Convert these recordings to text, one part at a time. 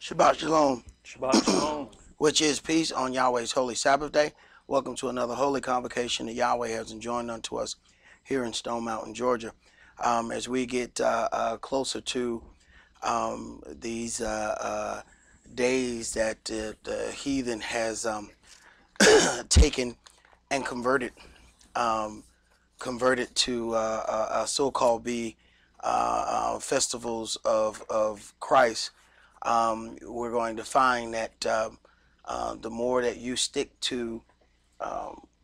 Shabbat Shalom, Shabbat Shalom. which is peace on Yahweh's holy Sabbath day. Welcome to another holy convocation that Yahweh has enjoined unto us here in Stone Mountain, Georgia. As we get closer to these days that the heathen has taken and converted to so-called be festivals of Christ, we're going to find that the more that you stick to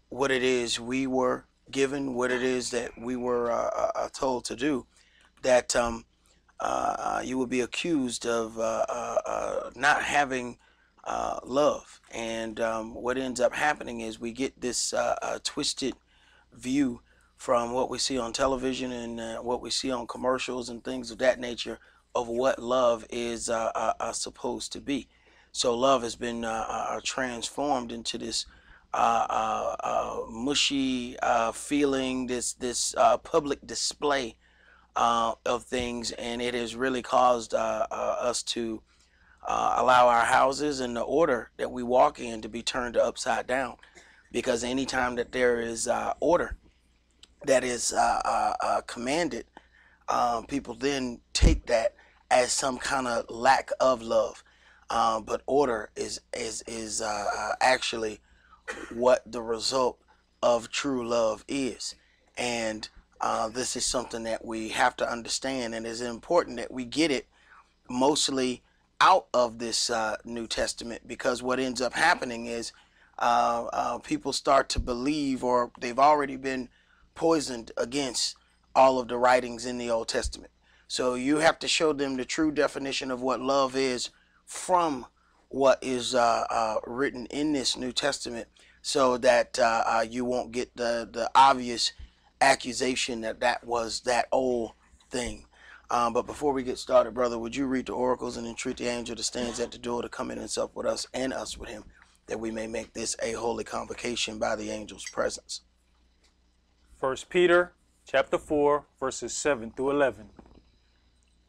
what it is we were given, what it is that we were told to do, that you will be accused of not having love. And what ends up happening is we get this twisted view from what we see on television and what we see on commercials and things of that nature of what love is supposed to be. So love has been transformed into this mushy feeling, this public display of things, and it has really caused us to allow our houses and the order that we walk in to be turned upside down. Because anytime that there is order that is commanded, people then take that as some kind of lack of love. But order is actually what the result of true love is. And this is something that we have to understand, and it's important that we get it mostly out of this New Testament, because what ends up happening is people start to believe, or they've already been poisoned against all of the writings in the Old Testament. So you have to show them the true definition of what love is from what is written in this New Testament, so that you won't get the obvious accusation that that was that old thing. But before we get started, brother, would you read the oracles and entreat the angel that stands at the door to come in and sup with us and us with him, that we may make this a holy convocation by the angel's presence? 1 Peter chapter 4, verses 7 through 11.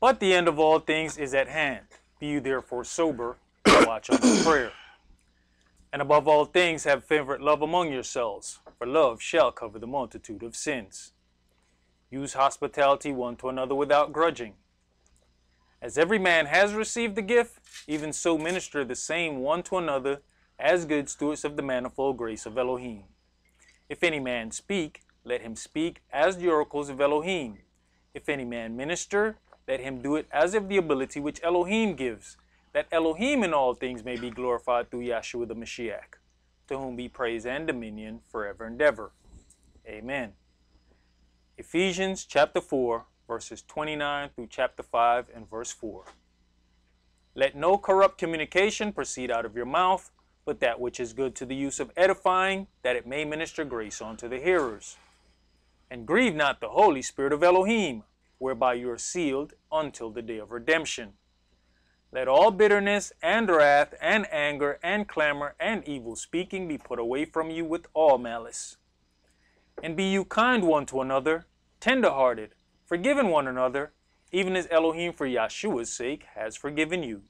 But the end of all things is at hand. Be you therefore sober, and watch unto prayer. And above all things have fervent love among yourselves, for love shall cover the multitude of sins. Use hospitality one to another without grudging. As every man has received the gift, even so minister the same one to another as good stewards of the manifold grace of Elohim. If any man speak, let him speak as the oracles of Elohim. If any man minister, let him do it as of the ability which Elohim gives, that Elohim in all things may be glorified through Yahshua the Mashiach, to whom be praise and dominion forever and ever. Amen. Ephesians chapter 4, verses 29 through chapter 5 and verse 4. Let no corrupt communication proceed out of your mouth, but that which is good to the use of edifying, that it may minister grace unto the hearers. And grieve not the Holy Spirit of Elohim, whereby you are sealed until the day of redemption. Let all bitterness and wrath and anger and clamor and evil speaking be put away from you with all malice. And be you kind one to another, tender-hearted, forgiving one another, even as Elohim for Yahshua's sake has forgiven you.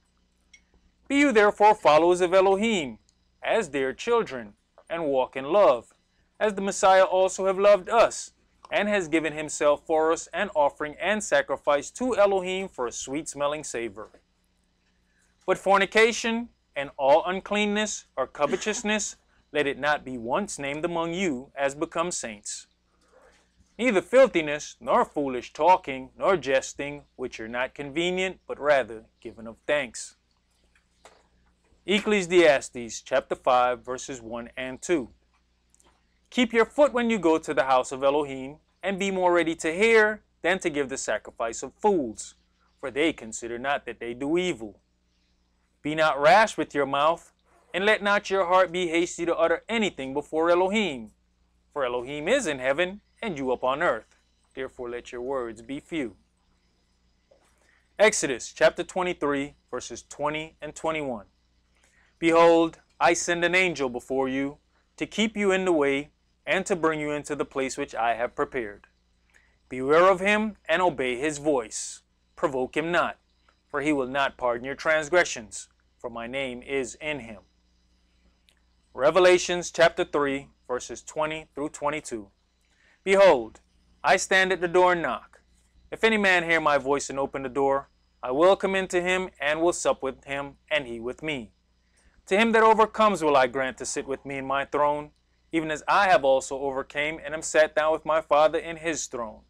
Be you therefore followers of Elohim, as dear children, and walk in love, as the Messiah also have loved us, and has given himself for us an offering and sacrifice to Elohim for a sweet-smelling savor. But fornication and all uncleanness or covetousness, let it not be once named among you as becomes saints. Neither filthiness, nor foolish talking, nor jesting, which are not convenient, but rather given of thanks. Ecclesiastes chapter 5, verses 1 and 2. Keep your foot when you go to the house of Elohim, and be more ready to hear than to give the sacrifice of fools, for they consider not that they do evil. Be not rash with your mouth, and let not your heart be hasty to utter anything before Elohim. For Elohim is in heaven, and you upon earth. Therefore let your words be few. Exodus chapter 23, verses 20 and 21. Behold, I send an angel before you, to keep you in the way, and to bring you into the place which I have prepared. Beware of him, and obey his voice. Provoke him not, for he will not pardon your transgressions, for my name is in him. Revelations chapter 3, verses 20 through 22. Behold, I stand at the door and knock. If any man hear my voice and open the door, I will come into him and will sup with him, and he with me. To him that overcomes will I grant to sit with me in my throne, even as I have also overcame and am sat down with my Father in his throne.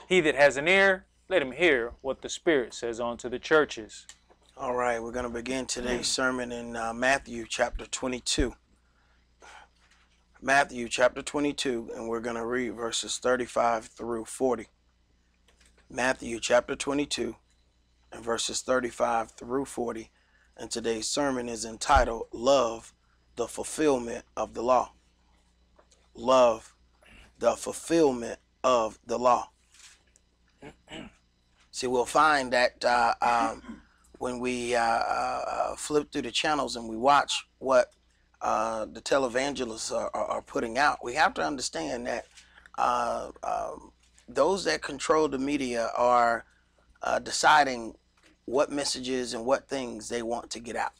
He that has an ear, let him hear what the Spirit says unto the churches. All right, we're going to begin today's sermon in Matthew chapter 22. Matthew chapter 22, and we're going to read verses 35 through 40. Matthew chapter 22 and verses 35 through 40. And today's sermon is entitled, Love, the Fulfillment of the Law. Love, the fulfillment of the law. See, we'll find that when we flip through the channels and we watch what the televangelists are putting out, we have to understand that those that control the media are deciding what messages and what things they want to get out.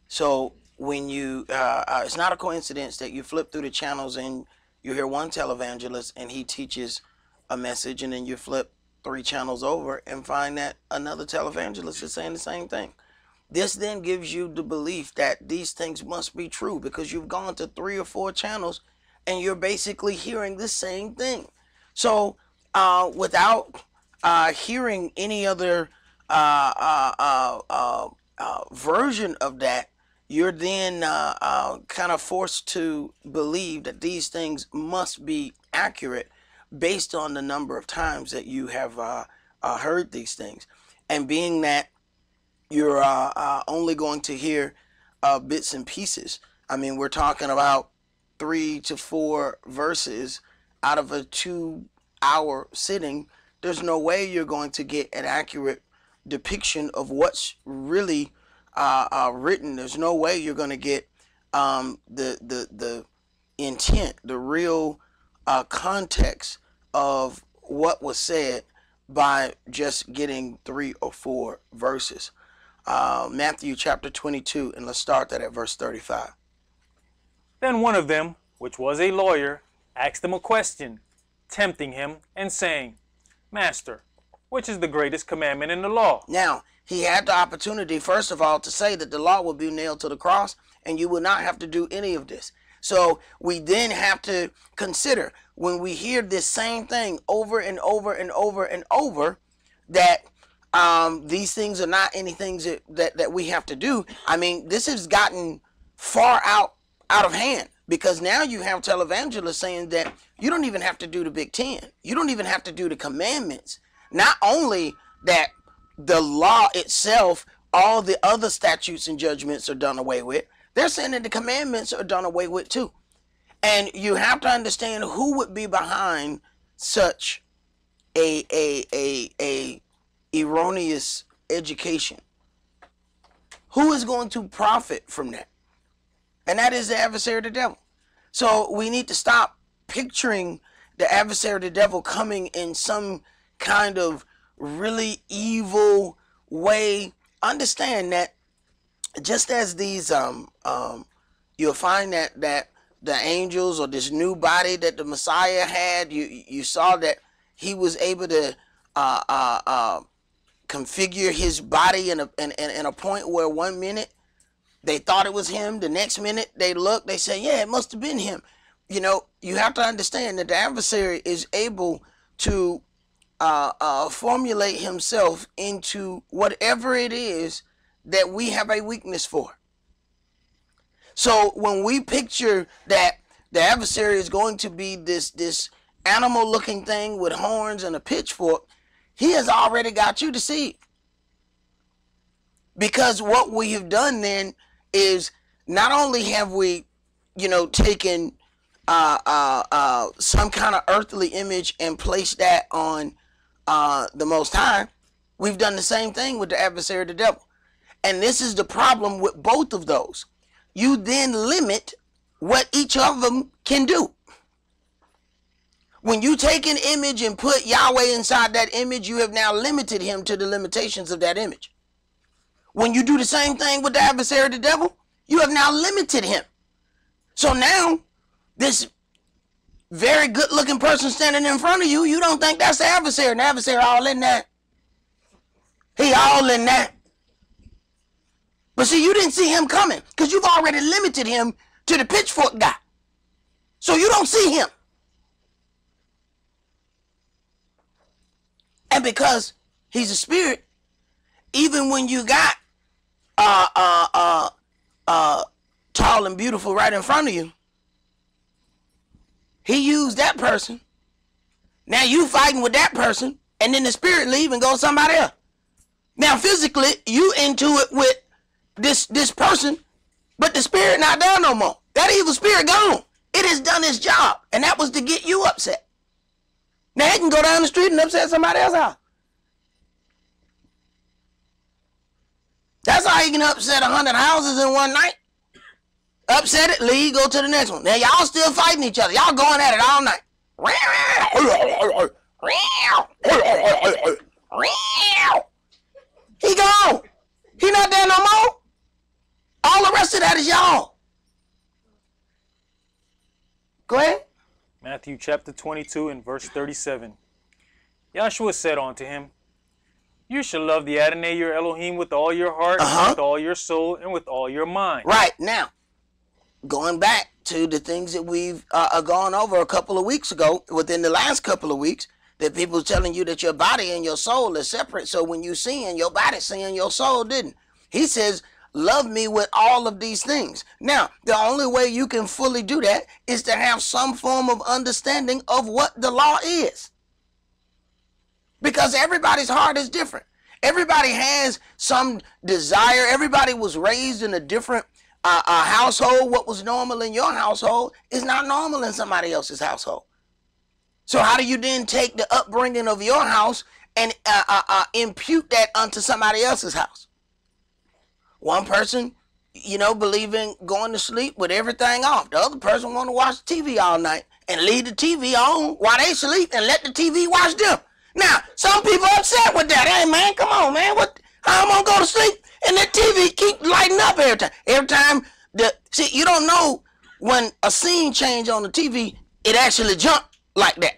So when you, it's not a coincidence that you flip through the channels and you hear one televangelist and he teaches a message, and then you flip 3 channels over and find that another televangelist is saying the same thing. This then gives you the belief that these things must be true because you've gone to 3 or 4 channels and you're basically hearing the same thing. So without hearing any other version of that, you're then kind of forced to believe that these things must be accurate based on the number of times that you have heard these things. And being that you're only going to hear bits and pieces. I mean, we're talking about 3 to 4 verses out of a 2-hour sitting. There's no way you're going to get an accurate depiction of what's really written. There's no way you're going to get the intent, the real context of what was said by just getting 3 or 4 verses. Matthew chapter 22, and let's start that at verse 35. Then one of them, which was a lawyer, asked him a question, tempting him, and saying, Master, which is the greatest commandment in the law? Now, he had the opportunity, first of all, to say that the law would be nailed to the cross, and you would not have to do any of this. So we then have to consider, when we hear this same thing over and over and over and over, that these things are not anything that we have to do. I mean, this has gotten far out of hand, because now you have televangelists saying that you don't even have to do the Big Ten. You don't even have to do the commandments. Not only that the law itself, all the other statutes and judgments are done away with, they're saying that the commandments are done away with too. And you have to understand who would be behind such a erroneous education. Who is going to profit from that? And that is the adversary of the devil. So we need to stop picturing the adversary of the devil coming in some kind of really evil way. Understand that just as these you'll find that the angels, or this new body that the Messiah had, you saw that he was able to configure his body in a point where 1 minute they thought it was him, the next minute they look, they say, yeah, it must have been him. You know, you have to understand that the adversary is able to formulate himself into whatever it is that we have a weakness for. So when we picture that the adversary is going to be this animal looking thing with horns and a pitchfork, he has already got you deceived. Because what we have done then is, not only have we, taken some kind of earthly image and placed that on the Most High, we've done the same thing with the adversary of the devil. And this is the problem with both of those. You then limit what each of them can do. When you take an image and put Yahweh inside that image, you have now limited him to the limitations of that image. When you do the same thing with the adversary, the devil, you have now limited him. So now, this very good-looking person standing in front of you, you don't think that's the adversary. And the adversary all in that. He all in that. But see, you didn't see him coming because you've already limited him to the pitchfork guy. So you don't see him. And because he's a spirit, even when you got tall and beautiful right in front of you, he used that person. Now you fighting with that person, and then the spirit leave and go somebody else. Now physically you into it with this person, but the spirit not there no more. That evil spirit gone. It has done its job, and that was to get you upset. Now it can go down the street and upset somebody else's house. That's how you can upset 100 houses in one night. Upset it, leave, go to the next one. Now y'all still fighting each other. Y'all going at it all night. He gone. He not there no more. All the rest of that is y'all. Go ahead. Matthew chapter 22 and verse 37. Yahshua said unto him, you shall love the Adonai your Elohim with all your heart, and with all your soul, and with all your mind. Right. Now, going back to the things that we've gone over a couple of weeks ago, within the last couple of weeks, that people telling you that your body and your soul is separate. So when you sin, your body sin, your soul didn't. He says, love me with all of these things. Now, the only way you can fully do that is to have some form of understanding of what the law is. Because everybody's heart is different. Everybody has some desire. Everybody was raised in a different household. What was normal in your household is not normal in somebody else's household. So how do you then take the upbringing of your house and impute that onto somebody else's house? One person, you know, believing going to sleep with everything off. The other person want to watch TV all night and leave the TV on while they sleep and let the TV watch them. Now, some people upset with that. Hey, man, come on, man. How I'm going to go to sleep and the TV keep lighting up every time? Every time, see, you don't know when a scene change on the TV, it actually jump like that.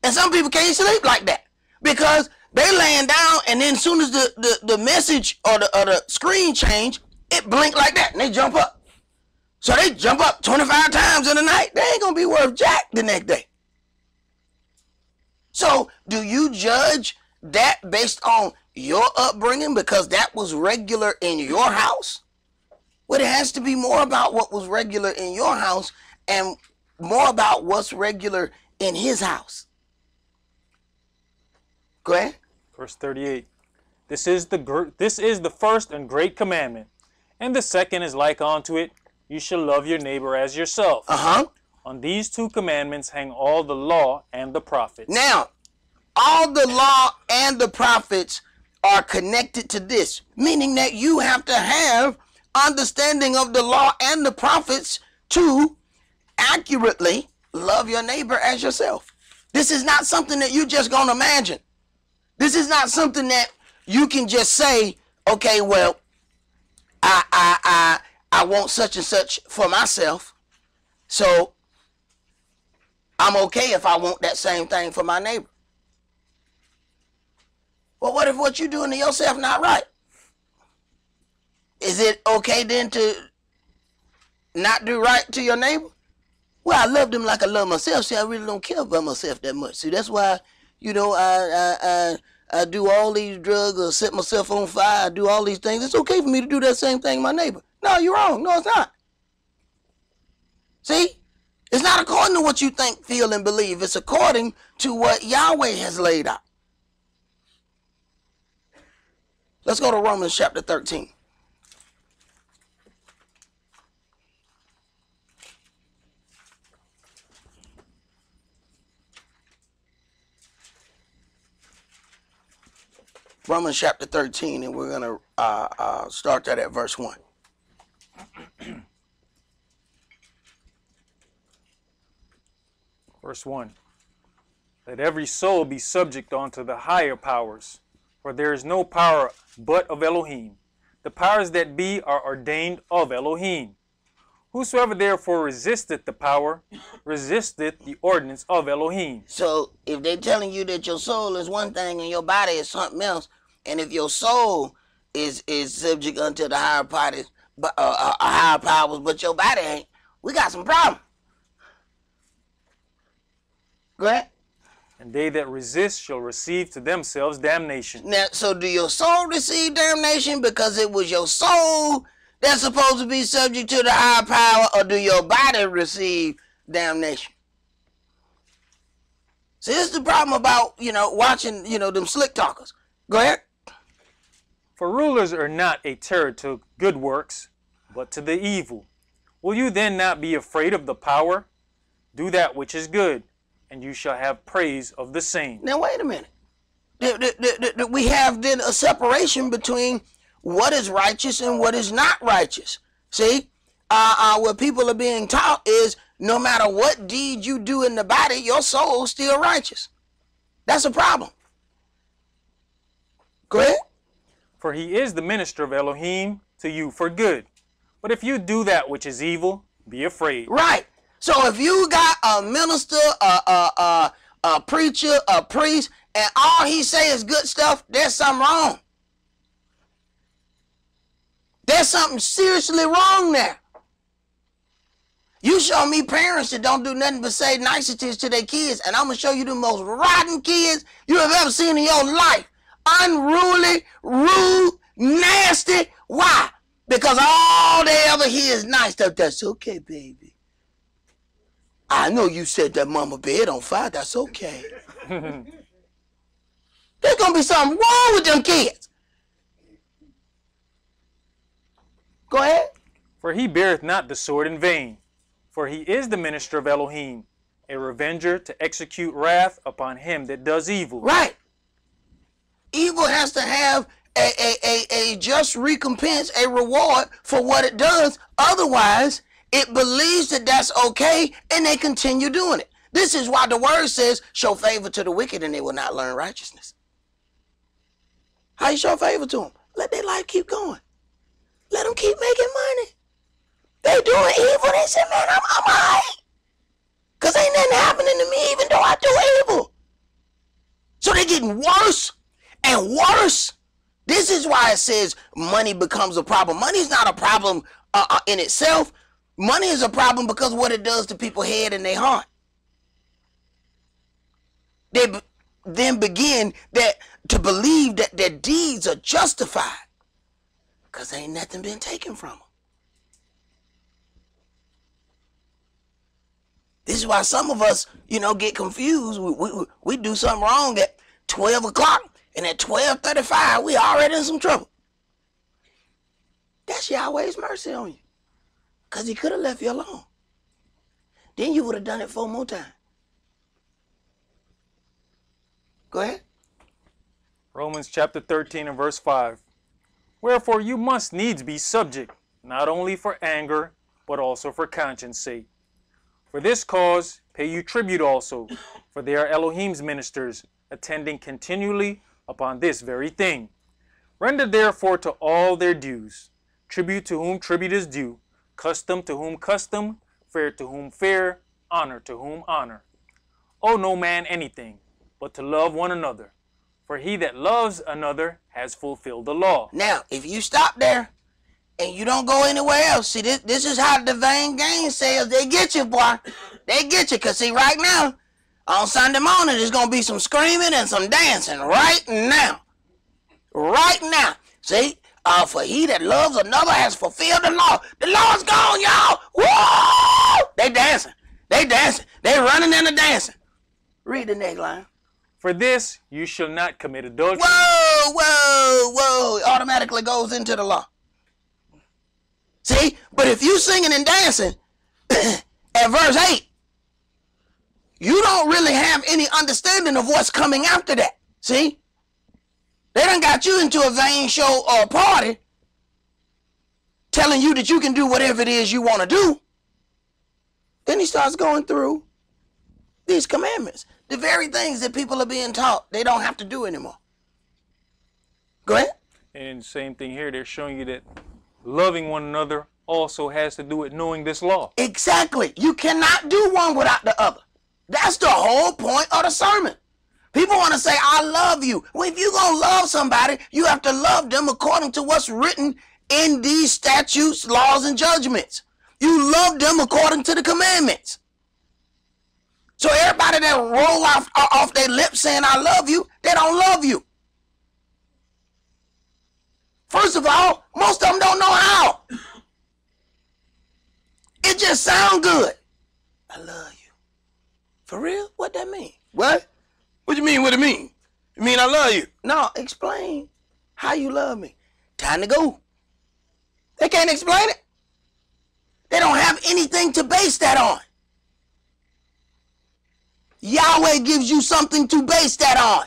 And some people can't sleep like that because they laying down and then as soon as the message or the screen change, it blink like that and they jump up. So they jump up 25 times in the night. They ain't going to be worth jack the next day. So do you judge that based on your upbringing because that was regular in your house? Well, it has to be more about what was regular in your house and more about what's regular in his house. Go ahead. Verse 38. This is the first and great commandment, and the second is like unto it. You shall love your neighbor as yourself. On these two commandments hang all the law and the prophets. Now, all the law and the prophets are connected to this, meaning that you have to have understanding of the law and the prophets to accurately love your neighbor as yourself. This is not something that you just gonna imagine. This is not something that you can just say, okay, well, I want such and such for myself, so I'm okay if I want that same thing for my neighbor. Well, what if what you're doing to yourself not right? Is it okay then to not do right to your neighbor? Well, I love them like I love myself. See, I really don't care about myself that much. See, that's why, you know, I do all these drugs or set myself on fire. I do all these things. It's okay for me to do that same thing to my neighbor. No, you're wrong. No, it's not. See? It's not according to what you think, feel, and believe. It's according to what Yahweh has laid out. Let's go to Romans chapter 13. Romans chapter 13, and we're going to start that at verse 1. Verse 1. Let every soul be subject unto the higher powers, for there is no power but of Elohim. The powers that be are ordained of Elohim. Whosoever therefore resisteth the power, resisteth the ordinance of Elohim. So if they're telling you that your soul is one thing and your body is something else, and if your soul is subject unto the higher parties, higher powers, but your body ain't, we got some problem. Go ahead. And they that resist shall receive to themselves damnation. Now, so do your soul receive damnation because it was your soul that's supposed to be subject to the higher power, or do your body receive damnation? See, this is the problem about, watching, them slick talkers. Go ahead. For rulers are not a terror to good works, but to the evil. Will you then not be afraid of the power? Do that which is good, and you shall have praise of the same. Now, wait a minute. We have then a separation between what is righteous and what is not righteous. See, what people are being taught is no matter what deed you do in the body, your soul is still righteous. That's a problem. Go ahead. For he is the minister of Elohim to you for good. But if you do that which is evil, be afraid. Right. So if you got a minister, a preacher, a priest, and all he say is good stuff, there's something wrong. There's something seriously wrong there. You show me parents that don't do nothing but say niceties to their kids, and I'm going to show you the most rotten kids you have ever seen in your life. Unruly, rude, nasty. Why? Because all they ever hear is nice stuff. That's okay, baby. I know you set that mama bed on fire. That's okay. There's going to be something wrong with them kids. Go ahead. For he beareth not the sword in vain. For he is the minister of Elohim, a revenger to execute wrath upon him that does evil. Right. Evil has to have a just recompense, a reward for what it does. Otherwise, it believes that that's okay, and they continue doing it. This is why the word says, show favor to the wicked, and they will not learn righteousness. How you show favor to them? Let their life keep going. Let them keep making money. They doing evil. They say, man, I'm all right. Because ain't nothing happening to me even though I do evil. So they're getting worse and worse. This is why it says money becomes a problem. Money is not a problem in itself. Money is a problem because of what it does to people's head and their heart. They then begin to believe that their deeds are justified because ain't nothing been taken from them. This is why some of us, get confused. We do something wrong at 12 o'clock, and at 12:35, we already in some trouble. That's Yahweh's mercy on you, because he could have left you alone. Then you would have done it 4 more times. Go ahead. Romans chapter 13 and verse 5. Wherefore you must needs be subject, not only for anger, but also for conscience sake. For this cause pay you tribute also, for they are Elohim's ministers, attending continually upon this very thing. Render therefore to all their dues, tribute to whom tribute is due, custom to whom custom, fair to whom fair, honor to whom honor. Owe no man anything, but to love one another. For he that loves another has fulfilled the law. Now, if you stop there and you don't go anywhere else, see, this is how the vain game sales, they get you, boy. They get you, because see, right now, on Sunday morning, there's going to be some screaming and some dancing right now. Right now. See, for he that loves another has fulfilled the law. The law's gone, y'all. Woo! They dancing. They dancing. They running and dancing. Read the next line. For this you shall not commit adultery. Whoa, whoa, whoa. It automatically goes into the law. See, but if you singing and dancing at verse 8, you don't really have any understanding of what's coming after that. See? They done got you into a vain show or party telling you that you can do whatever it is you want to do. Then he starts going through these commandments. The very things that people are being taught, they don't have to do anymore. Go ahead. And same thing here, they're showing you that loving one another also has to do with knowing this law. Exactly. You cannot do one without the other. That's the whole point of the sermon. People want to say, I love you. Well, if you're going to love somebody, you have to love them according to what's written in these statutes, laws, and judgments. You love them according to the commandments. So everybody that roll off their lips saying, I love you, they don't love you. First of all, most of them don't know how. It just sounds good. I love you. For real? What that mean? What? What you mean what it mean? You mean I love you? No, explain how you love me. Time to go. They can't explain it. They don't have anything to base that on. Yahweh gives you something to base that on.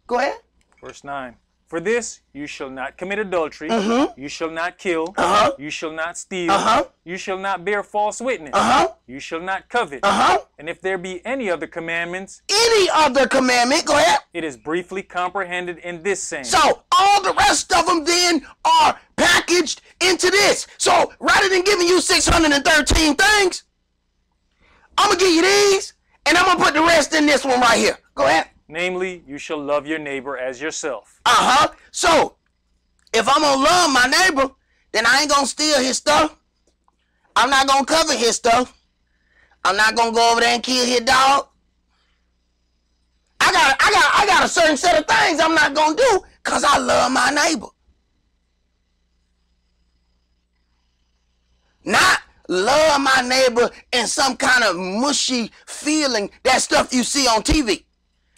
Go ahead. Verse 9. For this you shall not commit adultery, you shall not kill, you shall not steal, you shall not bear false witness, you shall not covet. And if there be any other commandments, Any other commandment, go ahead. it is briefly comprehended in this saying. So all the rest of them then are packaged into this. So rather than giving you 613 things, I'm going to give you these, and I'm going to put the rest in this one right here. Go ahead. Namely, you shall love your neighbor as yourself. So, if I'm going to love my neighbor, then I ain't going to steal his stuff. I'm not going to covet his stuff. I'm not going to go over there and kill his dog. I got a certain set of things I'm not going to do because I love my neighbor. Not love my neighbor in some kind of mushy feeling, that stuff you see on TV.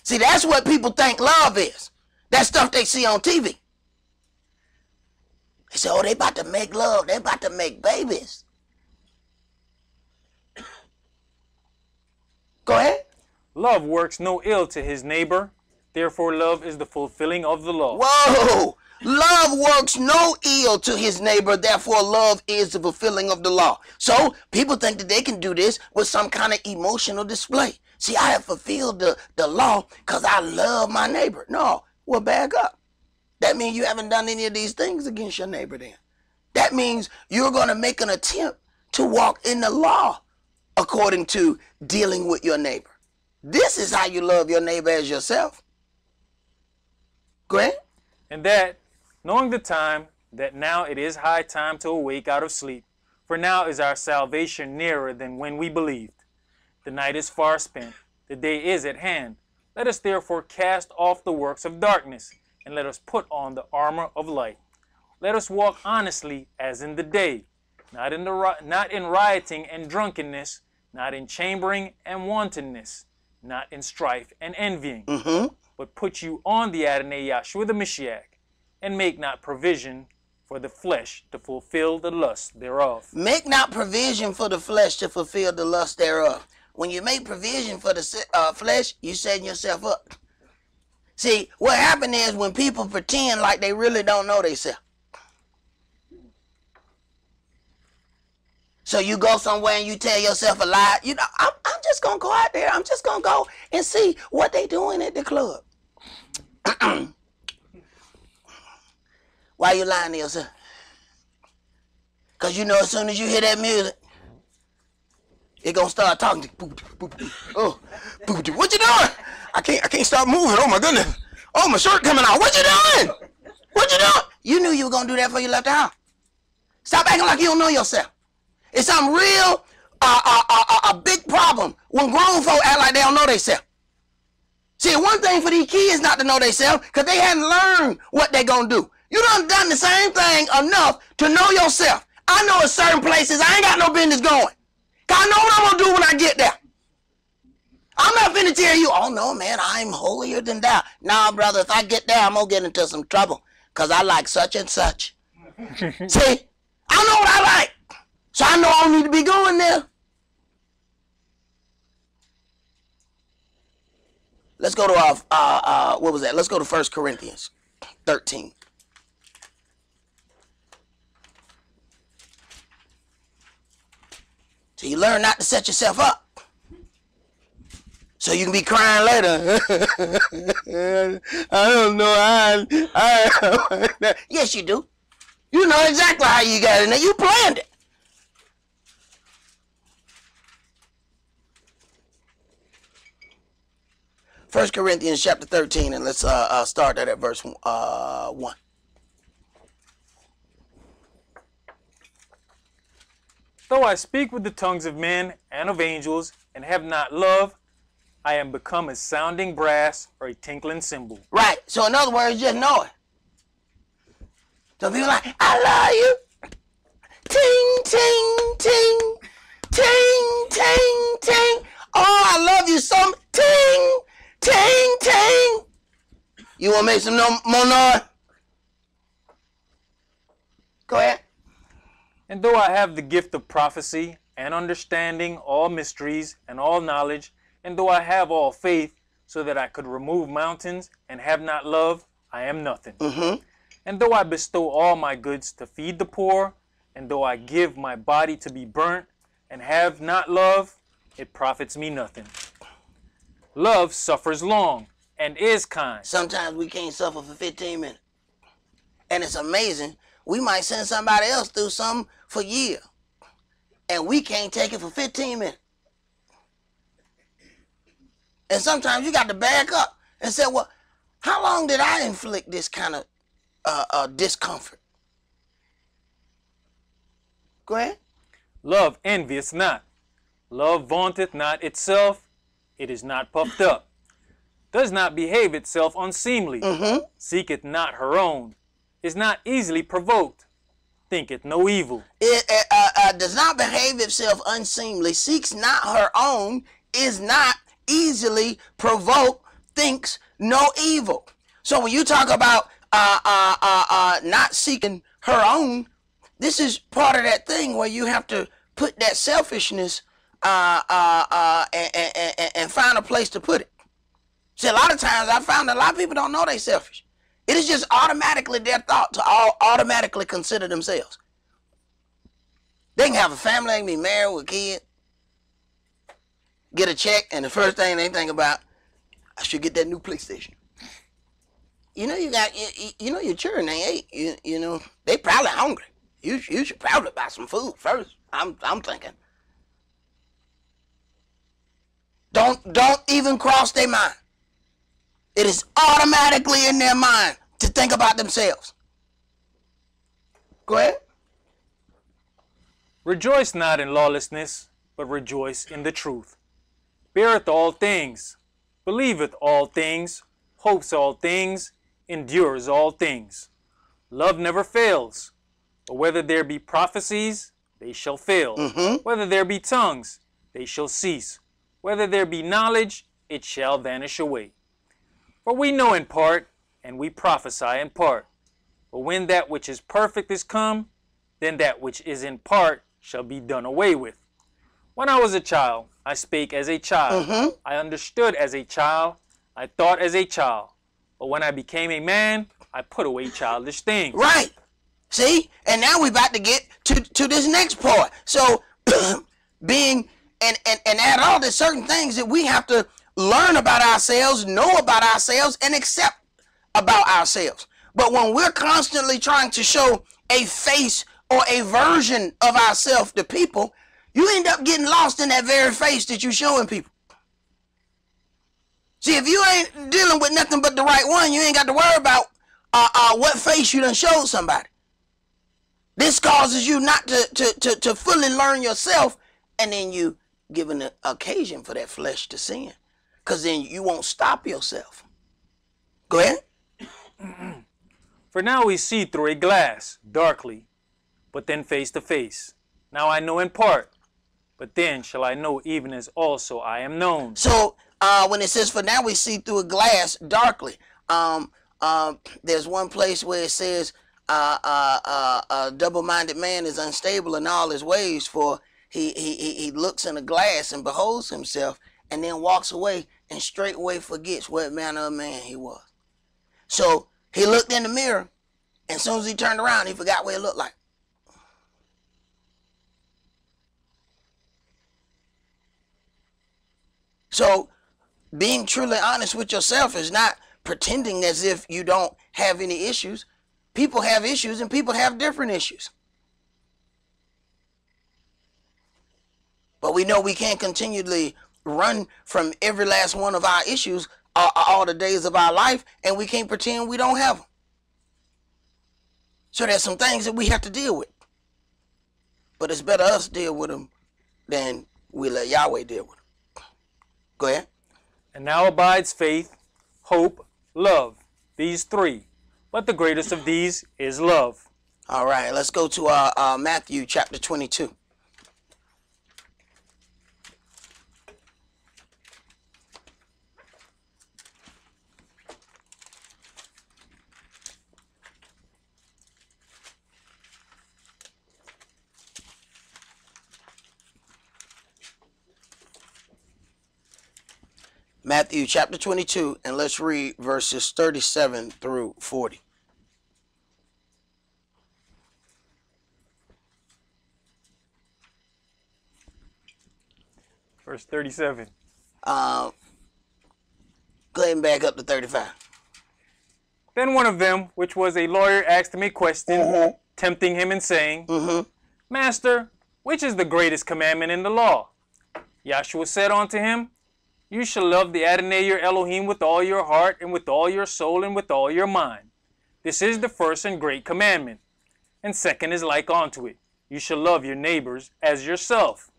See, that's what people think love is. That stuff they see on TV. They say, oh, they about to make love. They about to make babies. Go ahead. Love works no ill to his neighbor. Therefore, love is the fulfilling of the law. Whoa. Love works no ill to his neighbor. Therefore, love is the fulfilling of the law. So people think that they can do this with some kind of emotional display. See, I have fulfilled the law because I love my neighbor. No, well, back up. That means you haven't done any of these things against your neighbor then. That means you're going to make an attempt to walk in the law according to dealing with your neighbor. This is how you love your neighbor as yourself. Go ahead. And that, knowing the time, that now it is high time to awake out of sleep. For now is our salvation nearer than when we believed. The night is far spent, the day is at hand. Let us therefore cast off the works of darkness, and let us put on the armor of light. Let us walk honestly as in the day, not in rioting and drunkenness, not in chambering and wantonness, not in strife and envying, but put you on the Adonai Yahshua the Mashiach, and make not provision for the flesh to fulfill the lust thereof. Make not provision for the flesh to fulfill the lust thereof. When you make provision for the flesh, you setting yourself up. See, what happened is when people pretend like they really don't know themselves. So you go somewhere and you tell yourself a lie. You know, I'm just going to go out there. I'm just going to go and see what they doing at the club. Why you lying to yourself? Because you know as soon as you hear that music, it gonna start talking to you. Oh, what you doing? I can't stop moving. Oh my goodness. Oh, my shirt coming out. What you doing? What you doing? You knew you were gonna do that before you left the house. Stop acting like you don't know yourself. It's some real a big problem when grown folk act like they don't know themselves. See, one thing for these kids not to know themselves because they hadn't learned what they gonna do. You done the same thing enough to know yourself. I know in certain places I ain't got no business going. Cause I know what I'm gonna do when I get there. I'm not finna tell you, oh no man, I'm holier than thou. Nah, brother, if I get there, I'm gonna get into some trouble. Cause I like such and such. See, I know what I like. So I know I don't need to be going there. Let's go to what was that? Let's go to 1 Corinthians 13. So you learn not to set yourself up. So you can be crying later. I don't know. Yes, you do. You know exactly how you got it. Now you planned it. First Corinthians chapter 13, and let's start that at verse 1. Though I speak with the tongues of men and of angels, and have not love, I am become a sounding brass or a tinkling cymbal. Right. So in other words, just know it. Some people are like, I love you. Ting, ting, ting. Ting, ting, ting. Oh, I love you so much. Ting, ting, ting. You want to make some more noise? Go ahead. And though I have the gift of prophecy and understanding all mysteries and all knowledge, and though I have all faith so that I could remove mountains and have not love, I am nothing. And though I bestow all my goods to feed the poor, and though I give my body to be burnt and have not love, it profits me nothing. Love suffers long and is kind. Sometimes we can't suffer for 15 minutes. And it's amazing. We might send somebody else through something for years. And we can't take it for 15 minutes. And sometimes you got to back up and say, well, how long did I inflict this kind of discomfort? Go ahead. Love envieth not. Love vaunteth not itself. It is not puffed up. Does not behave itself unseemly. Seeketh not her own. Is not easily provoked. Thinketh no evil. It does not behave itself unseemly. Seeks not her own. Is not easily provoked. Thinks no evil. So when you talk about not seeking her own, this is part of that thing where you have to put that selfishness and find a place to put it. See, a lot of times I found a lot of people don't know they're selfish. It is just automatically their thought to automatically consider themselves. They can have a family, they can be married with kids, get a check, and the first thing they think about, I should get that new PlayStation. You know, you know your children, they ate. You know, they probably hungry. You should probably buy some food first. I'm thinking. Don't even cross their mind. It is automatically in their mind to think about themselves. Go ahead. Rejoice not in lawlessness, but rejoice in the truth. Beareth all things, believeth all things, hopes all things, endures all things. Love never fails. But whether there be prophecies, they shall fail. Whether there be tongues, they shall cease. Whether there be knowledge, it shall vanish away. For we know in part, and we prophesy in part. But when that which is perfect is come, then that which is in part shall be done away with. When I was a child, I spake as a child. I understood as a child. I thought as a child. But when I became a man, I put away childish things. Right. See? And now we're about to get to this next part. So being and add all the certain things that we have to learn about ourselves, know about ourselves, and accept about ourselves. But when we're constantly trying to show a face or a version of ourselves to people, you end up getting lost in that very face that you're showing people. See, if you ain't dealing with nothing but the right one, you ain't got to worry about what face you done showed somebody. This causes you not to fully learn yourself, and then you give an occasion for that flesh to sin. Because then you won't stop yourself. Go ahead. For now we see through a glass, darkly, but then face to face. Now I know in part, but then shall I know even as also I am known. So when it says, for now we see through a glass, darkly, there's one place where it says, a double-minded man is unstable in all his ways, for he looks in a glass and beholds himself, and then walks away and straightway forgets what manner of man he was. So he looked in the mirror, and as soon as he turned around, he forgot what it looked like. So being truly honest with yourself is not pretending as if you don't have any issues. People have issues and people have different issues. But we know we can't continually run from every last one of our issues all the days of our life, and we can't pretend we don't have them. So there's some things that we have to deal with. But it's better us deal with them than we let Yahweh deal with them. Go ahead. And now abides faith, hope, love, these three. But the greatest of these is love. All right, let's go to Matthew chapter 22. Matthew chapter 22, and let's read verses 37 through 40. Verse 37. Go ahead and back up to 35. Then one of them, which was a lawyer, asked him a question, tempting him and saying, Master, which is the greatest commandment in the law? Yahshua said unto him, You shall love the Adonai your Elohim with all your heart and with all your soul and with all your mind. This is the first and great commandment. And second is like unto it. You shall love your neighbors as yourself.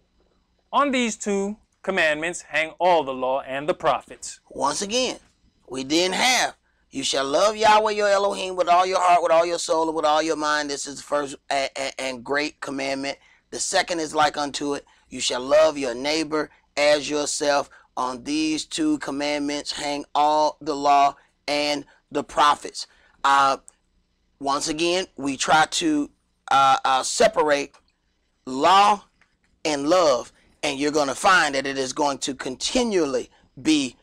On these two commandments hang all the law and the prophets. Once again, we didn't have, you shall love Yahweh your Elohim with all your heart, with all your soul, and with all your mind. This is the first and great commandment. The second is like unto it. You shall love your neighbor as yourself. On these two commandments hang all the law and the prophets. Once again, we try to separate law and love, and you're going to find that it is going to continually be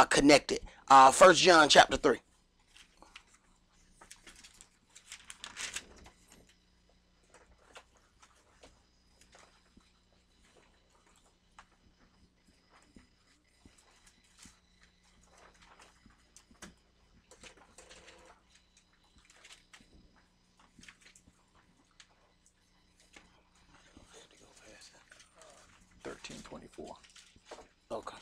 connected. 1 John chapter 3. Okay.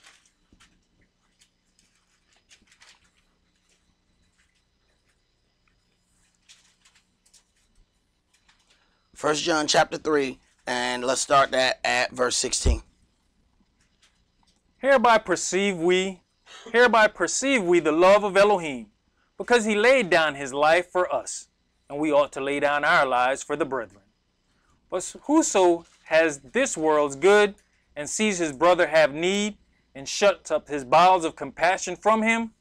1 John chapter 3, and let's start that at verse 16. Hereby perceive we the love of Elohim, because he laid down his life for us, and we ought to lay down our lives for the brethren. But whoso has this world's good, and sees his brother have need, and shuts up his bowels of compassion from him,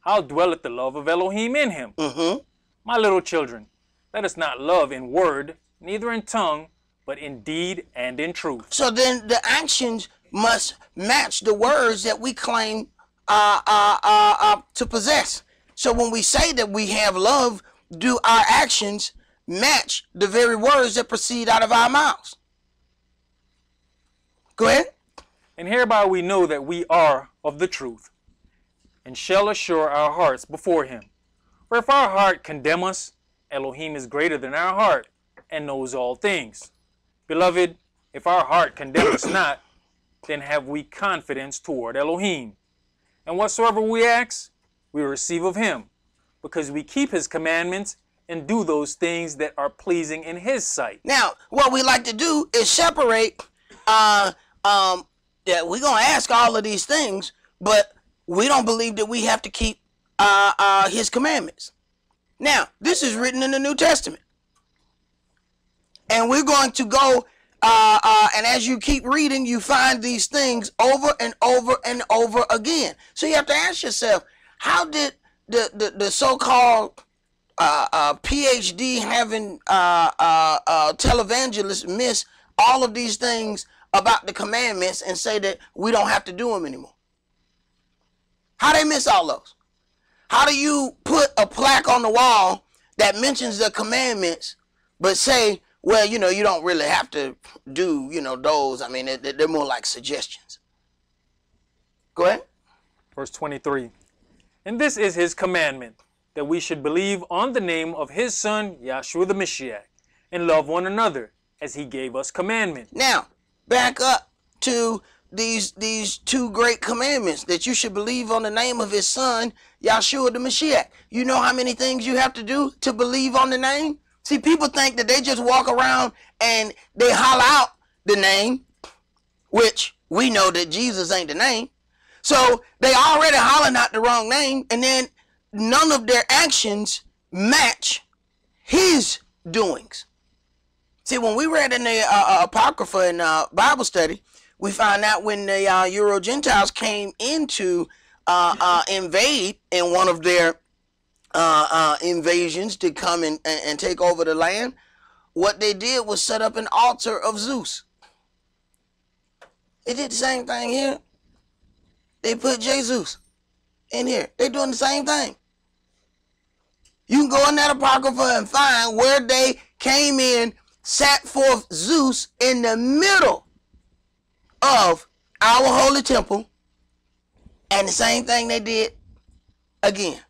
how dwelleth the love of Elohim in him? My little children, let us not love in word, neither in tongue, but in deed and in truth. So then the actions must match the words that we claim to possess. So when we say that we have love, do our actions match the very words that proceed out of our mouths? Go ahead. And hereby we know that we are of the truth, and shall assure our hearts before him. For if our heart condemn us, Elohim is greater than our heart, and knows all things. Beloved, if our heart condemn us not, then have we confidence toward Elohim. And whatsoever we ask, we receive of him, because we keep his commandments and do those things that are pleasing in his sight. Now, what we like to do is separate, we're going to ask all of these things, but we don't believe that we have to keep his commandments. Now, this is written in the New Testament. And we're going to go, and as you keep reading, you find these things over and over and over again. So you have to ask yourself, how did the so-called PhD having televangelists miss all of these things about the commandments and say that we don't have to do them anymore? How they miss all those? How do you put a plaque on the wall that mentions the commandments but say, well, you know, you don't really have to do, you know, those. I mean, they're more like suggestions. Go ahead. Verse 23. And this is his commandment, that we should believe on the name of his Son, Yahshua the Mashiach, and love one another, as he gave us commandment. Now, back up to these two great commandments, that you should believe on the name of his Son, Yahshua the Mashiach. You know how many things you have to do to believe on the name? See, people think that they just walk around and they holler out the name, which we know that Jesus ain't the name. So they already hollering out the wrong name, and then none of their actions match his doings. See, when we read in the Apocrypha in Bible study, we find out when the Euro Gentiles came into invade in one of their invasions to come and take over the land, what they did was set up an altar of Zeus. They did the same thing here. They put Jesus in here. They're doing the same thing. You can go in that Apocrypha and find where they came in, sat forth Zeus in the middle of our holy temple, and the same thing they did again.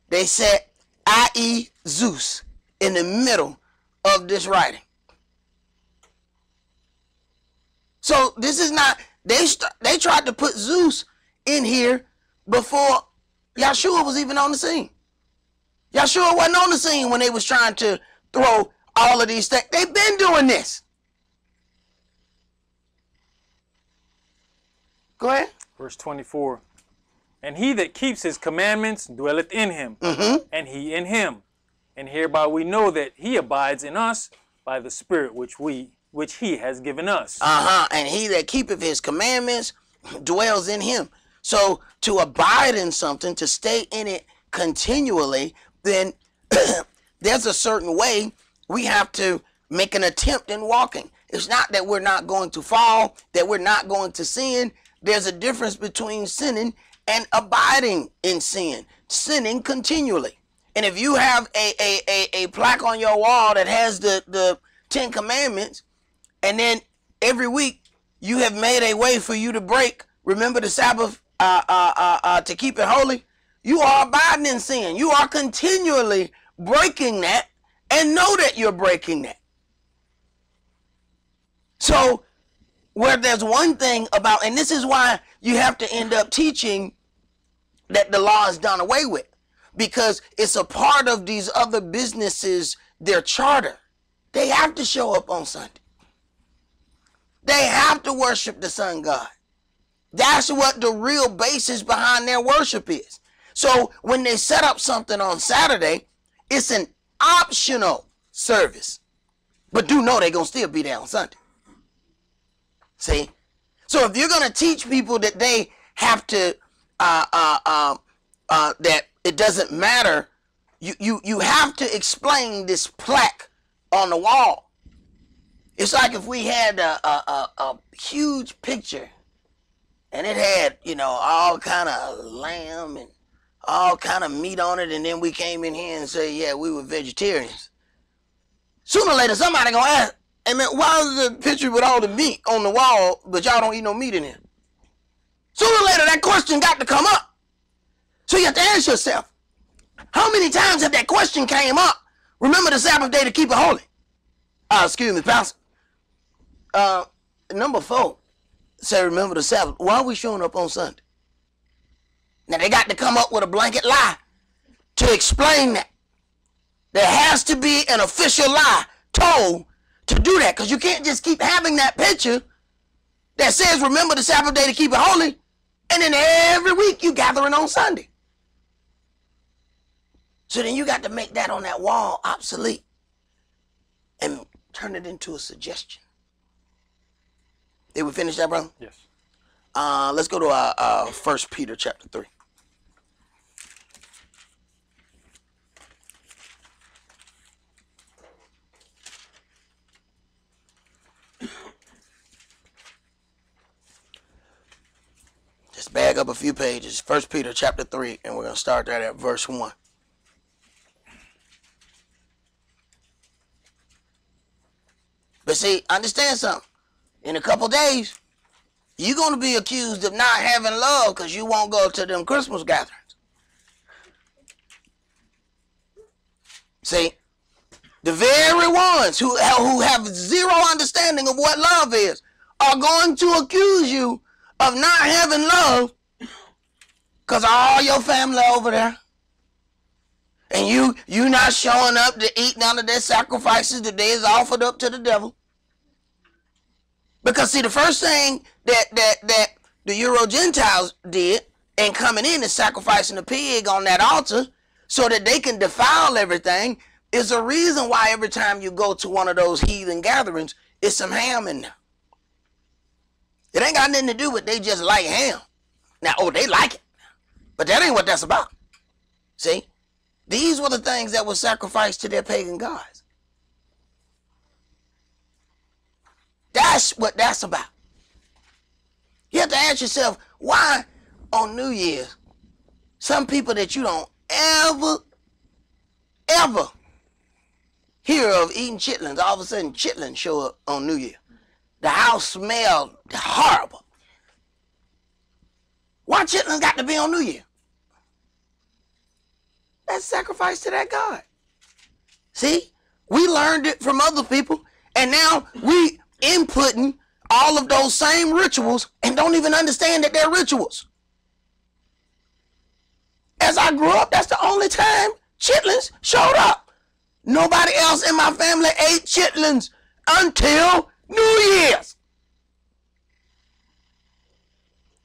They set i.e. Zeus in the middle of this writing. So this is not, they tried to put Zeus in here before Yahshua was even on the scene. Yahshua wasn't on the scene when they was trying to throw all of these things. They've been doing this. Go ahead. Verse 24. And he that keeps his commandments dwelleth in him, and he in him. And hereby we know that he abides in us by the Spirit which he has given us. And he that keepeth his commandments dwells in him. So to abide in something, to stay in it continually, then there's a certain way we have to make an attempt in walking. It's not that we're not going to fall, that we're not going to sin. There's a difference between sinning and abiding in sin, sinning continually. And if you have a plaque on your wall that has the 10 commandments, and then every week you have made a way for you to break, remember the Sabbath to keep it holy, you are abiding in sin. You are continually breaking that, and know that you're breaking that. So where there's one thing about, and this is why you have to end up teaching that the law is done away with, because it's a part of these other businesses, their charter. They have to show up on Sunday. They have to worship the sun god. That's what the real basis behind their worship is. So when they set up something on Saturday, it's an optional service. But do know they're going to still be there on Sunday. See? So if you're going to teach people that they have to, that it doesn't matter, you have to explain this plaque on the wall. It's like if we had a huge picture and it had, you know, all kind of lamb and all kind of meat on it, and then we came in here and say, yeah, we were vegetarians. Sooner or later, somebody gonna ask, hey man, why is the picture with all the meat on the wall, but y'all don't eat no meat in here? Sooner or later, that question got to come up. So you have to ask yourself, how many times have that question came up? Remember the Sabbath day to keep it holy. Excuse me, Pastor. Number 4, say remember the Sabbath. Why are we showing up on Sunday? Now they got to come up with a blanket lie to explain that. There has to be an official lie told to do that, because you can't just keep having that picture that says remember the Sabbath day to keep it holy, and then every week you gathering on Sunday. So then you got to make that on that wall obsolete and turn it into a suggestion. Did we finish that, brother? Yes. Let's go to 1 Peter chapter 3. Just back up a few pages. 1 Peter chapter 3, and we're going to start that at verse 1. But see, understand something. In a couple days, You're going to be accused of not having love because you won't go to them Christmas gatherings. See, the very ones who have zero understanding of what love is are going to accuse you of not having love because all your family over there. And you not showing up to eat none of their sacrifices that they is offered up to the devil. Because see, the first thing that the Euro Gentiles did in coming in and sacrificing a pig on that altar so that they can defile everything is a reason why every time you go to one of those heathen gatherings, it's some ham in there. It ain't got nothing to do with they just like ham. Now, they like it. But that ain't what that's about. See? These were the things that were sacrificed to their pagan gods. That's what that's about. You have to ask yourself, why on New Year's, some people that you don't ever hear of eating chitlins, all of a sudden chitlins show up on New Year. The house smelled horrible. Why chitlins got to be on New Year? That's sacrifice to that God. See, we learned it from other people, and now we inputting all of those same rituals and don't even understand that they're rituals. As I grew up, that's the only time chitlins showed up. Nobody else in my family ate chitlins until New Year's.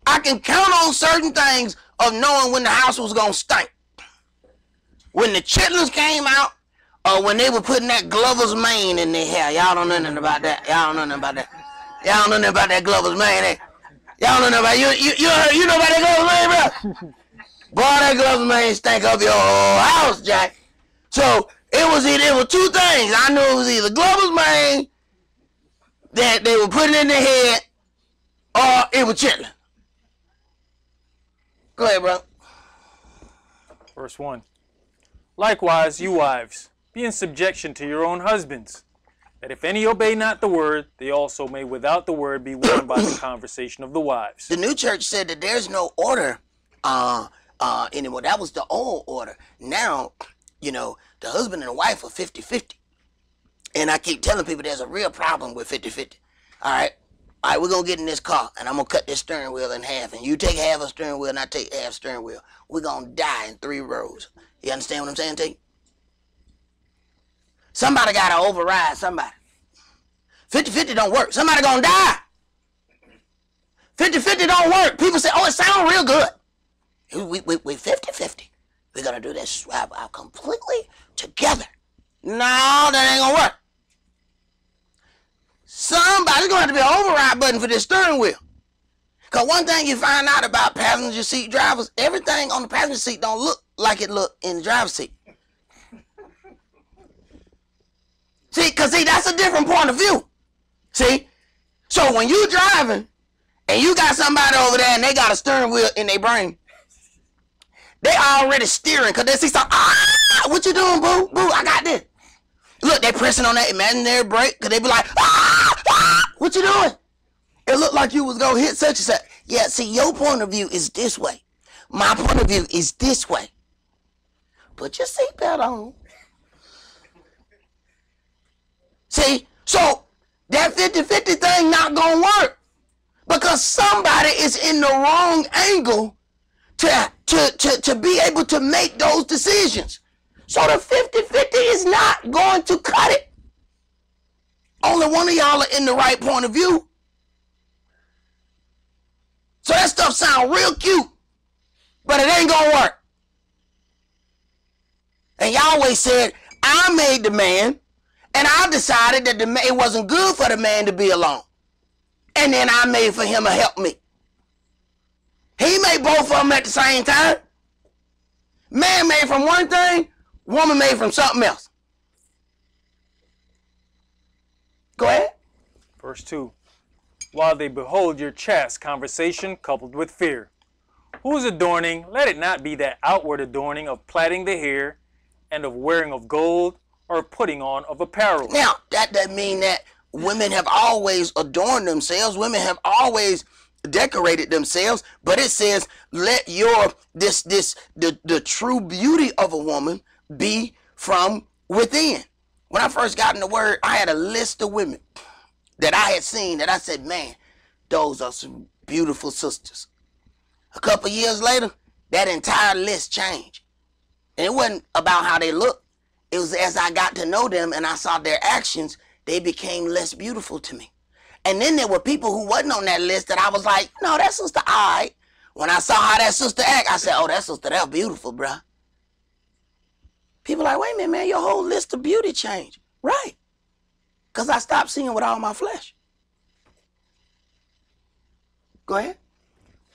I can count on certain things of knowing when the house was going to stink. When the chitlins came out, or when they were putting that Glover's mane in their hair. Y'all don't know nothing about that. Y'all don't know nothing about that. Y'all don't know nothing about that Glover's mane. Y'all don't know about you know about that Glover's mane, bro? Boy, that Glover's mane stank up your whole house, Jack. So it was two things. I knew it was either Glover's mane that they were putting in their head, or it was chitlin. Go ahead, bro. Verse 1. Likewise, you wives, be in subjection to your own husbands, that if any obey not the word, they also may without the word be won by the conversation of the wives. The new church said that there's no order anymore. That was the old order. Now, the husband and the wife are 50-50. And I keep telling people there's a real problem with 50-50. All right, we're going to get in this car, and I'm going to cut this steering wheel in half, and you take half of steering wheel, and I take half steering wheel. We're going to die in 3 rows. You understand what I'm saying to you? Somebody got to override somebody. 50-50 don't work. Somebody going to die. 50-50 don't work. People say, it sounds real good. We 50-50. We're going to do this swap out completely together. No, that ain't going to work. Somebody's going to have to be an override button for this steering wheel. Because one thing you find out about passenger seat drivers, everything on the passenger seat don't look like it look in the driver's seat. See, that's a different point of view. See? So when you driving and you got somebody over there and they got a steering wheel in their brain, they already steering because they see something. What you doing, boo? Boo, I got this. Look, they pressing on that imaginary brake because they be like, what you doing? It looked like you was going to hit such and such. Yeah, see, your point of view is this way. My point of view is this way. Put your seatbelt on. See, so that 50-50 thing not going to work because somebody is in the wrong angle to be able to make those decisions. So the 50-50 is not going to cut it. Only one of y'all are in the right point of view. So that stuff sounds real cute, but it ain't going to work. And Yahweh said, I made the man, and I decided that it wasn't good for the man to be alone. And then I made for him a helpmeet. He made both of them at the same time. Man made from one thing, woman made from something else. Go ahead. Verse 2. While they behold your chaste conversation coupled with fear. Whose adorning, let it not be that outward adorning of plaiting the hair and of wearing of gold or putting on of apparel. Now, that doesn't mean that women have always adorned themselves. Women have always decorated themselves, but it says, let your the true beauty of a woman be from within. When I first got in the word, I had a list of women that I had seen that I said, man, those are some beautiful sisters. A couple years later, that entire list changed. And it wasn't about how they looked. It was as I got to know them and I saw their actions, they became less beautiful to me. And then there were people who wasn't on that list that I was like, no, that sister, all right. When I saw how that sister act, I said, oh, that sister, that's beautiful, bruh. People like, wait a minute, man, your whole list of beauty changed. Right. Because I stopped seeing with all my flesh. Go ahead.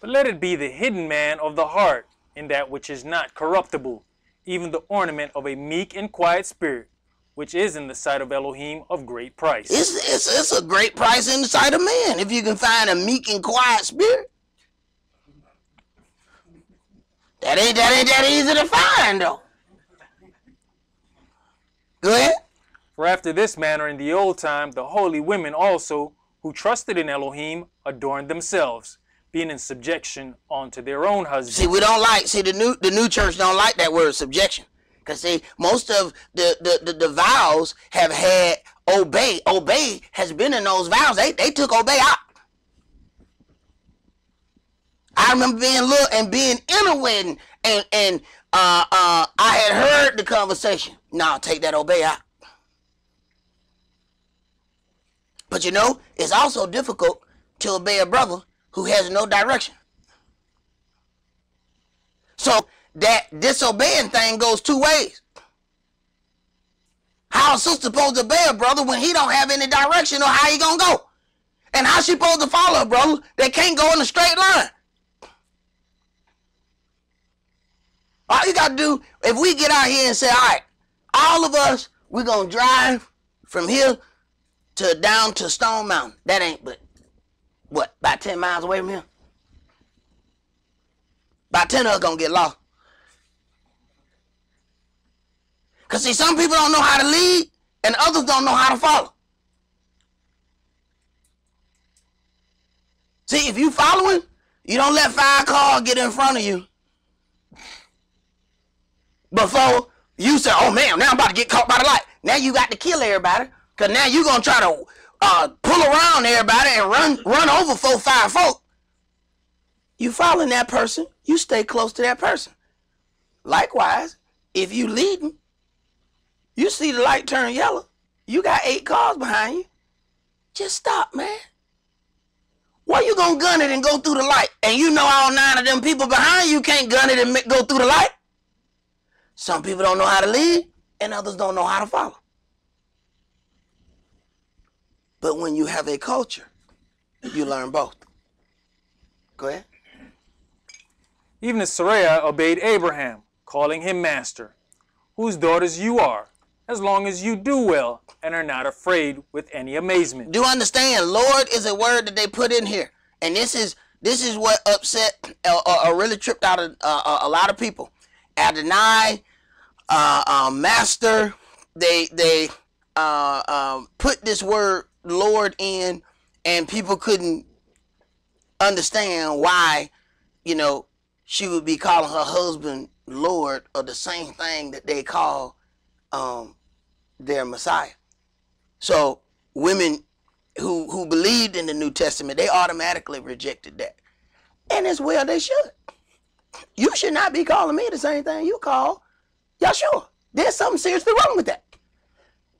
But let it be the hidden man of the heart, in that which is not corruptible, even the ornament of a meek and quiet spirit, which is in the sight of Elohim of great price. It's a great price in the sight of man, if you can find a meek and quiet spirit. That ain't that easy to find, though. Go ahead. For after this manner in the old time, the holy women also, who trusted in Elohim, adorned themselves, being in subjection unto their own husbands. See, the new church don't like that word subjection. Because see, most of the vows have had obey. Obey has been in those vows. They took obey out. I remember being little and being in a wedding, and I had heard the conversation. No, take that obey out. But you know, it's also difficult to obey a brother who has no direction. So that disobeying thing goes two ways. How a sister supposed to obey a brother when he don't have any direction or how he gonna go? And how she supposed to follow a brother that can't go in a straight line? All you gotta do, if we get out here and say, all right, all of us, we're gonna drive from here to down to Stone Mountain. That ain't but what, about 10 miles away from here? About 10 of us gonna get lost. Because see, some people don't know how to lead and others don't know how to follow. See, if you following, you don't let 5 cars get in front of you before you say, oh man, now I'm about to get caught by the light. Now you got to kill everybody, because now you're going to try to pull around everybody and run over 4 or 5 folk. You following that person, you stay close to that person. Likewise, if you leading, you see the light turn yellow, you got 8 cars behind you, just stop, man. Why you gonna gun it and go through the light? And you know all 9 of them people behind you can't gun it and go through the light? Some people don't know how to lead and others don't know how to follow. But when you have a culture, you learn both. Go ahead. Even as Sarah obeyed Abraham, calling him master, whose daughters you are, as long as you do well and are not afraid with any amazement. Do understand, Lord is a word that they put in here. And this is what upset or really tripped out a lot of people. Adonai, master, they put this word Lord in, and people couldn't understand why, you know, she would be calling her husband Lord, or the same thing that they call their Messiah. So women who believed in the New Testament, they automatically rejected that. And as well they should. You should not be calling me the same thing you call Yahshua. There's something seriously wrong with that.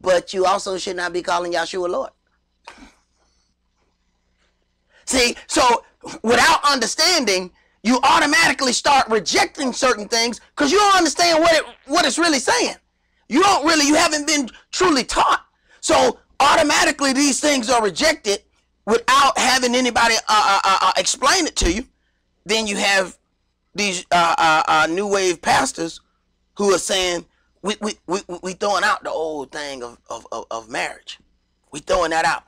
But you also should not be calling Yahshua Lord. See, so without understanding, you automatically start rejecting certain things because you don't understand what it's really saying. You haven't been truly taught. So automatically these things are rejected without having anybody explain it to you. Then you have these new wave pastors who are saying, we throwing out the old thing of marriage. We throwing that out.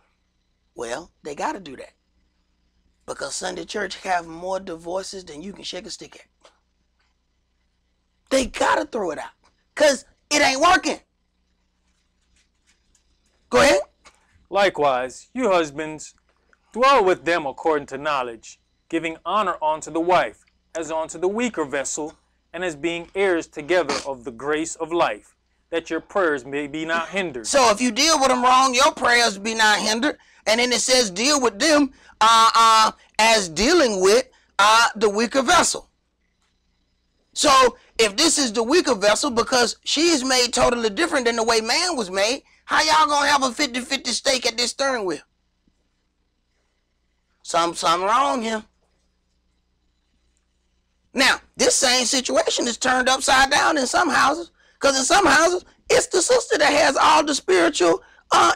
Well, they got to do that. Because Sunday church have more divorces than you can shake a stick at. They got to throw it out. Because it ain't working. Go ahead. Likewise, you husbands, dwell with them according to knowledge, giving honor unto the wife, as unto the weaker vessel, and as being heirs together of the grace of life, that your prayers may be not hindered. So if you deal with them wrong, your prayers be not hindered. And then it says deal with them as dealing with the weaker vessel. So if this is the weaker vessel, because she is made totally different than the way man was made, how y'all gonna have a 50-50 stake at this steering wheel? Something wrong here. Now, this same situation is turned upside down in some houses, because in some houses, it's the sister that has all the spiritual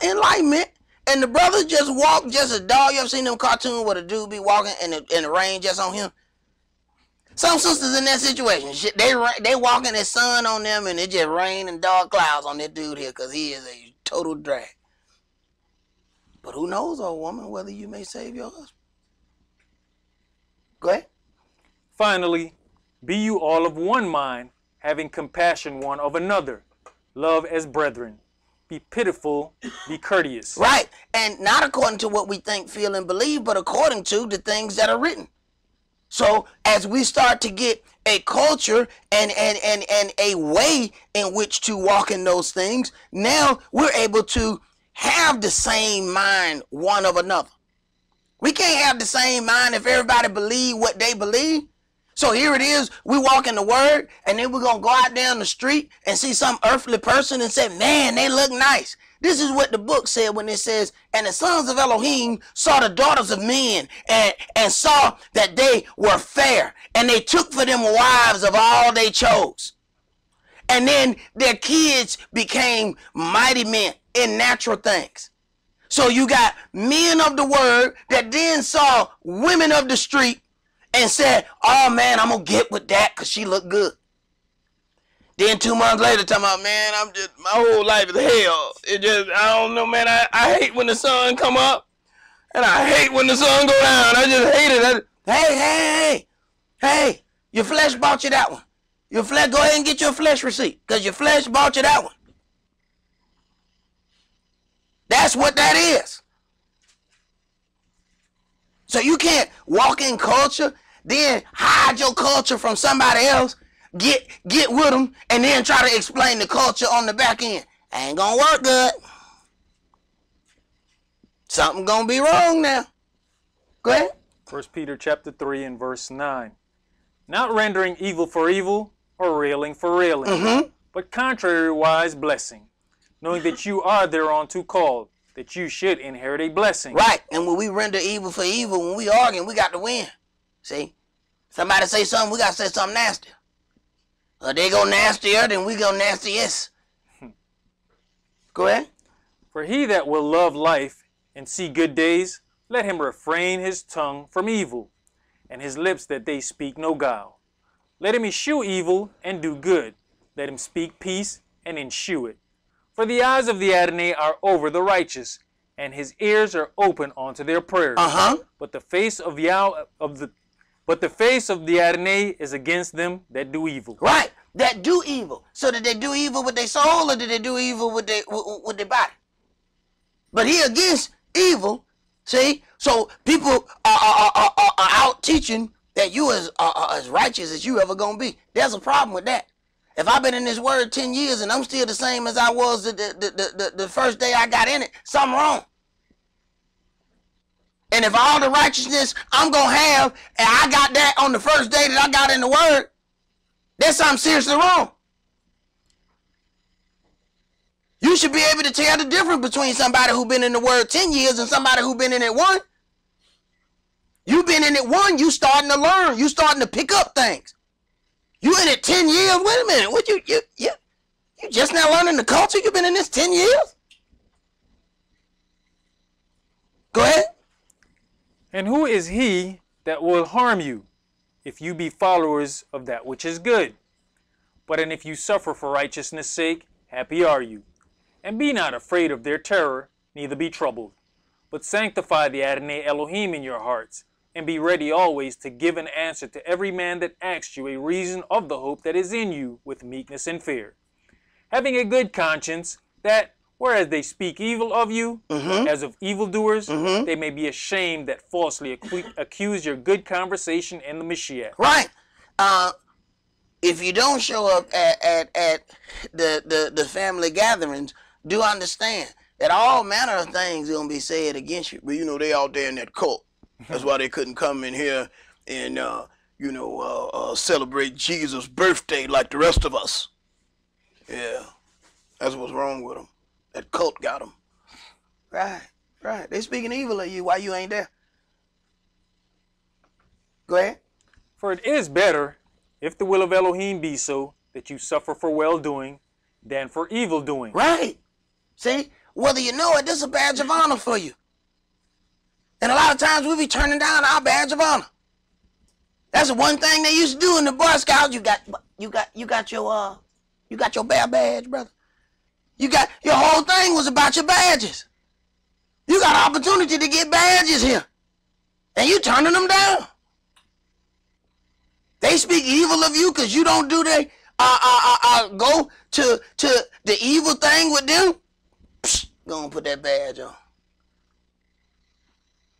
enlightenment, and the brother just walk just a dog. You ever seen them cartoons where the dude be walking and the rain just on him? Some sisters in that situation, they walking the sun on them, and it just rain and dark clouds on that dude here, because he is a total drag. But who knows, old woman, whether you may save your husband. Go ahead. Finally, be you all of one mind, having compassion one of another. Love as brethren. Be pitiful, be courteous. Right. And not according to what we think, feel, and believe, but according to the things that are written. So as we start to get a culture and a way in which to walk in those things, now we're able to have the same mind one of another. We can't have the same mind if everybody believe what they believe. So here it is, we walk in the word, and then we're going to go out down the street and see some earthly person and say, man, they look nice. This is what the book said when it says, and the sons of Elohim saw the daughters of men and saw that they were fair, and they took for them wives of all they chose. And then their kids became mighty men in natural things. So you got men of the word that then saw women of the street and said, oh man, I'm going to get with that because she looked good. Then 2 months later, talking about, man, my whole life is hell. It just, I don't know, man, I hate when the sun come up, and I hate when the sun go down. I just hate it. Hey, your flesh bought you that one. Your flesh, go ahead and get your flesh receipt, because your flesh bought you that one. That's what that is. So you can't walk in culture, then hide your culture from somebody else, get with them, and then try to explain the culture on the back end. Ain't gonna work good. Something gonna be wrong now. Go ahead. 1 Peter chapter 3 and verse 9. Not rendering evil for evil or railing for railing, but contrariwise blessing, knowing that you are thereunto called, that you should inherit a blessing. Right. And when we render evil for evil, when we argue, we got to win. See? Somebody say something, we got to say something nasty. Or they go nastier, then we go nastiest. Go ahead. For he that will love life and see good days, let him refrain his tongue from evil, and his lips that they speak no guile. Let him eschew evil and do good. Let him speak peace and ensue it. For the eyes of the Adonai are over the righteous, and his ears are open unto their prayers. But the face of the face of the Adonai is against them that do evil. Right, that do evil. So did they do evil with their soul, or did they do evil with their body? But he against evil. See, so people are out teaching that you as righteous as you ever gonna be. There's a problem with that. If I've been in this word 10 years and I'm still the same as I was the first day I got in it, something wrong. And if all the righteousness I'm going to have, and I got that on the first day that I got in the word, there's something seriously wrong. You should be able to tell the difference between somebody who's been in the word 10 years and somebody who's been in it 1. You've been in it 1, you starting to learn. You starting to pick up things. You in it 10 years? Wait a minute. What you just now learning the culture? You've been in this 10 years? Go ahead. And who is he that will harm you, if you be followers of that which is good? But and if you suffer for righteousness' sake, happy are you. And be not afraid of their terror, neither be troubled. But sanctify the Adonai Elohim in your hearts, and be ready always to give an answer to every man that asks you a reason of the hope that is in you with meekness and fear. Having a good conscience, that Whereas they speak evil of you, as of evildoers, Mm-hmm. they may be ashamed that falsely accuse your good conversation in the Mashiach. Right. If you don't show up at the family gatherings, do understand that all manner of things are going to be said against you. But, you know, they out there in that cult. That's why they couldn't come in here and, celebrate Jesus' birthday like the rest of us. Yeah. That's what's wrong with them. That cult got them. Right. They speaking evil of you while you ain't there. Go ahead. For it is better, if the will of Elohim be so, that you suffer for well-doing than for evil-doing. Right. See, whether you know it, this is a badge of honor for you. And a lot of times we be turning down our badge of honor. That's the one thing they used to do in the Boy Scouts. You got your bear badge, brother. Your whole thing was about your badges. You got opportunity to get badges here, and you turning them down. They speak evil of you because you don't do they go to the evil thing with them. Psh, go and put that badge on.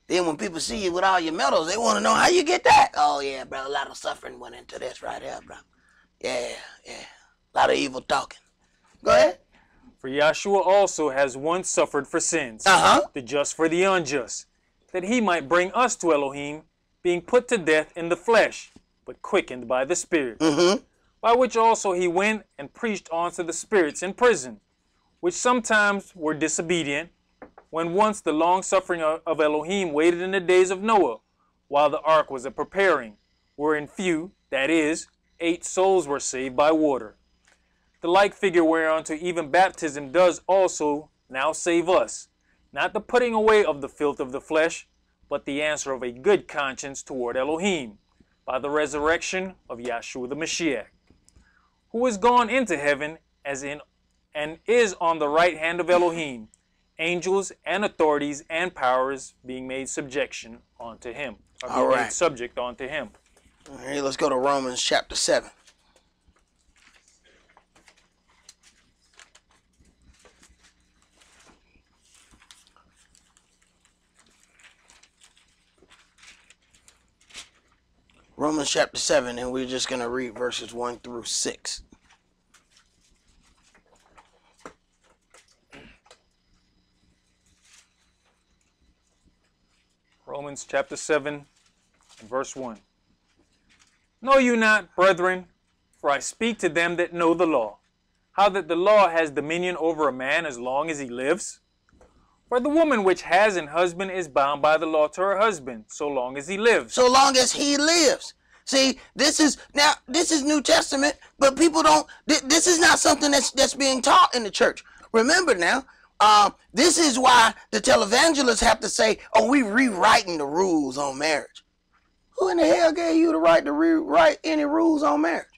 Then when people see you with all your medals, they want to know how you get that. Oh yeah, bro, a lot of suffering went into this right here, bro. Yeah. A lot of evil talking. Go ahead. For Yahshua also has once suffered for sins, the just for the unjust, that he might bring us to Elohim, being put to death in the flesh, but quickened by the Spirit. By which also he went and preached unto the spirits in prison, which sometimes were disobedient, when once the long-suffering of Elohim waited in the days of Noah, while the ark was a-preparing, wherein few, that is, 8 souls were saved by water. The like figure whereunto even baptism does also now save us, not the putting away of the filth of the flesh, but the answer of a good conscience toward Elohim, by the resurrection of Yahshua the Mashiach, who is gone into heaven and is on the right hand of Elohim, angels and authorities and powers being made subjection unto him, or being made subject unto him. All right, let's go to Romans chapter 7. Romans chapter 7, and we're just going to read verses 1 through 6. Romans chapter 7, and verse 1. Know you not, brethren, for I speak to them that know the law, how that the law has dominion over a man as long as he lives? For the woman which has an husband is bound by the law to her husband, so long as he lives. So long as he lives. See, this is New Testament, but people don't, this is not something that's being taught in the church. Remember now, this is why the televangelists have to say, oh, we rewriting the rules on marriage. Who in the hell gave you the right to rewrite any rules on marriage?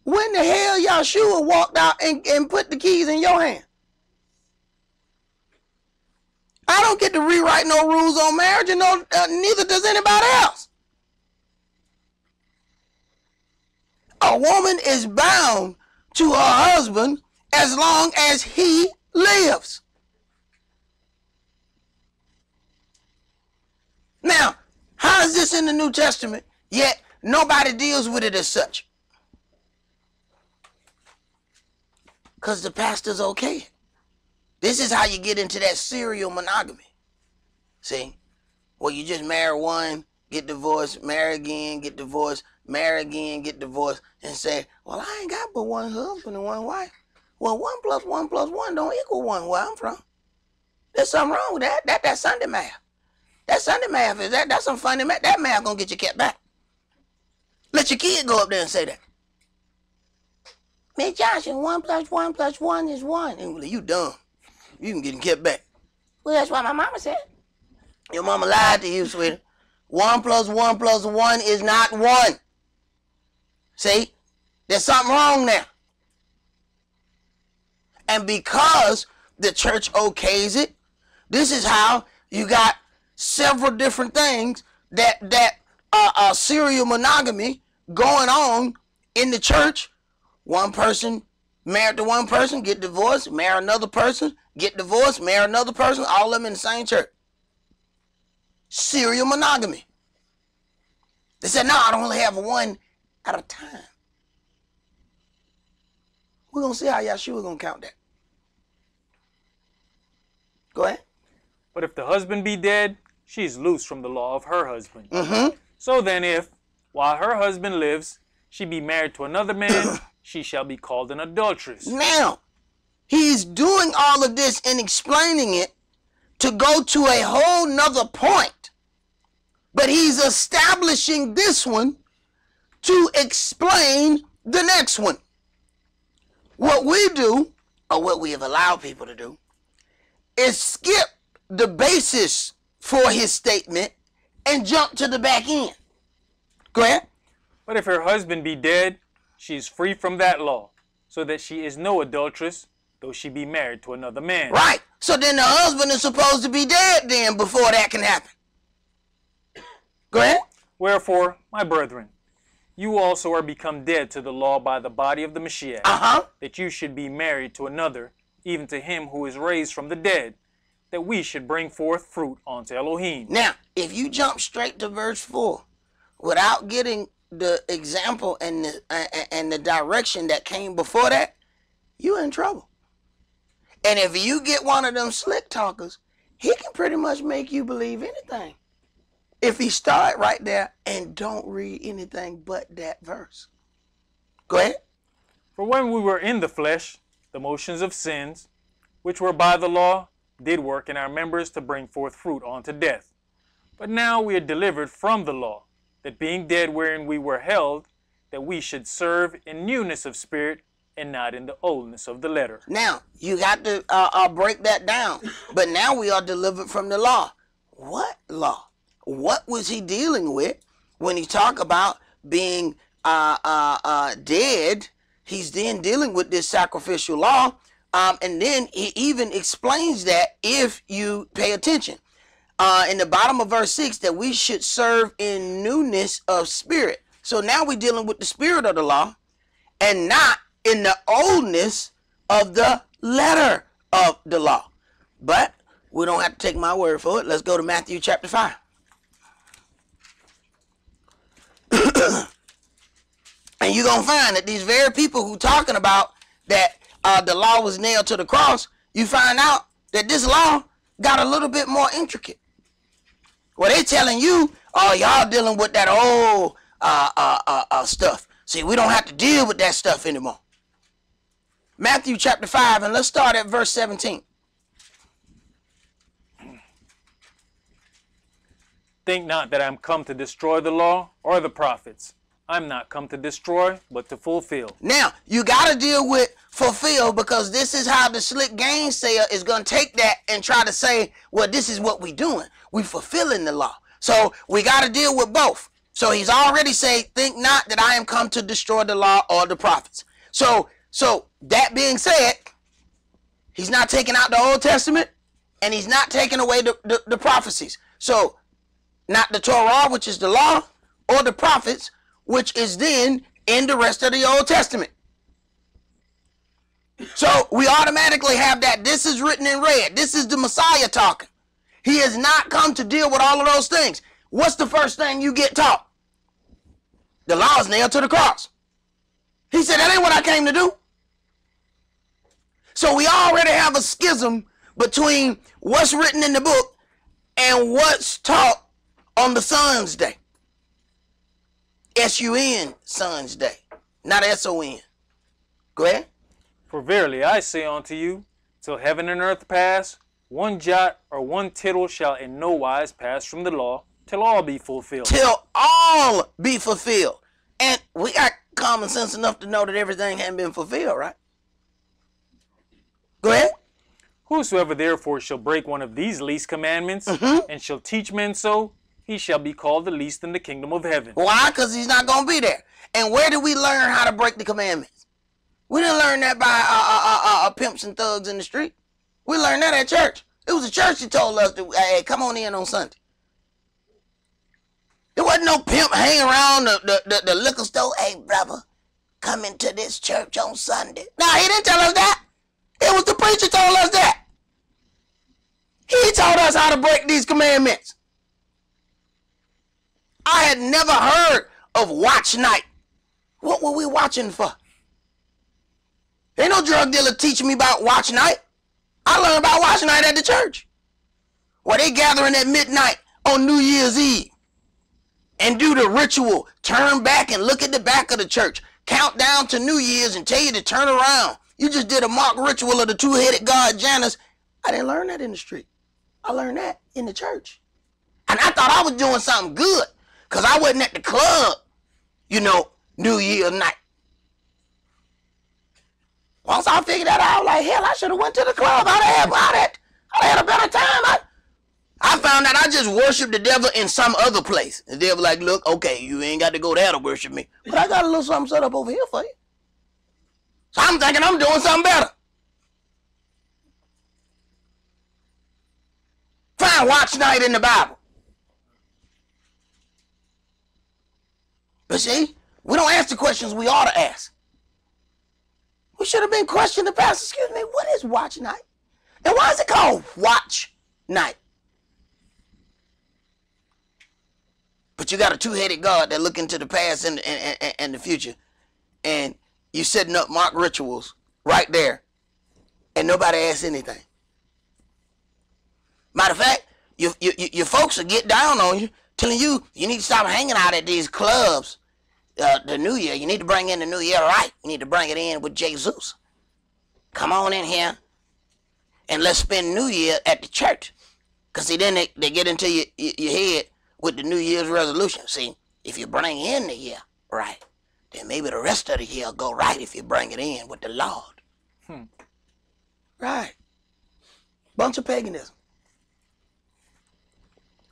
When the hell Yahshua walked out and put the keys in your hand? I don't get to rewrite no rules on marriage, and neither does anybody else. A woman is bound to her husband as long as he lives. Now, how is this in the New Testament, yet nobody deals with it as such? Because the pastor's okay. This is how you get into that serial monogamy. See? Well, you just marry one, get divorced, marry again, get divorced, marry again, get divorced, and say, well, I ain't got but one husband and one wife. Well, 1 + 1 + 1 don't equal 1 where I'm from. There's something wrong with that. That's Sunday math. That Sunday math is that's some funny math. That math gonna get you kept back. Let your kid go up there and say that. Miss Johnson, 1 + 1 + 1 is 1. And well, you dumb. You can get kept back. Well, that's what my mama said. Your mama lied to you, sweetie. 1 + 1 + 1 is not 1. See? There's something wrong there. And because the church okays it, this is how you got several different things that are serial monogamy going on in the church. One person Married to one person, get divorced, marry another person, get divorced, marry another person, all of them in the same church. Serial monogamy. They said, no, I don't only have one at a time. We're going to see how Yahshua going to count that. Go ahead. But if the husband be dead, she is loose from the law of her husband. So then if, while her husband lives, she be married to another man, she shall be called an adulteress. Now, he's doing all of this and explaining it to go to a whole nother point. But he's establishing this one to explain the next one. What we do, or what we have allowed people to do, is skip the basis for his statement and jump to the back end. Go ahead. But if her husband be dead, she is free from that law, so that she is no adulteress, though she be married to another man. Right. So then the husband is supposed to be dead then before that can happen. Go ahead. Wherefore, my brethren, you also are become dead to the law by the body of the Mashiach, that you should be married to another, even to him who is raised from the dead, that we should bring forth fruit unto Elohim. Now, if you jump straight to verse 4, without getting the example and the direction that came before that, you're in trouble. And if you get one of them slick talkers, he can pretty much make you believe anything. If he start right there and don't read anything but that verse. Go ahead. For when we were in the flesh, the motions of sins, which were by the law, did work in our members to bring forth fruit unto death. But now we are delivered from the law, that being dead wherein we were held, that we should serve in newness of spirit and not in the oldness of the letter. Now, you got to break that down. But now we are delivered from the law. What law? What was he dealing with when he talked about being dead? He's then dealing with this sacrificial law. And then he even explains that if you pay attention. In the bottom of verse 6, that we should serve in newness of spirit. So now we're dealing with the spirit of the law and not in the oldness of the letter of the law. But we don't have to take my word for it. Let's go to Matthew chapter 5. And you're going to find that these very people who talking about that the law was nailed to the cross, you find out that this law got a little bit more intricate. Well, they telling you, oh, y'all dealing with that old stuff. See, we don't have to deal with that stuff anymore. Matthew chapter 5, and let's start at verse 17. Think not that I am come to destroy the law or the prophets. I'm not come to destroy, but to fulfill. Now, you got to deal with fulfill, because this is how the slick gainsayer is going to take that and try to say, well, this is what we doing. We fulfilling the law. So we got to deal with both. So he's already say, think not that I am come to destroy the law or the prophets. So that being said, he's not taking out the Old Testament and he's not taking away the prophecies. So not the Torah, which is the law, or the prophets, which is then in the rest of the Old Testament. So we automatically have that. This is written in red. This is the Messiah talking. He has not come to deal with all of those things. What's the first thing you get taught? The law is nailed to the cross. He said, that ain't what I came to do. So we already have a schism between what's written in the book and what's taught on the Son's Day. S-U-N, Son's Day, not S-O-N. Go ahead. For verily I say unto you, till heaven and earth pass, one jot or one tittle shall in no wise pass from the law, till all be fulfilled. Till all be fulfilled. And we got common sense enough to know that everything hadn't been fulfilled, right? Go ahead. Whosoever therefore shall break one of these least commandments, and shall teach men so, he shall be called the least in the kingdom of heaven. Why? Because he's not going to be there. And where did we learn how to break the commandments? We didn't learn that by pimps and thugs in the street. We learned that at church. It was the church that told us, to, hey, come on in on Sunday. There wasn't no pimp hanging around the liquor store. Hey, brother, coming to this church on Sunday. No, he didn't tell us that. It was the preacher told us that. He taught us how to break these commandments. I had never heard of watch night. What were we watching for? Ain't no drug dealer teaching me about watch night. I learned about watch night at the church, where they gathering at midnight on New Year's Eve and do the ritual, turn back and look at the back of the church, count down to New Year's and tell you to turn around. You just did a mock ritual of the two-headed god Janus. I didn't learn that in the street. I learned that in the church. And I thought I was doing something good because I wasn't at the club, you know, New Year's night. Once I figured that out, I was like, hell, I should have went to the club. I'd have had a better time. I found that I just worshiped the devil in some other place. The devil like, look, okay, you ain't got to go there to worship me. But I got a little something set up over here for you. So I'm thinking I'm doing something better. Find watch night in the Bible. But see, we don't ask the questions we ought to ask. We should have been questioning the pastor, excuse me, what is watch night? And why is it called watch night? But you got a two-headed God that look into the past and the future. And you setting up mock rituals right there. And nobody asks anything. Matter of fact, your folks will get down on you, telling you need to stop hanging out at these clubs. The New Year, you need to bring in the New Year right. You need to bring it in with Jesus. Come on in here and let's spend New Year at the church. Because see, then they get into your head with the New Year's resolution. See, if you bring in the year right, then maybe the rest of the year will go right if you bring it in with the Lord. Right. Bunch of paganism.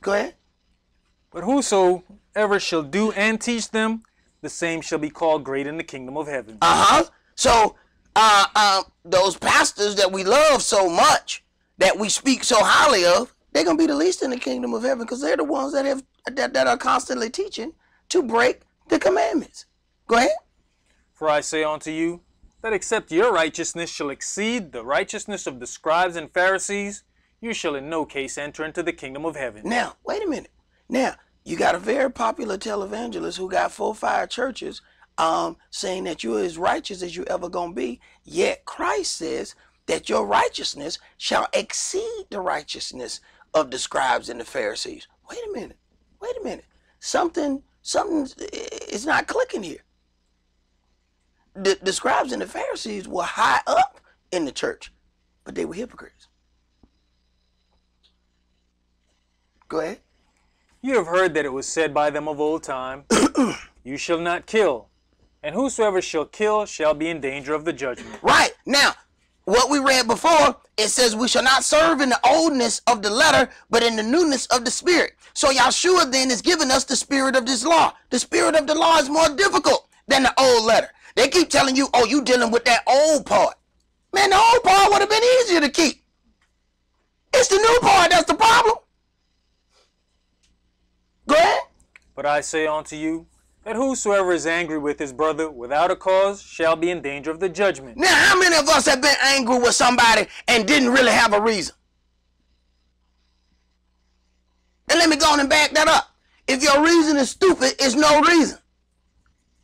Go ahead. But whosoever shall do and teach them, the same shall be called great in the kingdom of heaven. So, those pastors that we love so much, that we speak so highly of, they're gonna be the least in the kingdom of heaven because they're the ones that are constantly teaching to break the commandments. Go ahead. For I say unto you, that except your righteousness shall exceed the righteousness of the Scribes and Pharisees, you shall in no case enter into the kingdom of heaven. Now, wait a minute. Now, you got a very popular televangelist who got 4 or 5 churches saying that you're as righteous as you ever gonna be, yet Christ says that your righteousness shall exceed the righteousness of the Scribes and the Pharisees. Wait a minute. Something is not clicking here. The Scribes and the Pharisees were high up in the church, but they were hypocrites. Go ahead. You have heard that it was said by them of old time, you shall not kill, and whosoever shall kill shall be in danger of the judgment. Right. Now, what we read before, it says we shall not serve in the oldness of the letter, but in the newness of the spirit. So Yahshua then is giving us the spirit of this law. The spirit of the law is more difficult than the old letter. They keep telling you, oh, you dealing with that old part. Man, the old part would have been easier to keep. It's the new part that's the problem. Go ahead. But I say unto you, that whosoever is angry with his brother without a cause shall be in danger of the judgment. Now, how many of us have been angry with somebody and didn't really have a reason? And let me go on and back that up. If your reason is stupid, it's no reason.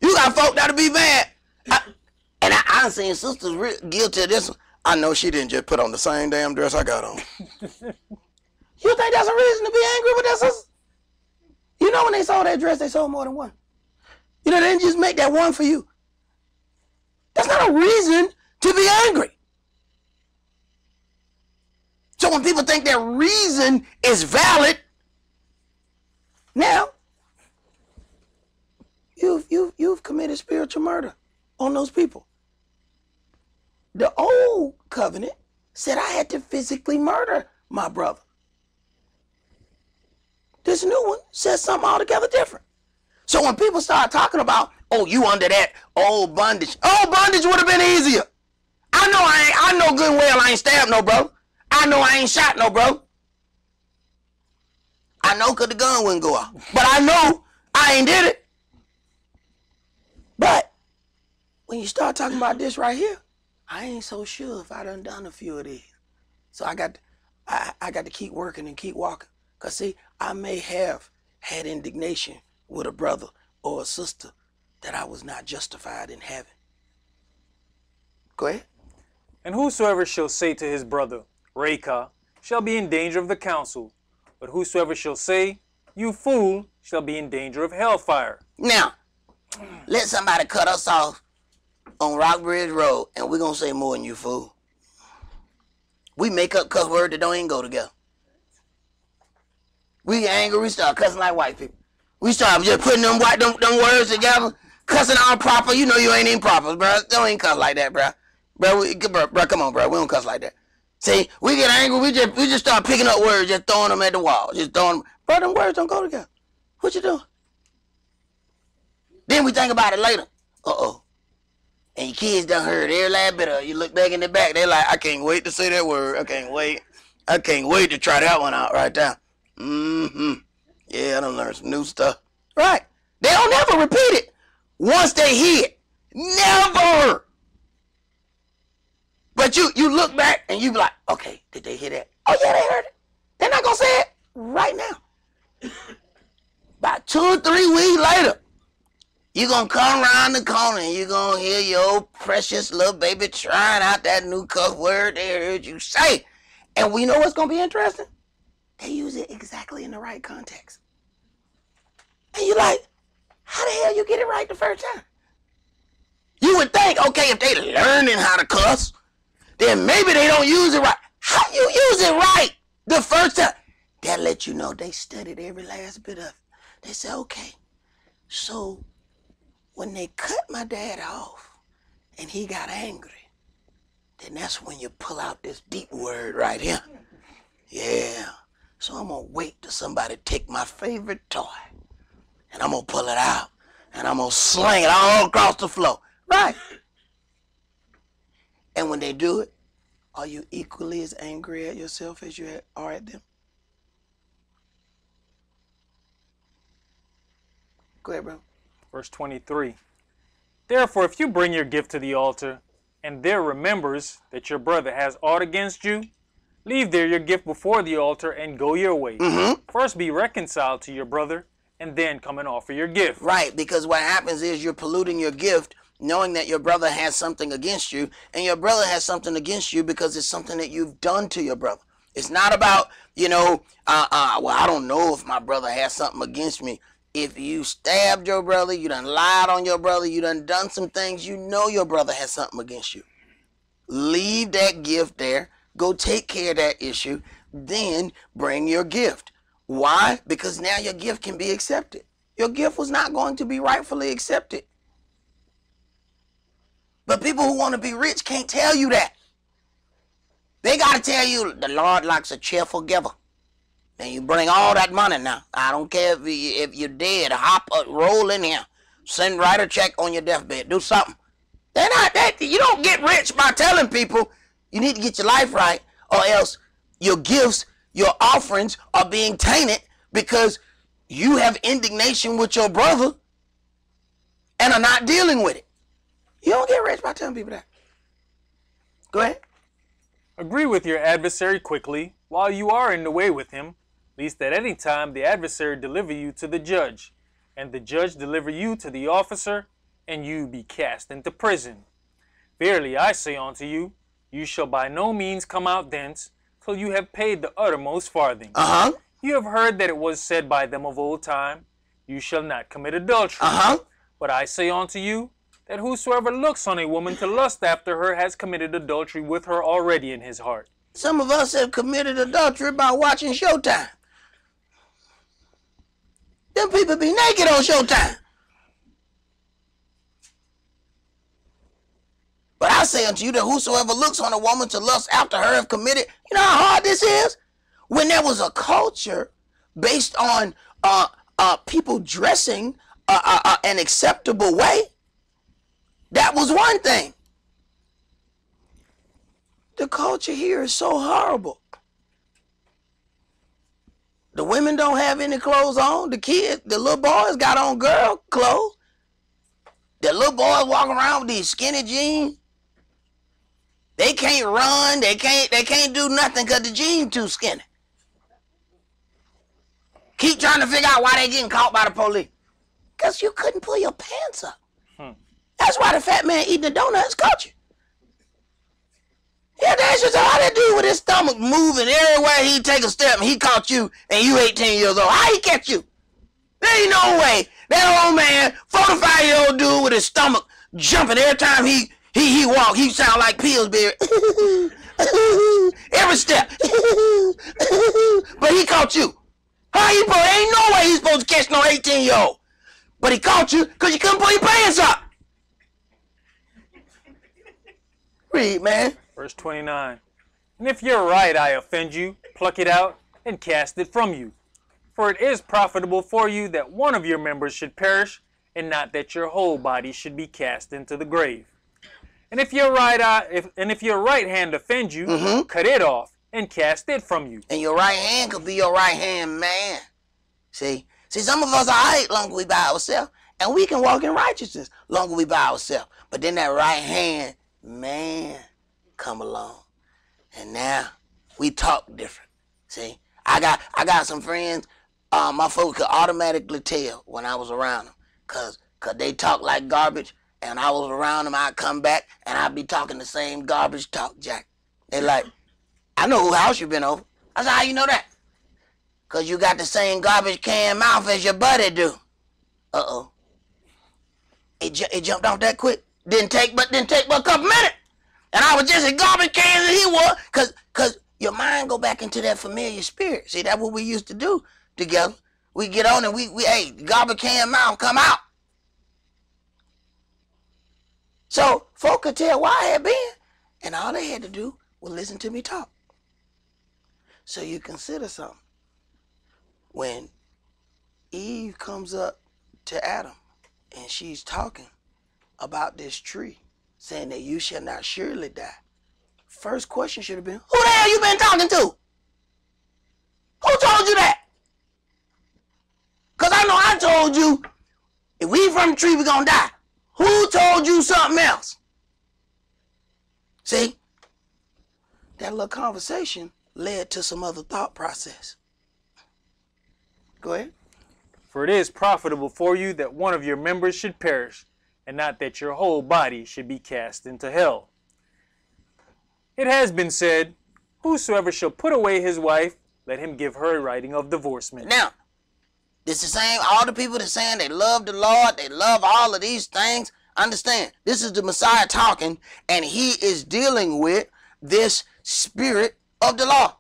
You got folk that'll be mad. I've seen sisters guilty of this one. I know she didn't just put on the same damn dress I got on. You think that's a reason to be angry with that sister? You know when they saw that dress, they saw more than one. You know, they didn't just make that one for you. That's not a reason to be angry. So when people think their reason is valid, now you've committed spiritual murder on those people. The old covenant said I had to physically murder my brother. This new one says something altogether different. So when people start talking about, oh, you under that old bondage would have been easier. I know good and well I ain't stabbed no bro. I know I ain't shot no bro. I know because the gun wouldn't go off. But I know I ain't did it. But when you start talking about this right here, I ain't so sure if I done a few of these. So I got to keep working and keep walking. Because see, I may have had indignation with a brother or a sister that I was not justified in having. Go ahead. And whosoever shall say to his brother, Reka, shall be in danger of the council. But whosoever shall say, you fool, shall be in danger of hellfire. Now, let somebody cut us off on Rockbridge Road, and we're going to say more than you fool. We make up cuss words that don't even go together. We get angry, we start cussing like white people. We start just putting them words together, cussing all proper. You know you ain't even proper, bro. Don't even cuss like that, bro. Bro, come on, bro. We don't cuss like that. See, we get angry, we just start picking up words, just throwing them at the wall. Just throwing them. Bro, them words don't go together. What you doing? Then we think about it later. Uh-oh. And your kids done heard every last bit of it. You look back in the back, they like, I can't wait to say that word. I can't wait. I can't wait to try that one out right there. Mm-hmm. Yeah, I done learned some new stuff. Right. They don't never repeat it. Once they hear it. Never. But you look back and you be like, okay, did they hear that? Oh yeah, they heard it. They're not gonna say it right now. About 2 or 3 weeks later, you're going to come around the corner and you're going to hear your precious little baby trying out that new cuss word they heard you say. And we know what's going to be interesting? They use it exactly in the right context. And you're like, how the hell you get it right the first time? You would think, okay, if they learning how to cuss, then maybe they don't use it right. How you use it right the first time? That let you know they studied every last bit of it. They say, okay, so when they cut my dad off and he got angry, then that's when you pull out this deep word right here. Yeah. So I'm going to wait till somebody take my favorite toy and I'm going to pull it out and I'm going to sling it all across the floor. Right. And when they do it, are you equally as angry at yourself as you are at them? Go ahead, bro. Verse 23. Therefore, if you bring your gift to the altar, and there remembers that your brother has aught against you, leave there your gift before the altar and go your way. First be reconciled to your brother, and then come and offer your gift. Right, because what happens is you're polluting your gift, knowing that your brother has something against you, and your brother has something against you because it's something that you've done to your brother. It's not about, well, I don't know if my brother has something against me. If you stabbed your brother, you done lied on your brother, you done some things, you know your brother has something against you. Leave that gift there. Go take care of that issue. Then bring your gift. Why? Because now your gift can be accepted. Your gift was not going to be rightfully accepted. But people who want to be rich can't tell you that. They got to tell you the Lord likes a cheerful giver. And you bring all that money now. I don't care if you're dead. Hop or roll in here. Write a check on your deathbed. Do something. They're not that. You don't get rich by telling people you need to get your life right, or else your gifts, your offerings are being tainted because you have indignation with your brother and are not dealing with it. You don't get rich by telling people that. Go ahead. Agree with your adversary quickly while you are in the way with him, lest at any time the adversary deliver you to the judge, and the judge deliver you to the officer, and you be cast into prison. Verily I say unto you, you shall by no means come out thence till you have paid the uttermost farthing. You have heard that it was said by them of old time, you shall not commit adultery. But I say unto you, that whosoever looks on a woman to lust after her has committed adultery with her already in his heart. Some of us have committed adultery by watching Showtime. Them people be naked on Showtime. But I say unto you that whosoever looks on a woman to lust after her have committed. You know how hard this is? When there was a culture based on people dressing an acceptable way, that was one thing. The culture here is so horrible. The women don't have any clothes on. The kids, the little boys got on girl clothes. The little boys walking around with these skinny jeans. They can't run. They can't do nothing because the jeans too skinny. Keep trying to figure out why they getting caught by the police. Because you couldn't pull your pants up. That's why the fat man eating the donuts caught you. Yeah, that's just all that dude with his stomach moving everywhere he take a step and he caught you and you 18 years old. How he catch you? There ain't no way. That old man, 45-year-old dude with his stomach jumping every time he walk, he sound like Pillsbury. Every step. But he caught you. How you supposed? Ain't no way he's supposed to catch no 18-year-old. But he caught you because you couldn't pull your pants up. Read, man. Verse 29. And if your right eye offend you, pluck it out and cast it from you. For it is profitable for you that one of your members should perish, and not that your whole body should be cast into the grave. And if your right hand offend you, cut it off and cast it from you. And your right hand could be your right hand man. See, some of us are right long as we by ourselves, and we can walk in righteousness long as we by ourselves. But then that right hand man come along, and now we talk different. See, I got some friends. My folks could automatically tell when I was around them, cause they talk like garbage, and I was around them. I'd come back and I'd be talking the same garbage talk, Jack. They like, I know whose house you been over. I said, how you know that? Cause you got the same garbage can mouth as your buddy do. Uh-oh. It jumped off that quick. Didn't take but a couple minutes. And I was just as garbage can as he was. Cause your mind go back into that familiar spirit. See, that's what we used to do together. We get on and we hey, garbage can mouth come out. So folk could tell where I had been. And all they had to do was listen to me talk. So you consider something. When Eve comes up to Adam and she's talking about this tree, saying that you shall not surely die. First question should have been, who the hell you been talking to? Who told you that? Because I know I told you, if we eat from the tree, we're going to die. Who told you something else? See? That little conversation led to some other thought process. Go ahead. For it is profitable for you that one of your members should perish, and not that your whole body should be cast into hell. It has been said, whosoever shall put away his wife, let him give her a writing of divorcement. Now, this is the same, all the people that saying they love the Lord, they love all of these things. Understand, this is the Messiah talking, and he is dealing with this spirit of the law.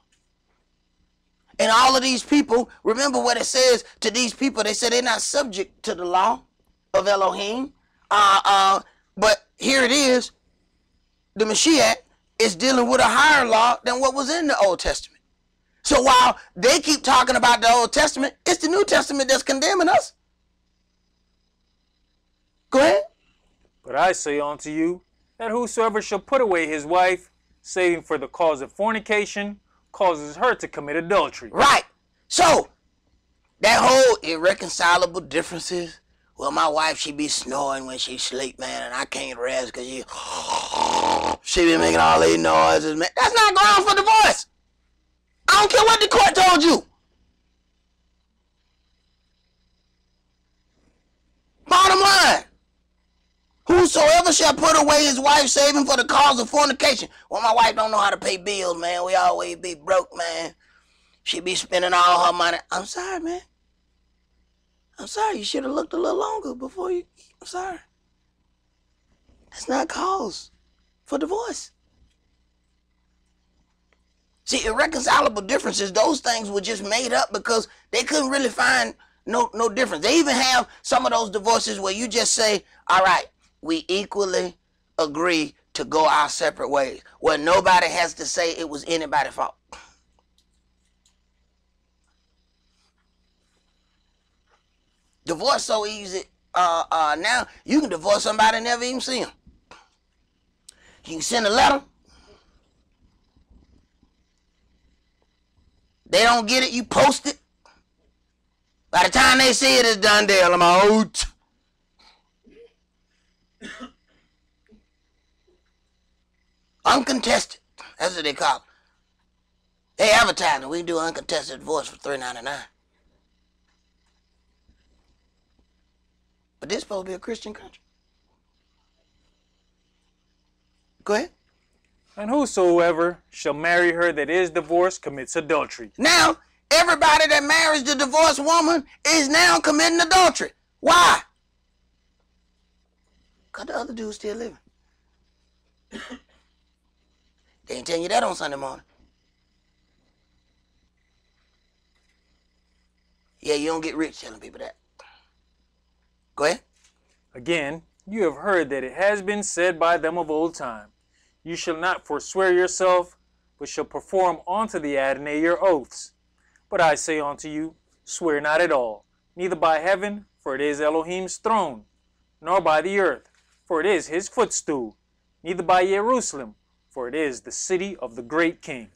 And all of these people, remember what it says to these people, they said they're not subject to the law of Elohim. But here it is, the Mashiach is dealing with a higher law than what was in the Old Testament. So while they keep talking about the Old Testament, it's the New Testament that's condemning us. Go ahead. But I say unto you, that whosoever shall put away his wife, saving for the cause of fornication, causes her to commit adultery. Right. So, that whole irreconcilable differences, well, my wife, she be snoring when she sleep, man, and I can't rest because she be making all these noises, man. That's not ground for divorce. I don't care what the court told you. Bottom line, whosoever shall put away his wife, saving for the cause of fornication. Well, my wife don't know how to pay bills, man. We always be broke, man. She be spending all her money. I'm sorry, man. I'm sorry. You should have looked a little longer before you. I'm sorry. That's not cause for divorce. See, irreconcilable differences, those things were just made up because they couldn't really find no difference. They even have some of those divorces where you just say, all right, we equally agree to go our separate ways, where nobody has to say it was anybody's fault. Divorce so easy. Now you can divorce somebody and never even see them. You can send a letter. They don't get it, you post it. By the time they see it, it's done deal. I'm out. Uncontested. That's what they call it. They advertising. We can do uncontested divorce for $3.99. But this supposed to be a Christian country. Go ahead. And whosoever shall marry her that is divorced commits adultery. Now, everybody that marries the divorced woman is now committing adultery. Why? Because the other dude's still living. They ain't telling you that on Sunday morning. Yeah, you don't get rich telling people that. Go ahead. Again, you have heard that it has been said by them of old time, you shall not forswear yourself, but shall perform unto the Adonai your oaths. But I say unto you, swear not at all, neither by heaven, for it is Elohim's throne, nor by the earth, for it is his footstool, neither by Jerusalem, for it is the city of the great king.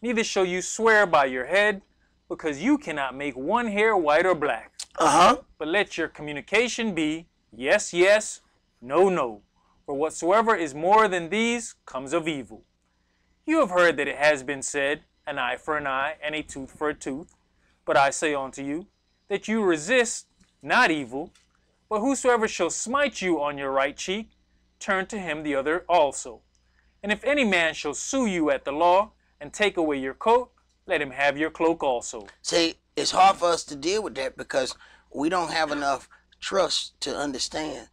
Neither shall you swear by your head, because you cannot make one hair white or black. But let your communication be, yes, yes, no, no. For whatsoever is more than these comes of evil. You have heard that it has been said, an eye for an eye, and a tooth for a tooth. But I say unto you, that you resist not evil, but whosoever shall smite you on your right cheek, turn to him the other also. And if any man shall sue you at the law, and take away your coat, let him have your cloak also. See, it's hard for us to deal with that because we don't have enough trust to understand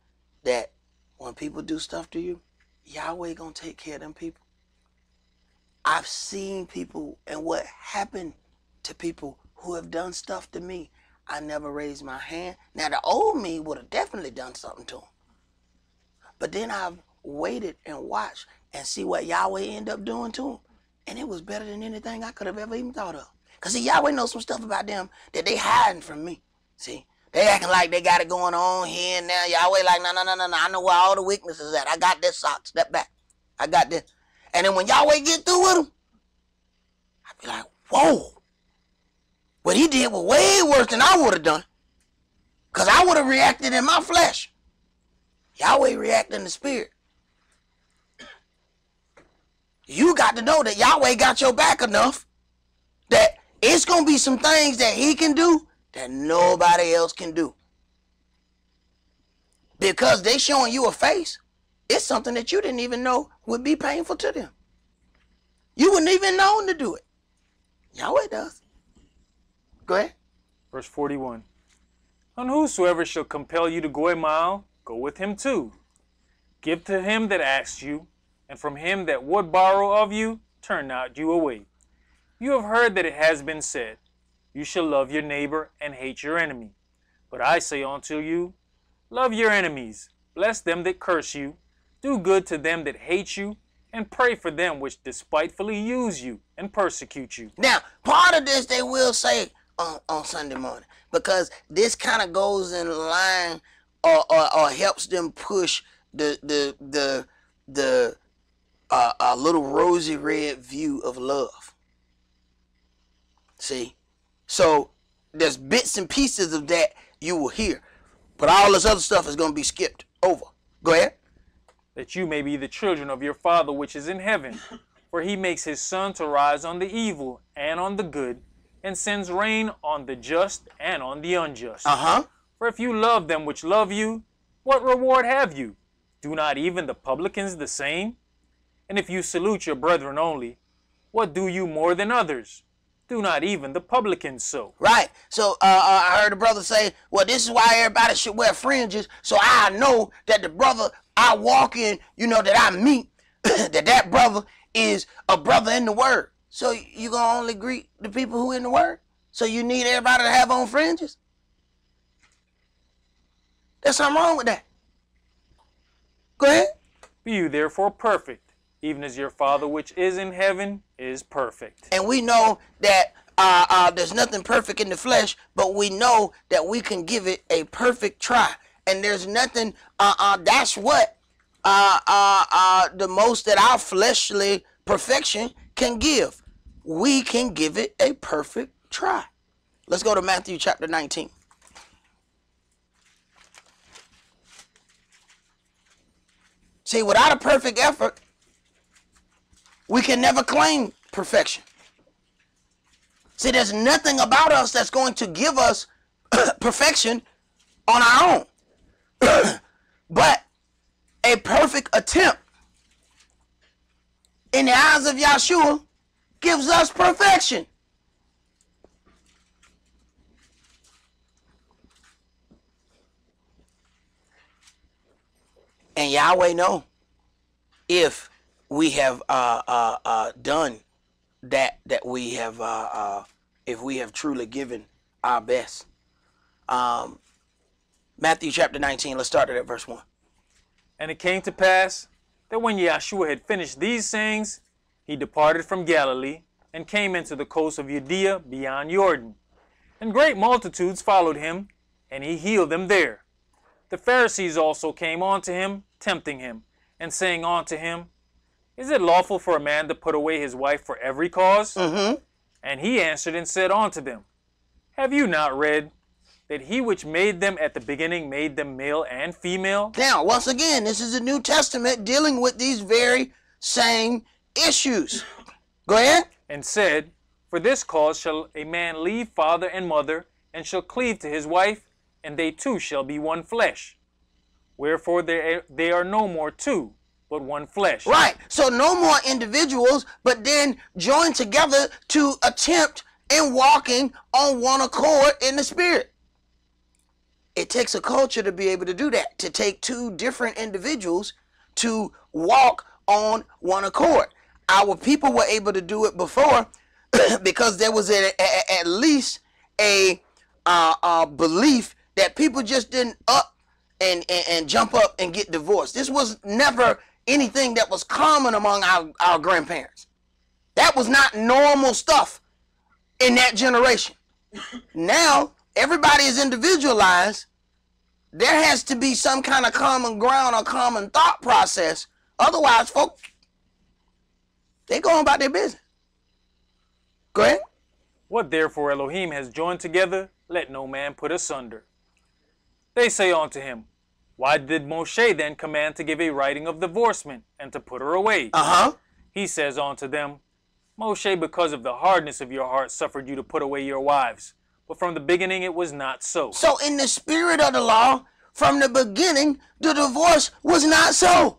that when people do stuff to you, Yahweh gonna take care of them people. I've seen people and what happened to people who have done stuff to me. I never raised my hand. Now the old me would have definitely done something to them. But then I've waited and watched and see what Yahweh ended up doing to them. And it was better than anything I could have ever even thought of. Because see, Yahweh knows some stuff about them that they hiding from me. See, they acting like they got it going on here and now. Yahweh like, no. I know where all the weaknesses at. I got this sock. Step back. I got this. And then when Yahweh get through with them, I be like, whoa. What he did was way worse than I would have done. Because I would have reacted in my flesh. Yahweh reacted in the spirit. You got to know that Yahweh got your back enough that it's going to be some things that he can do that nobody else can do. Because they showing you a face, it's something that you didn't even know would be painful to them. You wouldn't even know to do it. Yahweh does. Go ahead. Verse 41. And whosoever shall compel you to go a mile, go with him too. Give to him that asks you, and from him that would borrow of you, turn not you away. You have heard that it has been said, you shall love your neighbor and hate your enemy. But I say unto you, love your enemies, bless them that curse you, do good to them that hate you, and pray for them which despitefully use you and persecute you. Now, part of this they will say on Sunday morning, because this kind of goes in line or helps them push the little rosy red view of love. See? So there's bits and pieces of that you will hear, but all this other stuff is going to be skipped over. Go ahead. That you may be the children of your Father which is in heaven, for he makes his sun to rise on the evil and on the good, and sends rain on the just and on the unjust. For if you love them which love you, what reward have you? Do not even the publicans the same? And if you salute your brethren only, what do you more than others? Do not even the publicans so? Right. So I heard a brother say, well, this is why everybody should wear fringes, so I know that the brother I walk in, that I meet, that brother is a brother in the word. So you gonna only greet the people who in the word? So you need everybody to have on fringes? There's something wrong with that. Go ahead. Be you therefore perfect, even as your Father which is in heaven is perfect. And we know that there's nothing perfect in the flesh, but we know that we can give it a perfect try. And there's nothing, that's what the most that our fleshly perfection can give. We can give it a perfect try. Let's go to Matthew chapter 19. See, without a perfect effort, we can never claim perfection. See, there's nothing about us that's going to give us perfection on our own. But a perfect attempt in the eyes of Yahshua gives us perfection. And Yahweh know if we have done that we have if we have truly given our best. Matthew chapter 19, let's start at verse 1. And it came to pass that when Yahshua had finished these sayings, he departed from Galilee and came into the coast of Judea beyond Jordan. And great multitudes followed him, and he healed them there. The Pharisees also came unto him, tempting him, and saying unto him, Is it lawful for a man to put away his wife for every cause? And he answered and said unto them, Have you not read that he which made them at the beginning made them male and female? Now, once again, this is the New Testament dealing with these very same issues. Go ahead. And said, For this cause shall a man leave father and mother, and shall cleave to his wife, and they two shall be one flesh. Wherefore they are no more two, but one flesh. Right. So no more individuals, but then join together to attempt in walking on one accord in the spirit. It takes a culture to be able to do that, to take two different individuals to walk on one accord. Our people were able to do it before because there was at least a belief that people just didn't up and jump up and get divorced. This was never anything that was common among our grandparents. That was not normal stuff in that generation. Now, everybody is individualized. There has to be some kind of common ground or common thought process. Otherwise, folks, they're going about their business. Go ahead. What therefore Elohim has joined together, let no man put asunder. They say unto him, Why did Moshe then command to give a writing of divorcement, and to put her away? He says unto them, Moshe, because of the hardness of your heart, suffered you to put away your wives. But from the beginning it was not so. So in the spirit of the law, from the beginning, the divorce was not so.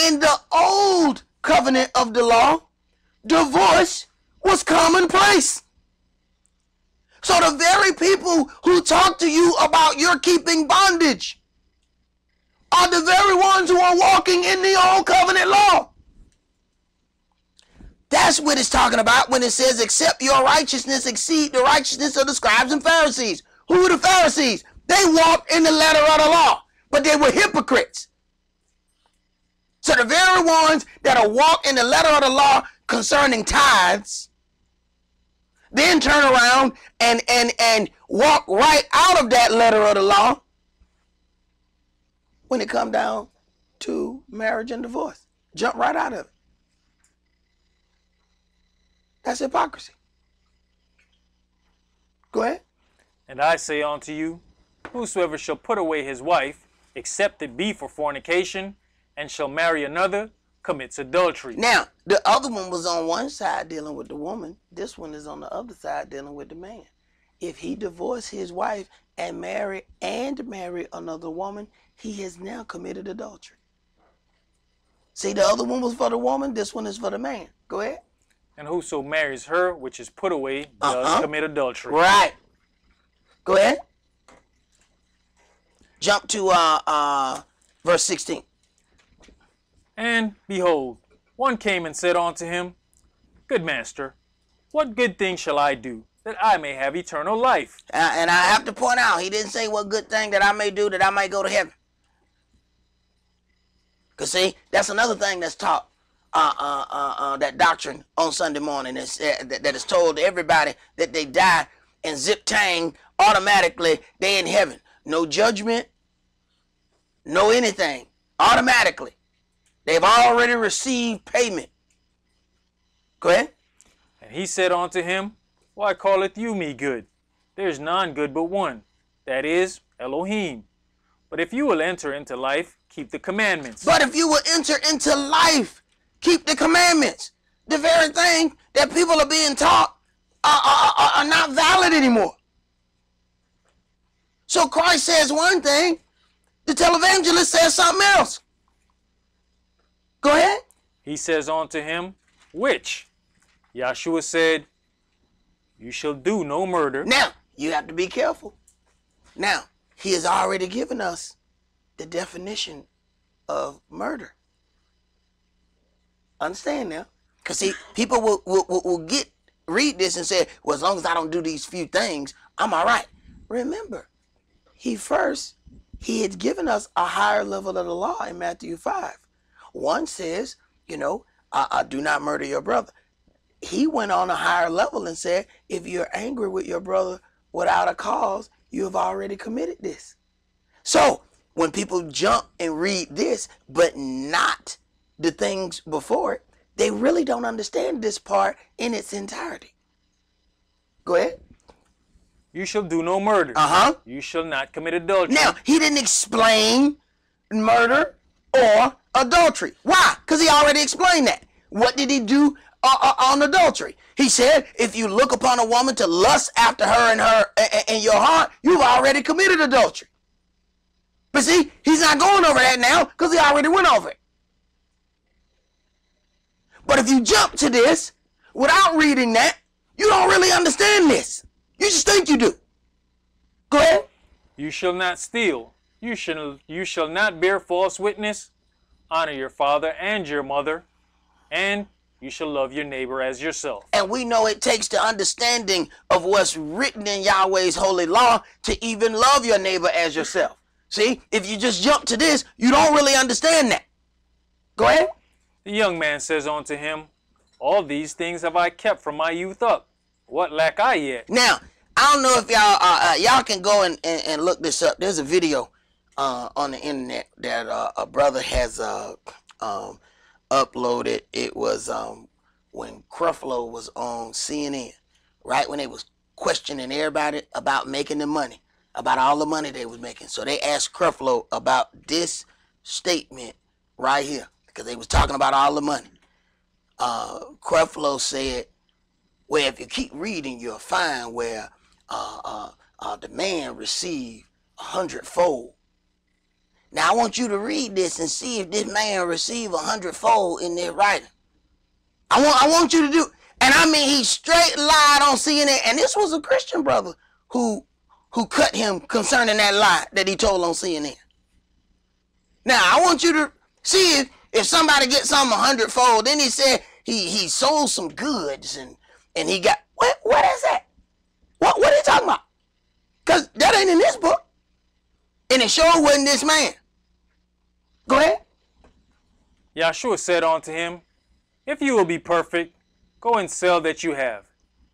In the old covenant of the law, divorce was commonplace. So the very people who talk to you about your keeping bondage are the very ones who are walking in the old covenant law. That's what it's talking about when it says, except your righteousness exceed the righteousness of the scribes and Pharisees. Who were the Pharisees? They walked in the letter of the law, but they were hypocrites. So the very ones that are walk in the letter of the law concerning tithes, then turn around and walk right out of that letter of the law when it come down to marriage and divorce. Jump right out of it. That's hypocrisy. Go ahead. And I say unto you, whosoever shall put away his wife, except it be for fornication, and shall marry another, commits adultery. Now, the other one was on one side dealing with the woman. This one is on the other side dealing with the man. If he divorced his wife and marry another woman, he has now committed adultery. See, the other one was for the woman. This one is for the man. Go ahead. And whoso marries her which is put away does commit adultery. Right. Go ahead. Jump to verse 16. And behold, one came and said unto him, Good master, what good thing shall I do, that I may have eternal life? And I have to point out, he didn't say what good thing that I may do that I might go to heaven. Because see, that's another thing that's taught. That doctrine on Sunday morning that is told to everybody that they die and zip tang, automatically they in heaven. No judgment, no anything. Automatically. They've already received payment. Go ahead. And he said unto him, Why calleth you me good? There is none good but one, that is Elohim. But if you will enter into life, keep the commandments. But if you will enter into life, keep the commandments. The very thing that people are being taught are not valid anymore. So Christ says one thing, the televangelist says something else. Go ahead. He says unto him, which? Yahshua said, you shall do no murder. Now, you have to be careful. Now, he has already given us the definition of murder. Understand now? Because see, people will read this and say, well, as long as I don't do these few things, I'm all right. Remember, he had given us a higher level of the law in Matthew 5. One says, you know, do not murder your brother. He went on a higher level and said, if you're angry with your brother without a cause, you have already committed this. So when people jump and read this, but not the things before it, they really don't understand this part in its entirety. Go ahead. You shall do no murder. Uh-huh. You shall not commit adultery. Now, he didn't explain murder or adultery. Why? Because he already explained that. What did he do on adultery? He said, if you look upon a woman to lust after her in your heart, you've already committed adultery. But see, he's not going over that now because he already went over it. But if you jump to this without reading that, you don't really understand this. You just think you do. Go ahead. You shall not steal. You shall not bear false witness. Honor your father and your mother. And you shall love your neighbor as yourself. And we know it takes the understanding of what's written in Yahweh's holy law to even love your neighbor as yourself. See, if you just jump to this, you don't really understand that. Go ahead. The young man says unto him, all these things have I kept from my youth up. What lack I yet? Now, I don't know if y'all can go and look this up. There's a video on the internet that a brother has uploaded. It was when Creflo was on CNN, right when they was questioning everybody about making the money, about all the money they was making. So they asked Creflo about this statement right here, because they was talking about all the money. Creflo said, well, if you keep reading, you'll find where the man received 100-fold. Now, I want you to read this and see if this man received 100-fold in their writing. I want you to do, and I mean, he straight lied on CNN, and this was a Christian brother who cut him concerning that lie that he told on CNN. Now, I want you to see if somebody gets something 100-fold. Then he said he sold some goods and he got, what is that? What are you talking about? Because that ain't in this book. And it sure wasn't this man. Go ahead. Yahshua said unto him, if you will be perfect, go and sell that you have,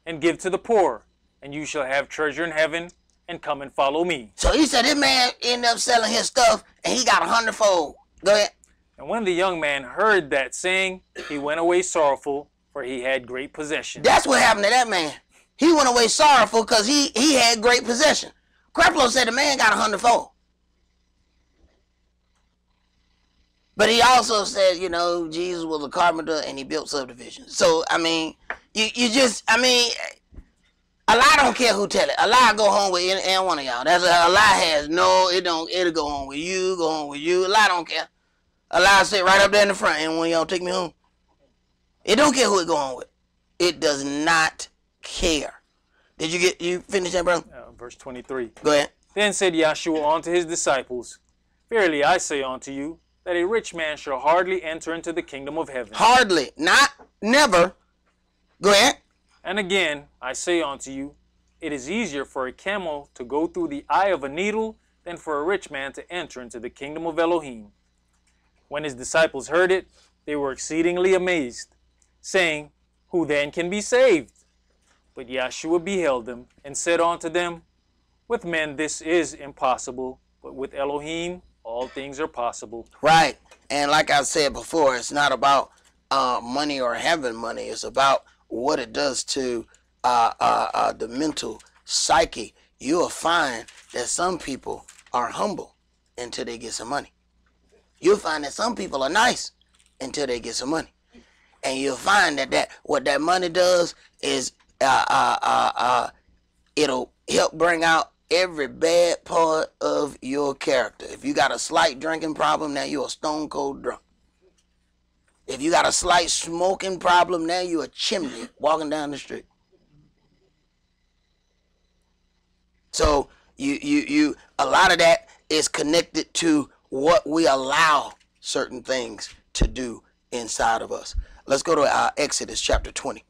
and give to the poor, and you shall have treasure in heaven, and come and follow me. So he said this man ended up selling his stuff, and he got 100-fold. Go ahead. And when the young man heard that saying, he went away sorrowful, for he had great possession. That's what happened to that man. He went away sorrowful because he had great possession. Creflo said the man got 100-fold. But he also said, you know, Jesus was a carpenter and he built subdivisions. So, I mean, you just, I mean, Allah don't care who tell it. Allah go home with any one of y'all. That's what Allah has. No, it don't. It'll go home with you, go home with you. Allah don't care. Allah sit right up there in the front and when y'all take me home. It don't care who it go on with. It does not care. Did you finish that, brother? Verse 23. Go ahead. Then said Yahshua unto his disciples, verily I say unto you, that a rich man shall hardly enter into the kingdom of heaven. Hardly, not never. Go ahead. And again, I say unto you, it is easier for a camel to go through the eye of a needle than for a rich man to enter into the kingdom of Elohim. When his disciples heard it, they were exceedingly amazed, saying, who then can be saved? But Yahshua beheld them and said unto them, with men this is impossible, but with Elohim all things are possible. Right. And like I said before, it's not about money or having money. It's about what it does to the mental psyche. You'll find that some people are humble until they get some money. You'll find that some people are nice until they get some money. And you'll find that what that money does is it'll help bring out every bad part of your character. If you got a slight drinking problem, now you're a stone cold drunk. If you got a slight smoking problem, now you're a chimney walking down the street. So you a lot of that is connected to what we allow certain things to do inside of us. Let's go to Exodus chapter 20.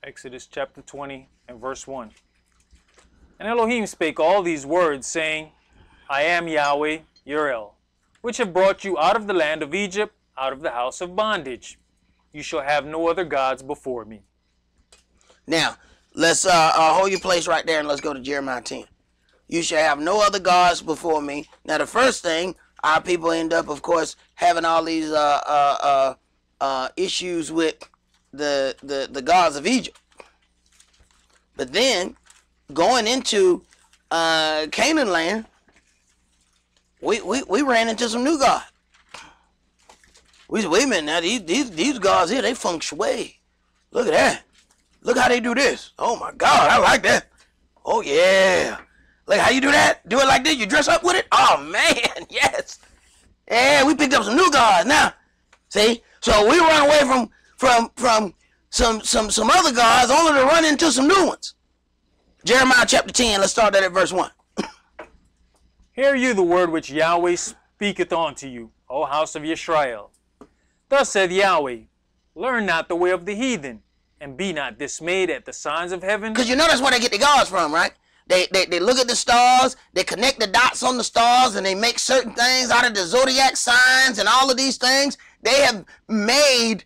Exodus chapter 20 and verse 1. And Elohim spake all these words, saying, I am Yahweh, your El, which have brought you out of the land of Egypt, out of the house of bondage. You shall have no other gods before me. Now, let's hold your place right there and let's go to Jeremiah 10. You shall have no other gods before me. Now, the first thing, our people end up, of course, having all these issues with the gods of Egypt. But then, going into Canaan land, we ran into some new gods. We said, wait a minute now, these gods here, they feng shui. Look at that. Look how they do this. Oh my God, I like that. Oh yeah. Like how you do that? Do it like this? You dress up with it? Oh man, yes. Yeah, we picked up some new gods now. See? So we run away from some other gods only to run into some new ones. Jeremiah chapter 10, let's start that at verse 1. Hear you the word which Yahweh speaketh unto you, O house of Yisrael. Thus saith Yahweh, learn not the way of the heathen, and be not dismayed at the signs of heaven. Because you know that's where they get the gods from, right? They look at the stars, they connect the dots on the stars, and they make certain things out of the zodiac signs and all of these things. They have made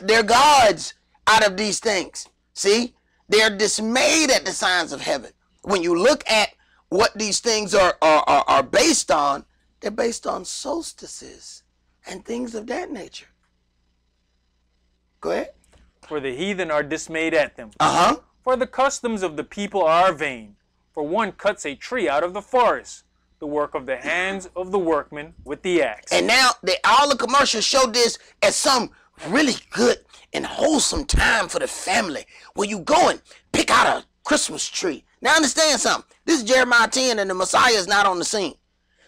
their gods out of these things. See? They're dismayed at the signs of heaven. When you look at what these things are based on, they're based on solstices and things of that nature. Go ahead. For the heathen are dismayed at them. Uh-huh. For the customs of the people are vain. For one cuts a tree out of the forest, the work of the hands of the workman with the axe. And now all the commercials show this as some really good and wholesome time for the family where you go and pick out a Christmas tree. Now understand something. This is Jeremiah 10 and the Messiah is not on the scene.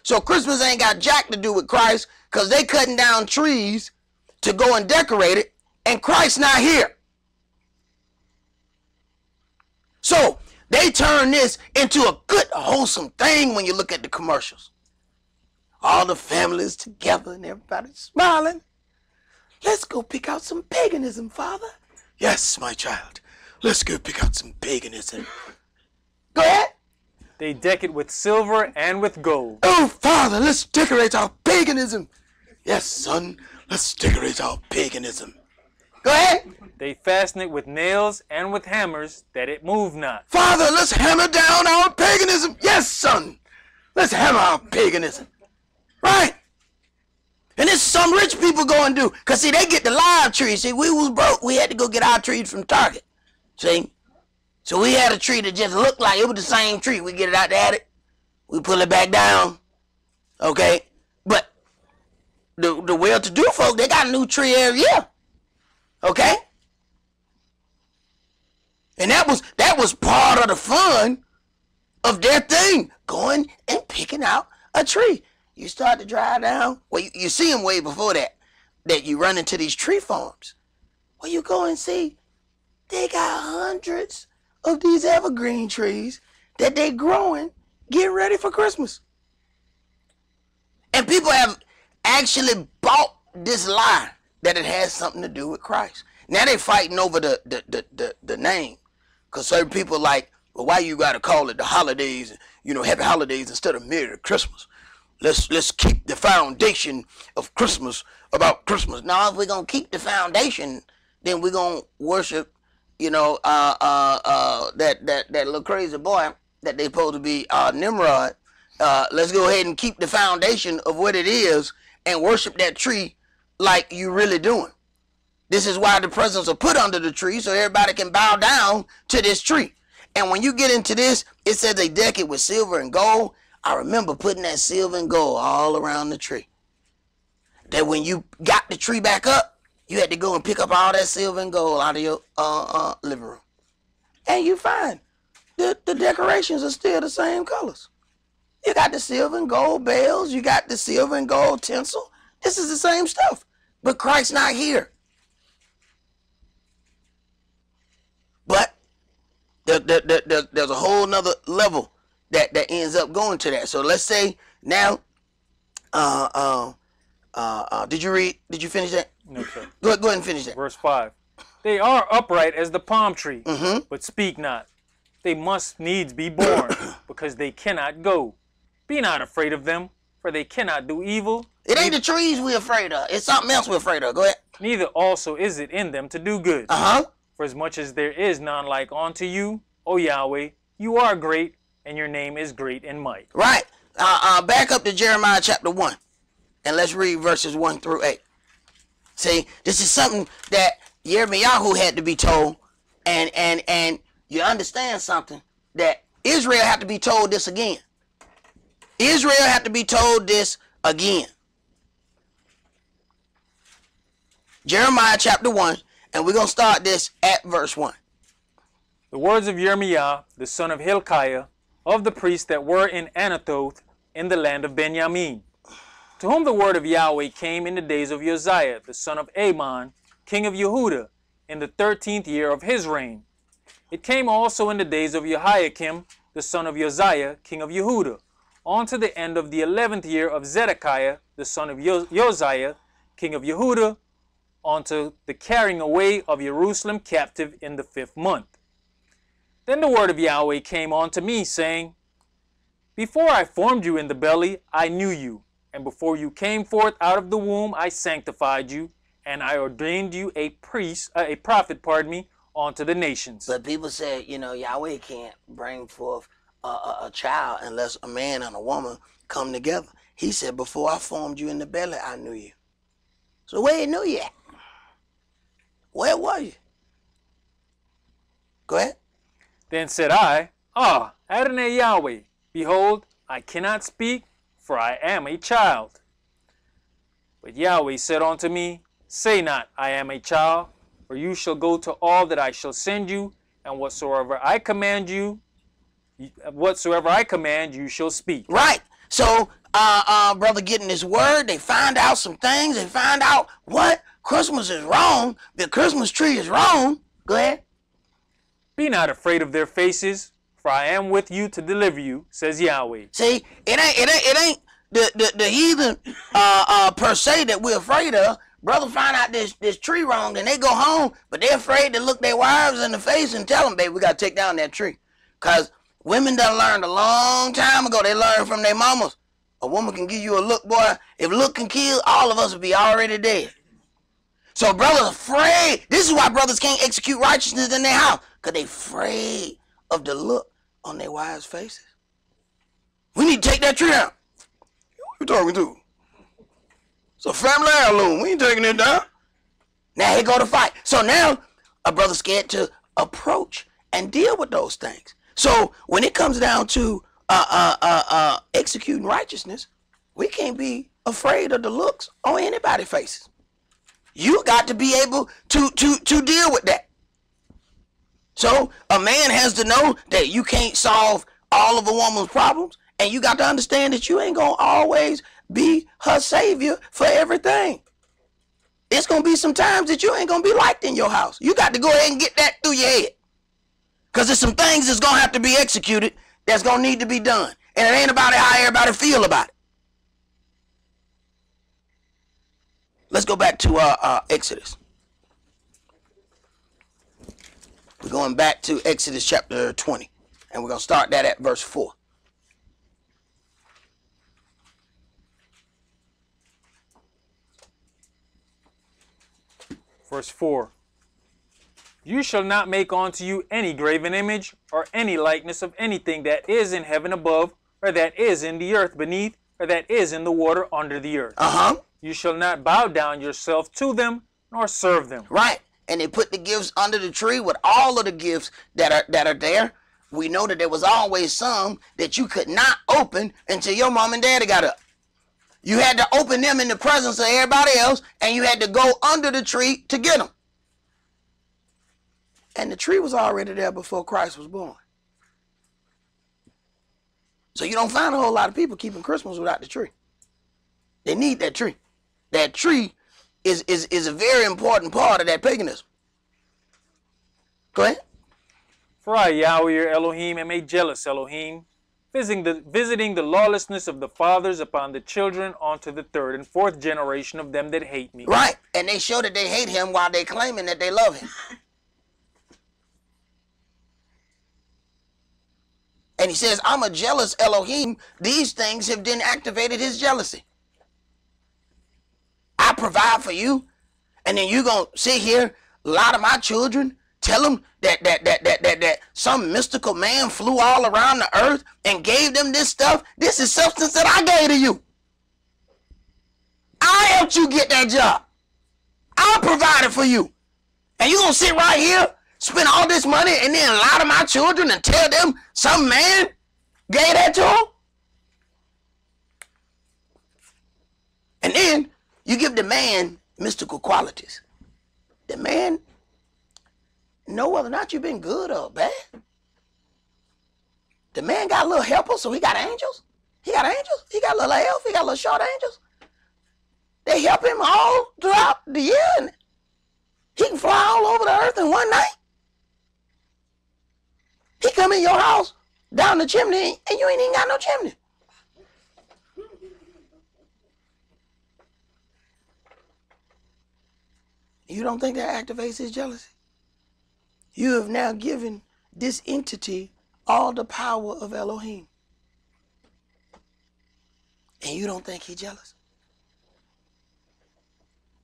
So Christmas ain't got jack to do with Christ because they cutting down trees to go and decorate it and Christ's not here. So they turn this into a good wholesome thing when you look at the commercials. All the families together and everybody's smiling. Let's go pick out some paganism, Father. Yes, my child. Let's go pick out some paganism. Go ahead. They deck it with silver and with gold. Oh, Father, let's decorate our paganism. Yes, son, let's decorate our paganism. Go ahead. They fasten it with nails and with hammers, that it move not. Father, let's hammer down our paganism. Yes, son, let's hammer our paganism. Right. And this some rich people go and do. Because, see, they get the live trees. See, we was broke. We had to go get our trees from Target. See? So we had a tree that just looked like it was the same tree. We get it out the attic. We pull it back down. Okay? But the well-to-do folk, they got a new tree every year. Okay? And that was part of the fun of their thing. Going and picking out a tree. You start to drive down. Well, you see them way before that you run into these tree farms. Well, you go and see they got hundreds of these evergreen trees that they growing, getting ready for Christmas. And people have actually bought this lie that it has something to do with Christ. Now they fighting over the name. Because certain people like, well, why you got to call it the holidays, happy holidays instead of Merry Christmas? Let's keep the foundation of Christmas about Christmas. Now, if we're going to keep the foundation, then we're going to worship, that little crazy boy that they supposed to be Nimrod. Let's go ahead and keep the foundation of what it is and worship that tree like you really doing. This is why the presents are put under the tree, so everybody can bow down to this tree. And when you get into this, it says they deck it with silver and gold. I remember putting that silver and gold all around the tree. That when you got the tree back up, you had to go and pick up all that silver and gold out of your living room. And you find the decorations are still the same colors. You got the silver and gold bells. You got the silver and gold tinsel. This is the same stuff. But Christ's not here. But there's a whole nother level that ends up going to that. So let's say now, did you finish that? No, sir. Go ahead and finish that. Verse 5. They are upright as the palm tree, but speak not. They must needs be born, because they cannot go. Be not afraid of them, for they cannot do evil. It ain't the trees we're afraid of. It's something else we're afraid of. Go ahead. Neither also is it in them to do good. For as much as there is none like unto you, O Yahweh, you are great, and your name is great in might. Right. Back up to Jeremiah chapter 1, and let's read verses 1 through 8. See, this is something that Yirmiyahu had to be told, and you understand something, that Israel had to be told this again. Israel had to be told this again. Jeremiah chapter 1, and we're going to start this at verse 1. The words of Yirmiah, the son of Hilkiah, of the priests that were in Anathoth, in the land of Benjamin, to whom the word of Yahweh came in the days of Uzziah, the son of Amon, king of Yehudah, in the 13th year of his reign. It came also in the days of Jehoiakim, the son of Uzziah, king of Yehudah, on to the end of the 11th year of Zedekiah, the son of Josiah, king of Yehudah, unto the carrying away of Jerusalem captive in the 5th month. Then the word of Yahweh came unto me, saying, Before I formed you in the belly, I knew you, and before you came forth out of the womb, I sanctified you, and I ordained you a prophet, unto the nations. But people say, Yahweh can't bring forth a child unless a man and a woman come together. He said, before I formed you in the belly, I knew you. So where he knew you at? Where were you? Go ahead. Then said I, Adonai Yahweh, behold, I cannot speak, for I am a child. But Yahweh said unto me, Say not, I am a child, for you shall go to all that I shall send you, and whatsoever I command you shall speak. Right. So, brother getting this word, they find out some things. They find out what? Christmas is wrong. The Christmas tree is wrong. Go ahead. Be not afraid of their faces, for I am with you to deliver you, says Yahweh. See, it ain't the heathen per se that we're afraid of. Brother find out this tree wrong, and they go home, but they're afraid to look their wives in the face and tell them, baby, we got to take down that tree. Because women done learned a long time ago. They learned from their mamas. A woman can give you a look, boy. If look can kill, all of us would be already dead. So brothers afraid. This is why brothers can't execute righteousness in their house. Because they afraid of the look on their wives' faces. We need to take that tree down. Who you talking to? It's a family heirloom. We ain't taking it down. Now here go to fight. So now a brother's scared to approach and deal with those things. So when it comes down to executing righteousness, we can't be afraid of the looks on anybody's faces. You got to be able to deal with that. So a man has to know that you can't solve all of a woman's problems, and you got to understand that you ain't gonna always be her savior for everything. It's gonna be some times that you ain't gonna be liked in your house. You got to go ahead and get that through your head. Because there's some things that's gonna have to be executed that's gonna need to be done. And it ain't about how everybody feel about it. Let's go back to Exodus. We're going back to Exodus chapter 20. And we're going to start that at verse 4. Verse 4. You shall not make unto you any graven image, or any likeness of anything that is in heaven above, or that is in the earth beneath, or that is in the water under the earth. You shall not bow down yourself to them, nor serve them. Right. And they put the gifts under the tree with all of the gifts that are there. We know that there was always some that you could not open until your mom and daddy got up. You had to open them in the presence of everybody else, and you had to go under the tree to get them. And the tree was already there before Christ was born. So you don't find a whole lot of people keeping Christmas without the tree. They need that tree. That tree is a very important part of that paganism. Go ahead. For I, Yahweh your Elohim, am a jealous Elohim, visiting the lawlessness of the fathers upon the children onto the third and fourth generation of them that hate me. Right. And they show that they hate him while they claiming that they love him. And he says, I'm a jealous Elohim. These things have then activated his jealousy. I provide for you, and then you're going to sit here, a lot of my children, tell them that some mystical man flew all around the earth and gave them this stuff. This is substance that I gave to you. I helped you get that job. I provided for you. And you're going to sit right here, spend all this money, and then lie to my children and tell them some man gave that to them? And then you give the man mystical qualities. The man know whether or not you've been good or bad. The man got a little helper, so he got angels. He got angels. He got a little elf. He got a little short angels. They help him all throughout the year, and he can fly all over the earth in one night. He come in your house down the chimney, and you ain't even got no chimney. You don't think that activates his jealousy? You have now given this entity all the power of Elohim. And you don't think he's jealous?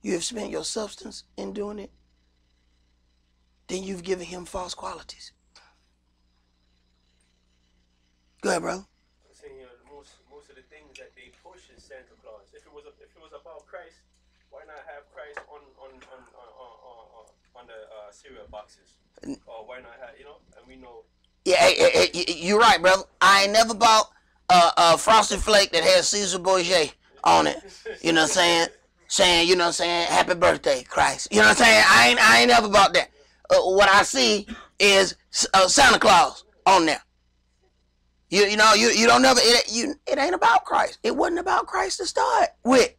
You have spent your substance in doing it. Then you've given him false qualities. Go ahead, bro. I'm saying, most of the things that they push is Santa Claus. If it was about Christ, why not have Christ on the cereal boxes? Or why not have, and we know. Yeah, hey, you're right, brother. I ain't never bought a Frosted Flake that has Caesar Borgia on it. You know what I'm saying? You know what I'm saying? Happy birthday, Christ. You know what I'm saying? I ain't never bought that. What I see is Santa Claus on there. You don't never, it ain't about Christ. It wasn't about Christ to start with.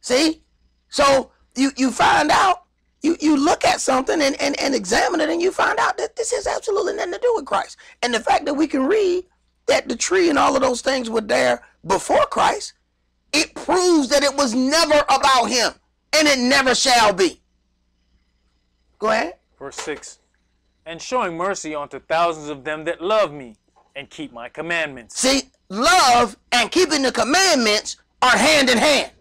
See? So you find out, you look at something and examine it, and you find out that this has absolutely nothing to do with Christ. And the fact that we can read that the tree and all of those things were there before Christ, it proves that it was never about him, and it never shall be. Go ahead. Verse 6. And showing mercy unto thousands of them that love me and keep my commandments. See, love and keeping the commandments are hand in hand.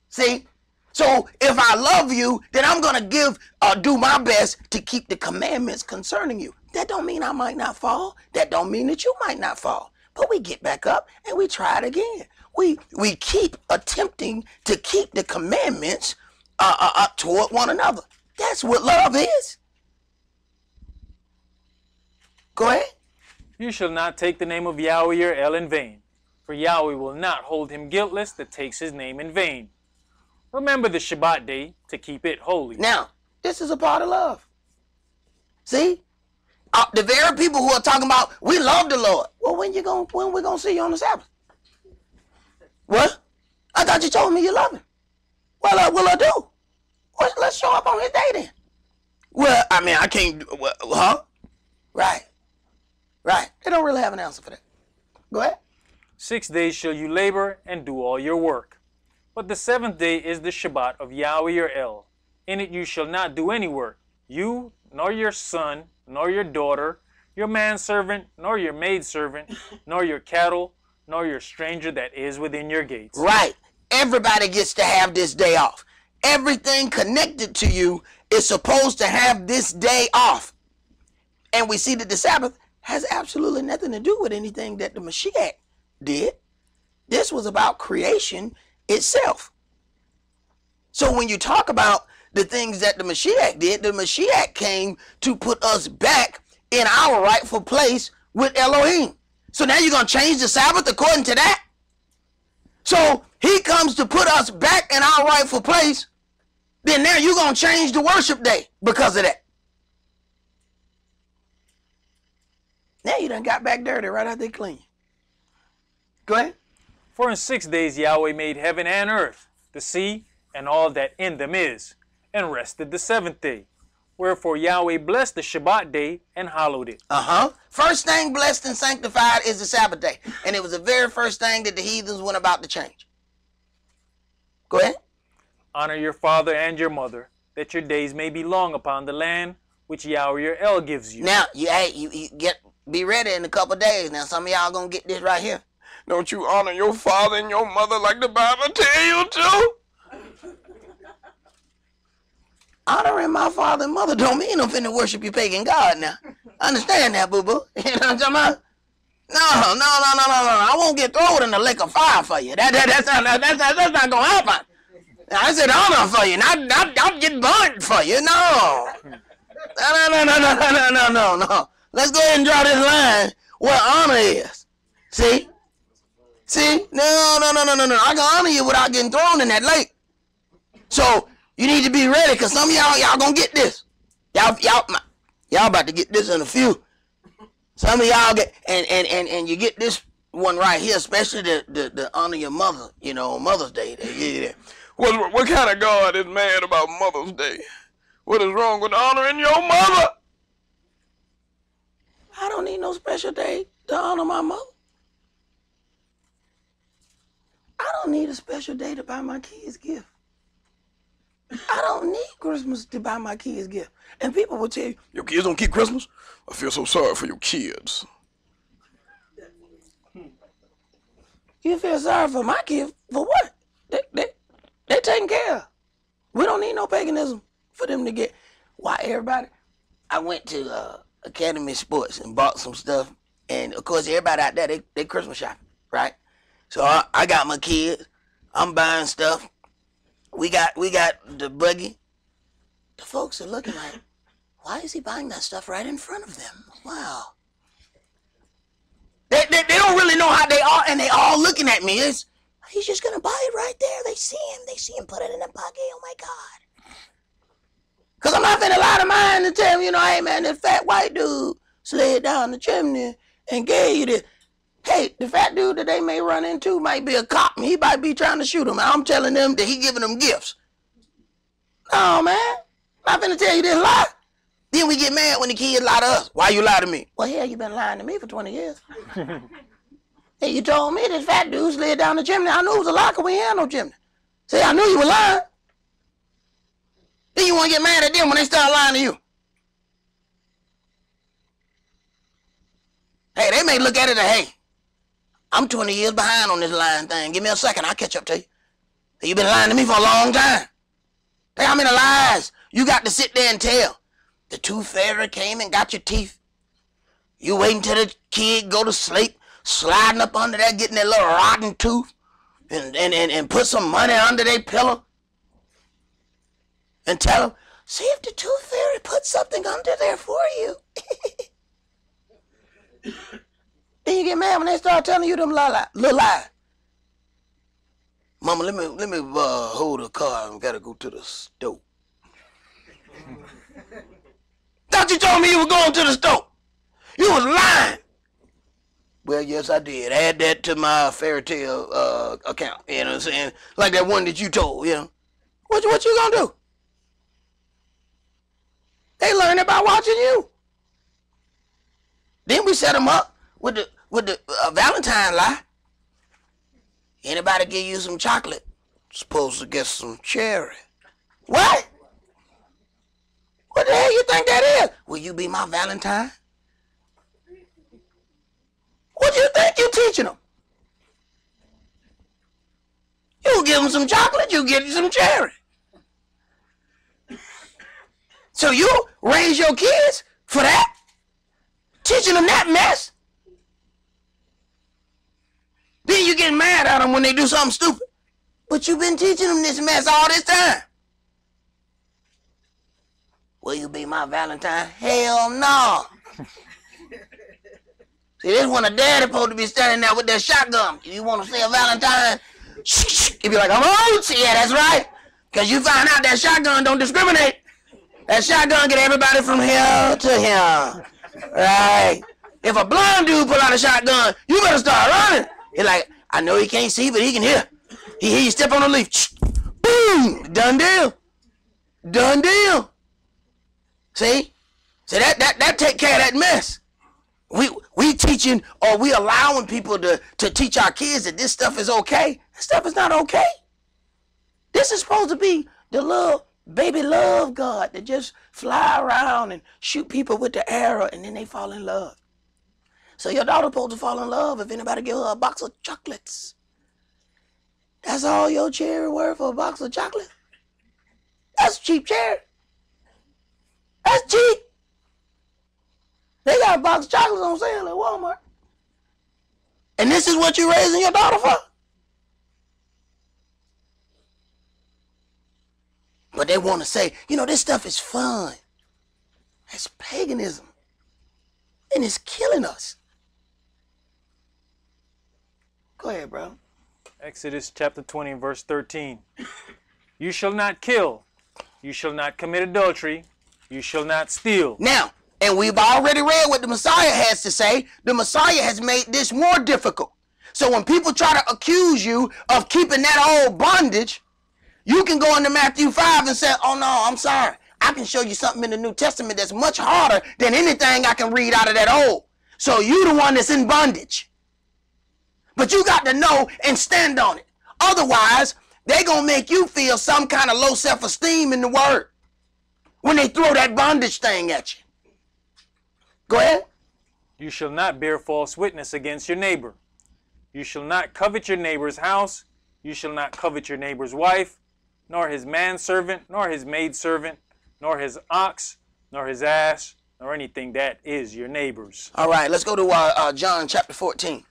See? So if I love you, then I'm going to do my best to keep the commandments concerning you. That don't mean I might not fall. That don't mean that you might not fall. But we get back up and we try it again. We keep attempting to keep the commandments up toward one another. That's what love is. Go ahead. You shall not take the name of Yahweh your El in vain, for Yahweh will not hold him guiltless that takes his name in vain. Remember the Shabbat day to keep it holy. Now, this is a part of love. See? The very people who are talking about, we love the Lord. Well, when we going to see you on the Sabbath? What? I thought you told me you love him. Well, I do. Well, let's show up on his day then. Well, I mean, I can't, huh? Right. They don't really have an answer for that. Go ahead. 6 days shall you labor and do all your work. But the seventh day is the Shabbat of Yahweh your El. In it you shall not do any work, you, nor your son, nor your daughter, your manservant, nor your maidservant, nor your cattle, nor your stranger that is within your gates. Right. Everybody gets to have this day off. Everything connected to you is supposed to have this day off. And we see that the Sabbath has absolutely nothing to do with anything that the Mashiach did. This was about creation itself. So when you talk about the things that the Mashiach did, the Mashiach came to put us back in our rightful place with Elohim. So now you're going to change the Sabbath according to that? So he comes to put us back in our rightful place. Then now you're going to change the worship day because of that. Now you done got back dirty right after they clean. Go ahead. For in 6 days Yahweh made heaven and earth, the sea, and all that in them is, and rested the seventh day. Wherefore Yahweh blessed the Shabbat day and hallowed it. First thing blessed and sanctified is the Sabbath day. And it was the very first thing that the heathens went about to change. Go ahead. Honor your father and your mother, that your days may be long upon the land which Yahweh your El gives you. Now, be ready in a couple of days. Now, some of y'all gonna get this right here. Don't you honor your father and your mother like the Bible tell you to? Honoring my father and mother don't mean I'm finna worship your pagan God now. Understand that, boo-boo? You know what I'm talking about? No. I won't get thrown in the lake of fire for you. That's not gonna happen. I said honor for you, not get burnt for you. No. No. Let's go ahead and draw this line where honor is. See? No. I can honor you without getting thrown in that lake. So you need to be ready, because some of y'all gonna get this. Y'all about to get this in a few. Some of y'all get and you get this one right here, especially the honor your mother, Mother's Day. What kind of God is mad about Mother's Day? What is wrong with honoring your mother? I don't need no special day to honor my mother. I don't need a special day to buy my kids gift. I don't need Christmas to buy my kids gift. And people will tell you, your kids don't keep Christmas? I feel so sorry for your kids. You feel sorry for my kids? For what? They taken care of. We don't need no paganism for them to get. Why, everybody? I went to Academy Sports and bought some stuff. And, of course, everybody out there, they Christmas shopping, right? So I got my kids. I'm buying stuff. We got the buggy. The folks are looking like, why is he buying that stuff right in front of them? Wow. They don't really know how they are, and they all looking at me. He's just gonna buy it right there. They see him put it in the pocket. Oh my God. Cause I'm not finna lie to mine and tell him, hey man, this fat white dude slid down the chimney and gave you this. Hey, the fat dude that they may run into might be a cop, and he might be trying to shoot him. I'm telling them that he giving them gifts. No, man. I'm not finna tell you this lie. Then we get mad when the kids lie to us. Why you lie to me? Well, hell, you been lying to me for 20 years. Hey, you told me this fat dude slid down the chimney. I knew it was a lie because we ain't had no chimney. See, I knew you were lying. Then you want to get mad at them when they start lying to you. Hey, they may look at it and, hey, I'm 20 years behind on this lying thing. Give me a second, I'll catch up to you. You've been lying to me for a long time. Hey, how many lies you got to sit there and tell? The tooth fairy came and got your teeth. You waiting till the kid go to sleep, sliding up under there, getting that little rotten tooth, and put some money under their pillow. And tell them, see if the tooth fairy put something under there for you. Then you get mad when they start telling you them little lies. Mama, let me hold the car. I gotta go to the store. Thought you told me you were going to the store. You was lying. Well, yes, I did. Add that to my fairy tale account. You know what I'm saying? Like that one that you told. What you gonna do? They learn it by watching you. Then we set them up with the Valentine lie. Anybody give you some chocolate, supposed to get some cherry. What? What the hell you think that is? Will you be my Valentine? What do you think you teaching them? You give them some chocolate, you get some cherry. So you raise your kids for that? Teaching them that mess? Then you get mad at them when they do something stupid. But you've been teaching them this mess all this time. Will you be my Valentine? Hell no. See, this when a daddy supposed to be standing there with that shotgun. You want to say a Valentine? He'd be like, I'm on. Yeah, that's right. Because you find out that shotgun don't discriminate. That shotgun get everybody from here to here. Right? If a blind dude pull out a shotgun, you better start running. He's like, I know he can't see, but he can hear. He hear you step on a leaf. Boom! Done deal. Done deal. See? So that take care of that mess. We teaching, or we allowing people to teach our kids that this stuff is okay. This stuff is not okay. This is supposed to be the little baby love God that just fly around and shoot people with the arrow and then they fall in love. So your daughter's supposed to fall in love if anybody give her a box of chocolates. That's all your cherry worth for a box of chocolate? That's cheap cherry. That's cheap. They got a box of chocolates on sale at Walmart. And this is what you're raising your daughter for? But they want to say, you know, this stuff is fun. It's paganism. And it's killing us. Go ahead, bro. Exodus chapter 20 and verse 13. You shall not kill. You shall not commit adultery. You shall not steal. Now, and we've already read what the Messiah has to say. The Messiah has made this more difficult. So when people try to accuse you of keeping that old bondage, you can go into Matthew 5 and say, oh no, I'm sorry. I can show you something in the New Testament that's much harder than anything I can read out of that old. So you the one that's in bondage. But you got to know and stand on it. Otherwise, they're going to make you feel some kind of low self-esteem in the word when they throw that bondage thing at you. Go ahead. You shall not bear false witness against your neighbor. You shall not covet your neighbor's house. You shall not covet your neighbor's wife, nor his manservant, nor his maidservant, nor his ox, nor his ass, nor anything that is your neighbor's. All right, let's go to John chapter 14.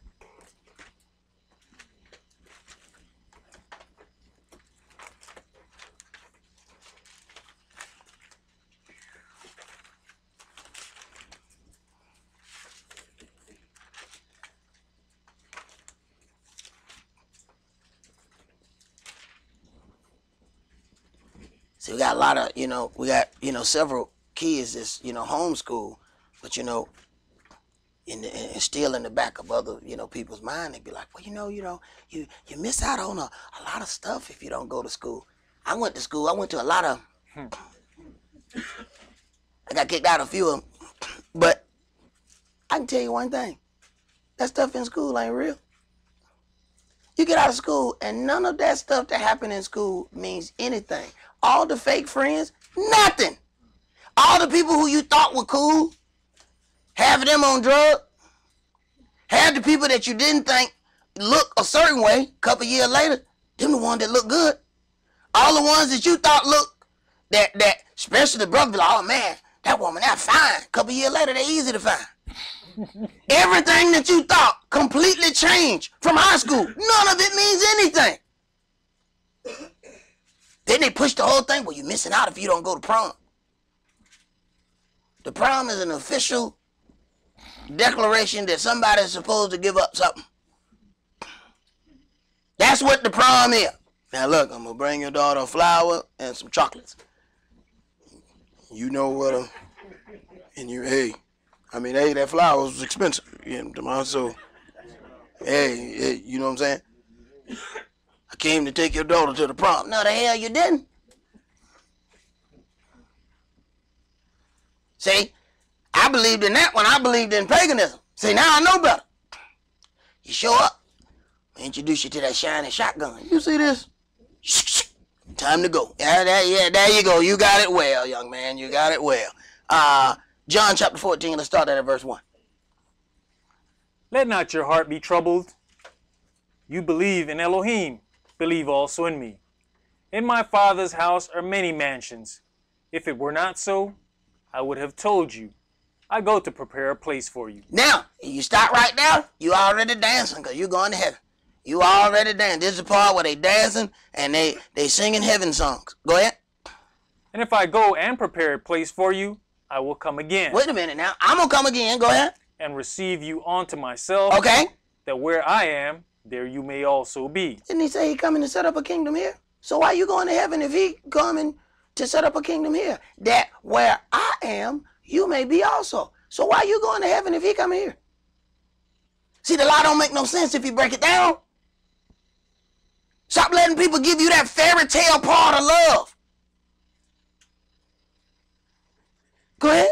See, we got a lot of, we got, several kids that's, homeschool, but, and still in the back of other, people's mind, they be like, well, you miss out on a lot of stuff if you don't go to school. I went to school. I went to a lot of, I got kicked out of a few of them, but I can tell you one thing. That stuff in school ain't real. You get out of school and none of that stuff that happened in school means anything. All the fake friends, nothing. All the people who you thought were cool, half of them on drugs. Half the people that you didn't think look a certain way, a couple years later, them the ones that look good. All the ones that you thought look, that especially the brother, be like, oh man, that woman, that fine. A couple years later, they easy to find. Everything that you thought completely changed from high school. None of it means anything. Then they push the whole thing. Well, you're missing out if you don't go to prom. The prom is an official declaration that somebody's supposed to give up something. That's what the prom is. Now look, I'm going to bring your daughter a flower and some chocolates. You know what hey, that flower was expensive. So, hey, you know what I'm saying? I came to take your daughter to the prom. No, the hell you didn't. See, I believed in that when I believed in paganism. See, now I know better. You show up, I introduce you to that shiny shotgun. You see this? Time to go. Yeah, there you go. You got it well, young man. You got it well. John chapter 14, let's start at verse 1. Let not your heart be troubled. You believe in Elohim, believe also in me. In my Father's house are many mansions. If it were not so, I would have told you. I go to prepare a place for you. Now, you stop right now, you already dancing because you're going to heaven. You already dancing. This is the part where they dancing and they singing heaven songs. Go ahead. And if I go and prepare a place for you, I will come again. Wait a minute now. I'm going to come again. Go ahead. And receive you unto myself. Okay. That where I am, there you may also be. Didn't he say he coming to set up a kingdom here? So why you going to heaven if he coming to set up a kingdom here? That where I am, you may be also. So why you going to heaven if he coming here? See, the lie don't make no sense if you break it down. Stop letting people give you that fairy tale part of love. Go ahead.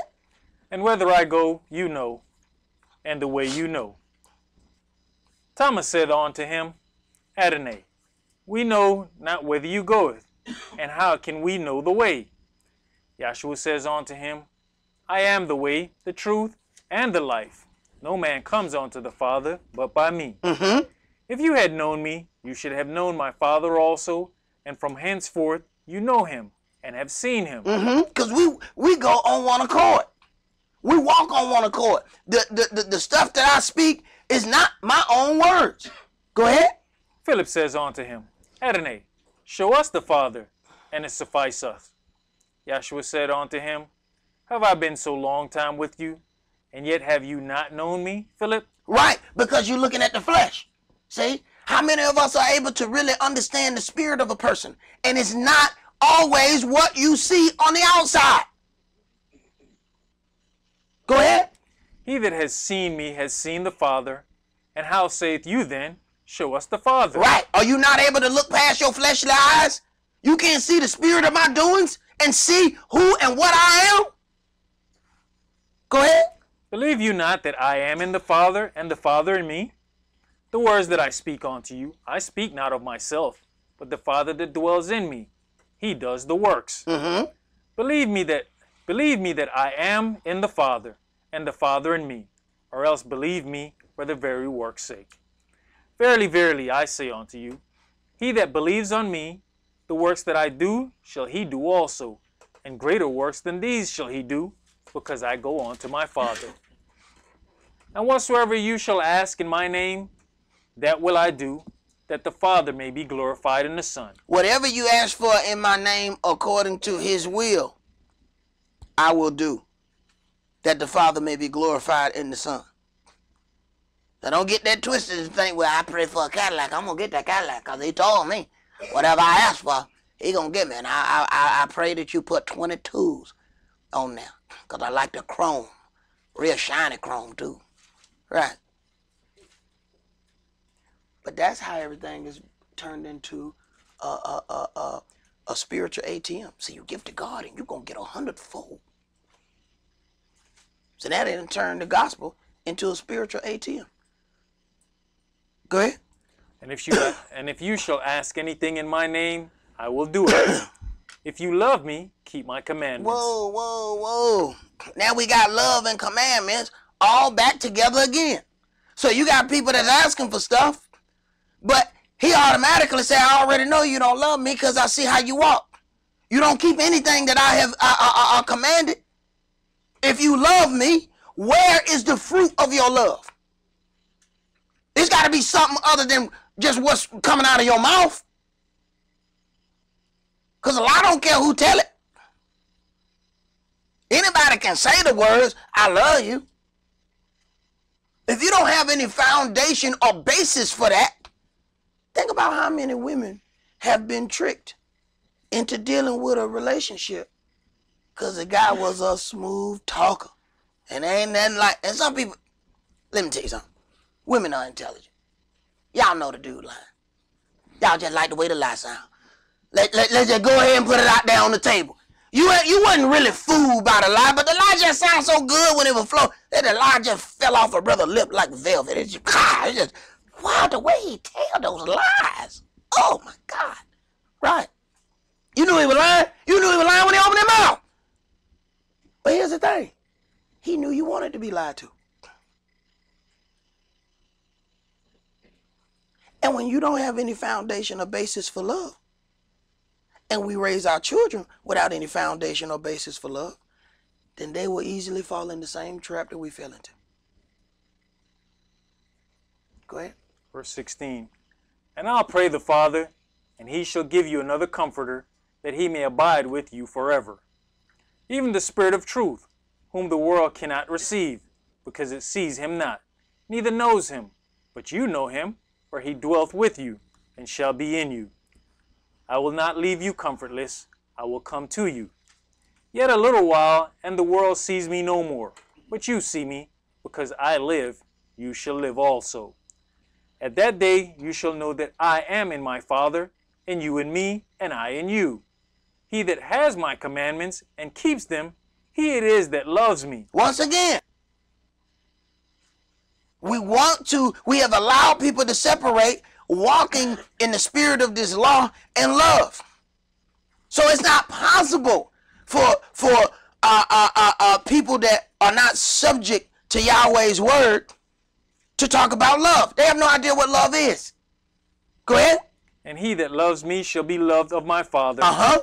And whither I go, you know, and the way you know. Thomas said unto him, Adonai, we know not whither you goeth, and how can we know the way? Yahshua says unto him, I am the way, the truth, and the life. No man comes unto the Father but by me. If you had known me, you should have known my Father also, and from henceforth you know him, and have seen him. Because we go on one accord. We walk on one accord. The stuff that I speak is not my own words. Go ahead. Philip says unto him, Adonai, show us the Father, and it suffice us. Yahshua said unto him, Have I been so long time with you, and yet have you not known me, Philip? Right, because you're looking at the flesh. See? How many of us are able to really understand the spirit of a person? And it's not always what you see on the outside. Go ahead. He that has seen me has seen the Father. And how saith you then, show us the Father? Right. Are you not able to look past your fleshly eyes? You can't see the spirit of my doings and see who and what I am? Go ahead. Believe you not that I am in the Father, and the Father in me? The words that I speak unto you, I speak not of myself, but the Father that dwells in me. He does the works. Believe me that I am in the Father, and the Father in me, or else believe me for the very work's sake. Verily, verily, I say unto you, he that believes on me, the works that I do shall he do also, and greater works than these shall he do, because I go on to my Father. And whatsoever you shall ask in my name, that will I do, that the Father may be glorified in the Son. Whatever you ask for in my name according to his will, I will do, that the Father may be glorified in the Son. Now don't get that twisted and think, well, I pray for a Cadillac, I'm going to get that Cadillac, because he told me whatever I ask for, he going to give me. And I pray that you put 22s on there, because I like the chrome, real shiny chrome too. Right. But that's how everything is turned into a spiritual ATM. See, you give to God and you're going to get 100-fold. So that didn't turn the gospel into a spiritual ATM. Go ahead. And if you shall ask anything in my name, I will do it. If you love me, keep my commandments. Whoa, whoa, whoa. Now we got love and commandments all back together again. So you got people that's asking for stuff, but he automatically say, I already know you don't love me because I see how you walk. You don't keep anything that I have commanded. If you love me, where is the fruit of your love? It's got to be something other than just what's coming out of your mouth. Because a lot don't care who tell it. Anybody can say the words, I love you. If you don't have any foundation or basis for that, think about how many women have been tricked into dealing with a relationship because the guy was a smooth talker. And ain't nothing like, and some people, let me tell you something. Women are intelligent. Y'all know the dude line. Y'all just like the way the lie sound. Let's just go ahead and put it out there on the table. You wasn't really fooled by the lie, but the lie just sounds so good when it was flow that the lie just fell off a brother's lip like velvet. It's just wow, the way he tell those lies. Oh my God. Right. You knew he was lying. You knew he was lying when he opened his mouth. But here's the thing. He knew you wanted to be lied to. And when you don't have any foundation or basis for love, and we raise our children without any foundation or basis for love, then they will easily fall in the same trap that we fell into. Go ahead. Verse 16. And I'll pray the Father, and he shall give you another comforter, that he may abide with you forever. Even the Spirit of truth, whom the world cannot receive, because it sees him not, neither knows him. But you know him, for he dwelleth with you, and shall be in you. I will not leave you comfortless, I will come to you. Yet a little while, and the world sees me no more. But you see me, because I live, you shall live also. At that day you shall know that I am in my Father, and you in me, and I in you. He that has my commandments and keeps them, he it is that loves me. Once again, we have allowed people to separate walking in the spirit of this law and love. So it's not possible for people that are not subject to Yahweh's word to talk about love. They have no idea what love is. Go ahead. And he that loves me shall be loved of my Father,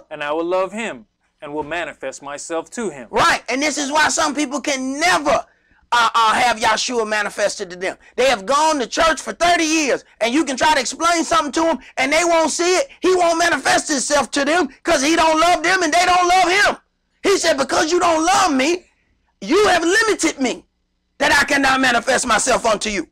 and I will love him, and will manifest myself to him. Right, and this is why some people can never have Yahshua manifested to them. They have gone to church for 30 years, and you can try to explain something to them, and they won't see it. He won't manifest himself to them because he don't love them, and they don't love him. He said, because you don't love me, you have limited me, that I cannot manifest myself unto you.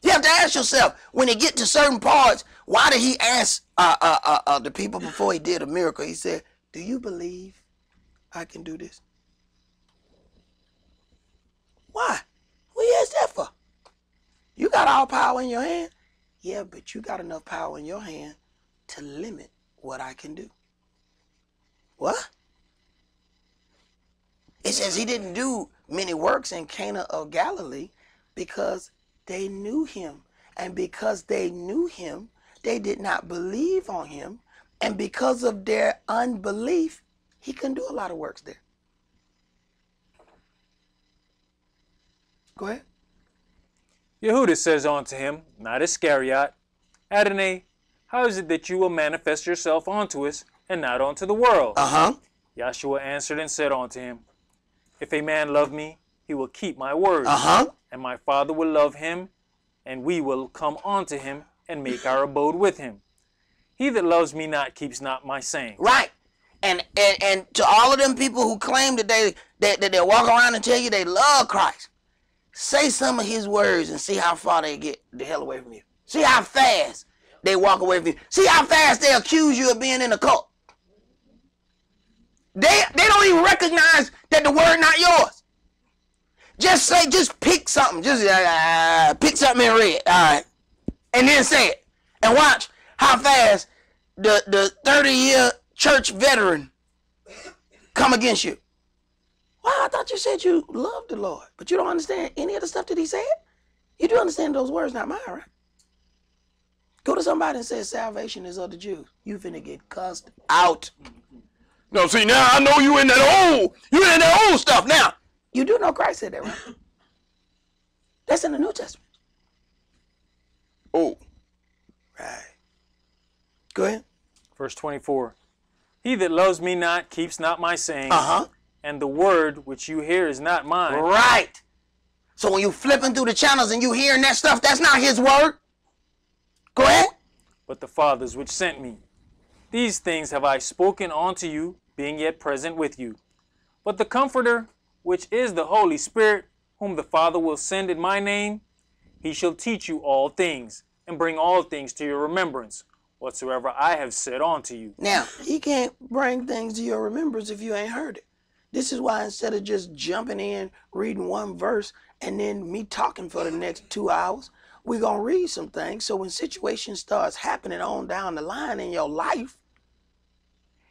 You have to ask yourself, when you get to certain parts, why did he ask the people before he did a miracle? He said, do you believe I can do this? Why? What he asked that for? You got all power in your hand? Yeah, but you got enough power in your hand to limit what I can do. What? It says he didn't do many works in Cana of Galilee because they knew him. And because they knew him, they did not believe on him. And because of their unbelief, he couldn't do a lot of works there. Go ahead. Yehuda says unto him, not Iscariot, Adonai, how is it that you will manifest yourself unto us, and not unto the world? Yahshua answered and said unto him, if a man love me, he will keep my words. And my Father will love him, and we will come unto him, and make our abode with him. He that loves me not keeps not my saying. Right. And to all of them people who claim that they walk around and tell you they love Christ, say some of his words and see how far they get the hell away from you. See how fast they walk away from you. See how fast they accuse you of being in a cult. They don't even recognize that the word not yours. Just pick something. Just pick something in red. All right. And then say it. And watch how fast the 30-year church veteran come against you. Well, I thought you said you loved the Lord, but you don't understand any of the stuff that he said? You do understand those words, not mine, right? Go to somebody and say salvation is of the Jews. You finna get cussed out. No, see, now I know you in that old stuff now. You do know Christ said that, right? That's in the New Testament. Oh, right. Go ahead. Verse 24. He that loves me not keeps not my saying. And the word which you hear is not mine. Right. So when you flipping through the channels and you hearing that stuff, that's not his word. Go ahead. But the Father's which sent me. These things have I spoken unto you, being yet present with you. But the Comforter, which is the Holy Spirit, whom the Father will send in my name, he shall teach you all things, and bring all things to your remembrance, whatsoever I have said unto you. Now, he can't bring things to your remembrance if you ain't heard it. This is why instead of just jumping in, reading one verse, and then me talking for the next 2 hours, we're going to read some things. So when situations starts happening on down the line in your life,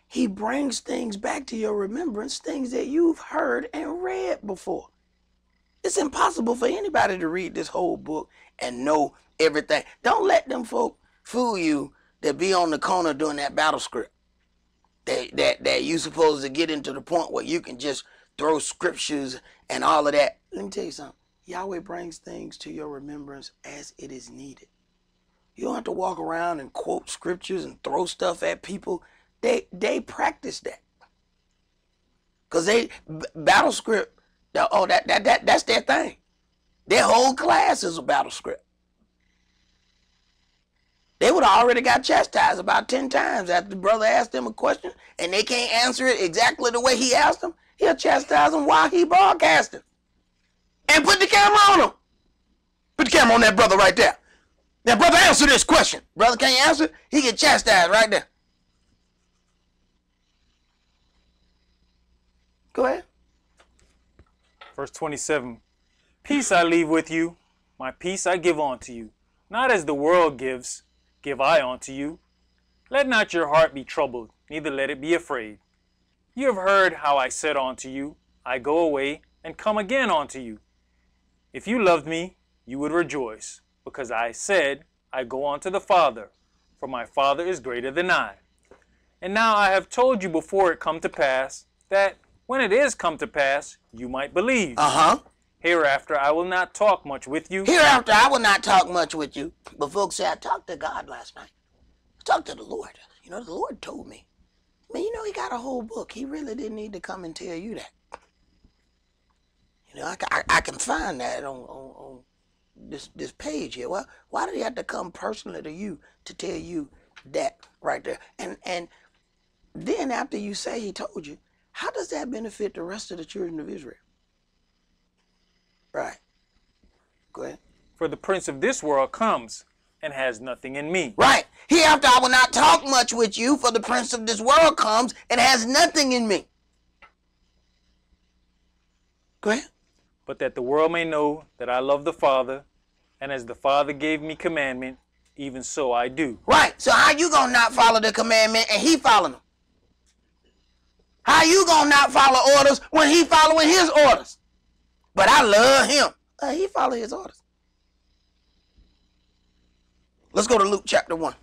he brings things back to your remembrance, things that you've heard and read before. It's impossible for anybody to read this whole book and know everything. Don't let them folk fool you that be on the corner doing that battle script. That you supposed to get into the point where you can just throw scriptures and all of that. Let me tell you something. Yahweh brings things to your remembrance as it is needed. You don't have to walk around and quote scriptures and throw stuff at people. They practice that. Because battle script, that's their thing. Their whole class is a battle script. They would have already got chastised about 10 times after the brother asked them a question and they can't answer it exactly the way he asked them. He'll chastise them while he broadcasting. And put the camera on him. Put the camera on that brother right there. Now, brother, answer this question. Brother can't answer it, he get chastised right there. Go ahead. Verse 27. Peace I leave with you, my peace I give unto you. Not as the world gives, give I unto you. Let not your heart be troubled, neither let it be afraid. You have heard how I said unto you, I go away and come again unto you. If you loved me, you would rejoice, because I said, I go unto the Father, for my Father is greater than I. And now I have told you before it come to pass, that when it is come to pass, you might believe. Hereafter I will not talk much with you. Hereafter I will not talk much with you. But folks say, I talked to God last night. I talked to the Lord. You know, the Lord told me. Man, you know, he got a whole book. He really didn't need to come and tell you that. You know, I can find that on this page here. Well, why did he have to come personally to you to tell you that right there? And then after you say he told you, how does that benefit the rest of the children of Israel? Right. Go ahead. For the prince of this world comes and has nothing in me. Right. Hereafter I will not talk much with you, for the prince of this world comes and has nothing in me. Go ahead. But that the world may know that I love the Father, and as the Father gave me commandment, even so I do. Right. So how you gonna not follow the commandment and he following them? How you gonna not follow orders when he following his orders? But I love him. He follow his orders. Let's go to Luke chapter 1.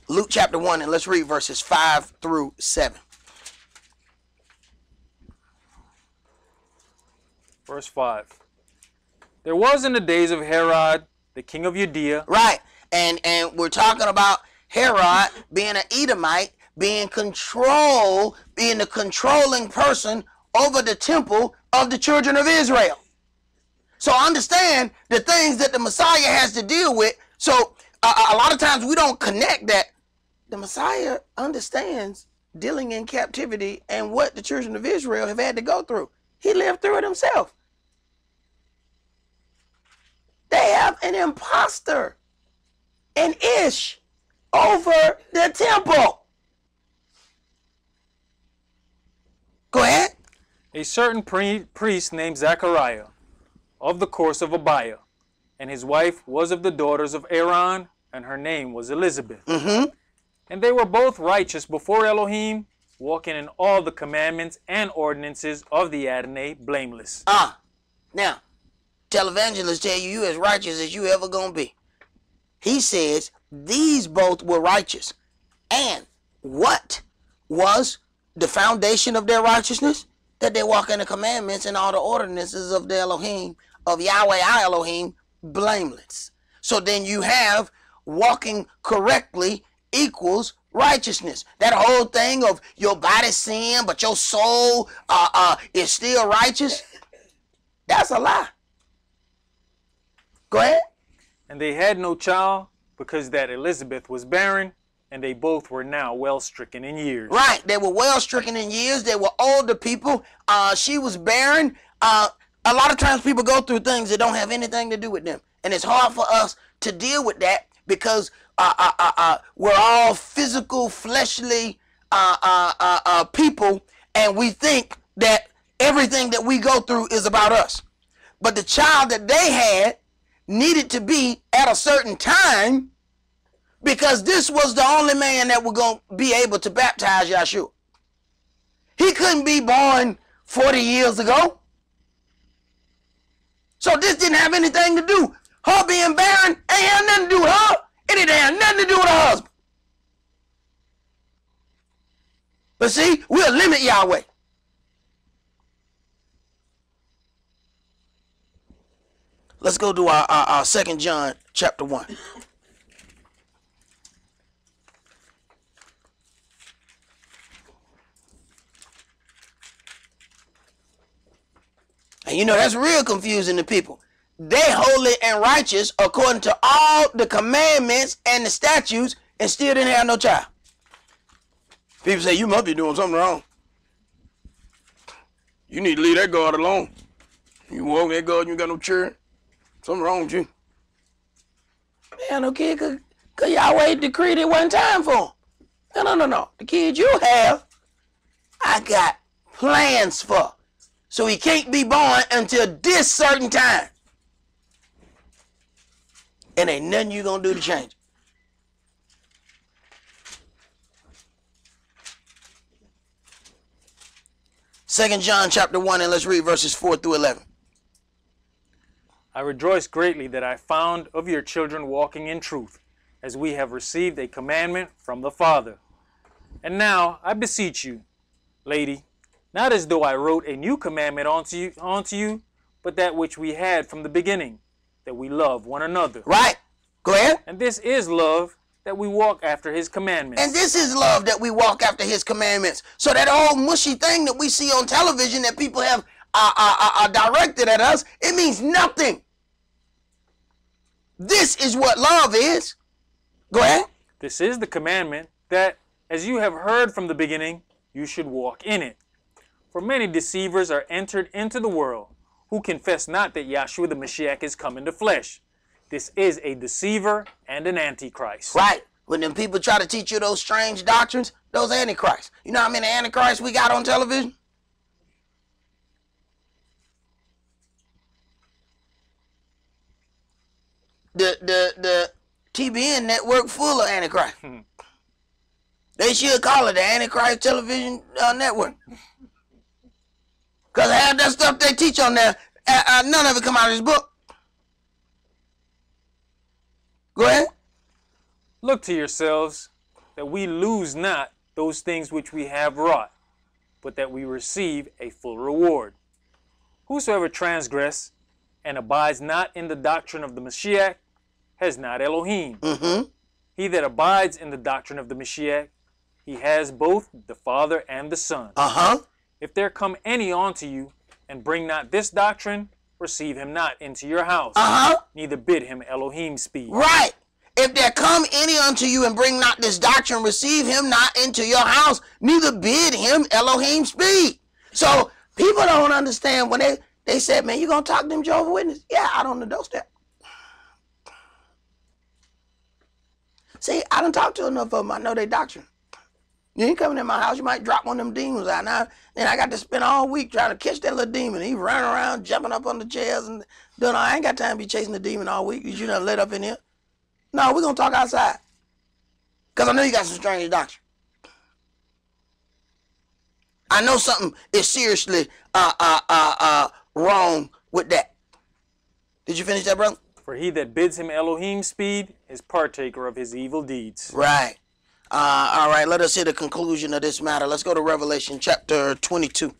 Luke chapter 1, and let's read verses 5 through 7. Verse 5. There was in the days of Herod, the king of Judea. Right. And we're talking about Herod being an Edomite, being the controlling person over the temple of the children of Israel. So understand the things that the Messiah has to deal with. So a lot of times we don't connect that the Messiah understands dealing in captivity and what the children of Israel have had to go through. He lived through it himself. They have an imposter, an Ish, over the temple. Go ahead. A certain priest named Zachariah, of the course of Abiah, and his wife was of the daughters of Aaron, and her name was Elizabeth. And they were both righteous before Elohim, walking in all the commandments and ordinances of the Adonai, blameless. Now, televangelists tell you you as righteous as you ever gonna be. He says these both were righteous. And what was the foundation of their righteousness? That they walk in the commandments and all the ordinances of the Elohim, of Yahweh our Elohim, blameless. So then you have walking correctly equals righteousness. That whole thing of your body sin, but your soul is still righteous, that's a lie. Go ahead. And they had no child, because that Elizabeth was barren, and they both were now well stricken in years. Right. They were well stricken in years. They were older people. She was barren. A lot of times people go through things that don't have anything to do with them. And it's hard for us to deal with that because we're all physical, fleshly people, and we think that everything that we go through is about us. But the child that they had needed to be at a certain time, because this was the only man that was going to be able to baptize Yahshua. He couldn't be born 40 years ago. So this didn't have anything to do. Her being barren ain't had nothing to do with her. It didn't have nothing to do with her husband. But see, we'll limit Yahweh. Let's go to our 2 John chapter 1. And you know, that's real confusing to people. They holy and righteous according to all the commandments and the statutes and still didn't have no child. People say, you must be doing something wrong. You need to leave that God alone. You walk that God, you got no children. Something wrong with you. Man, no kid, cause Yahweh decreed it one time for him. No. The kids you have, I got plans for. So he can't be born until this certain time. And ain't nothing you gonna do to change it. Second John chapter 1, and let's read verses 4 through 11. I rejoice greatly that I found of your children walking in truth, as we have received a commandment from the Father. And now I beseech you, lady, not as though I wrote a new commandment onto you, but that which we had from the beginning, that we love one another. Right. Go ahead. And this is love, that we walk after his commandments. And this is love, that we walk after his commandments. So that old mushy thing that we see on television that people have directed at us, it means nothing. This is what love is. Go ahead. This is the commandment, that as you have heard from the beginning, you should walk in it. For many deceivers are entered into the world, who confess not that Yahshua the Mashiach is come in the flesh. This is a deceiver and an antichrist. Right. When them people try to teach you those strange doctrines, those antichrists. You know how many antichrists we got on television? The TBN network full of antichrist. They should call it the Antichrist Television Network. Because half that stuff they teach on there, none of it come out of this book. Go ahead. Look to yourselves, that we lose not those things which we have wrought, but that we receive a full reward. Whosoever transgress and abides not in the doctrine of the Mashiach has not Elohim. He that abides in the doctrine of the Mashiach, he has both the Father and the Son. If there come any unto you, and bring not this doctrine, receive him not into your house, neither bid him Elohim speed. Right. If there come any unto you and bring not this doctrine, receive him not into your house, neither bid him Elohim speed. So people don't understand when they said, man, you gonna talk to them Jehovah's Witnesses? Yeah, out on the doorstep. See, I don't talk to enough of them. I know their doctrine. You ain't coming in my house, you might drop one of them demons out. Now, then I got to spend all week trying to catch that little demon. He running around, jumping up on the chairs and doing all. I ain't got time to be chasing the demon all week. You done let up in here. No, we're going to talk outside. Because I know you got some strange doctrine. I know something is seriously wrong with that. Did you finish that, brother? For he that bids him Elohim speed is partaker of his evil deeds. Right. All right, let us hear the conclusion of this matter. Let's go to Revelation chapter 22.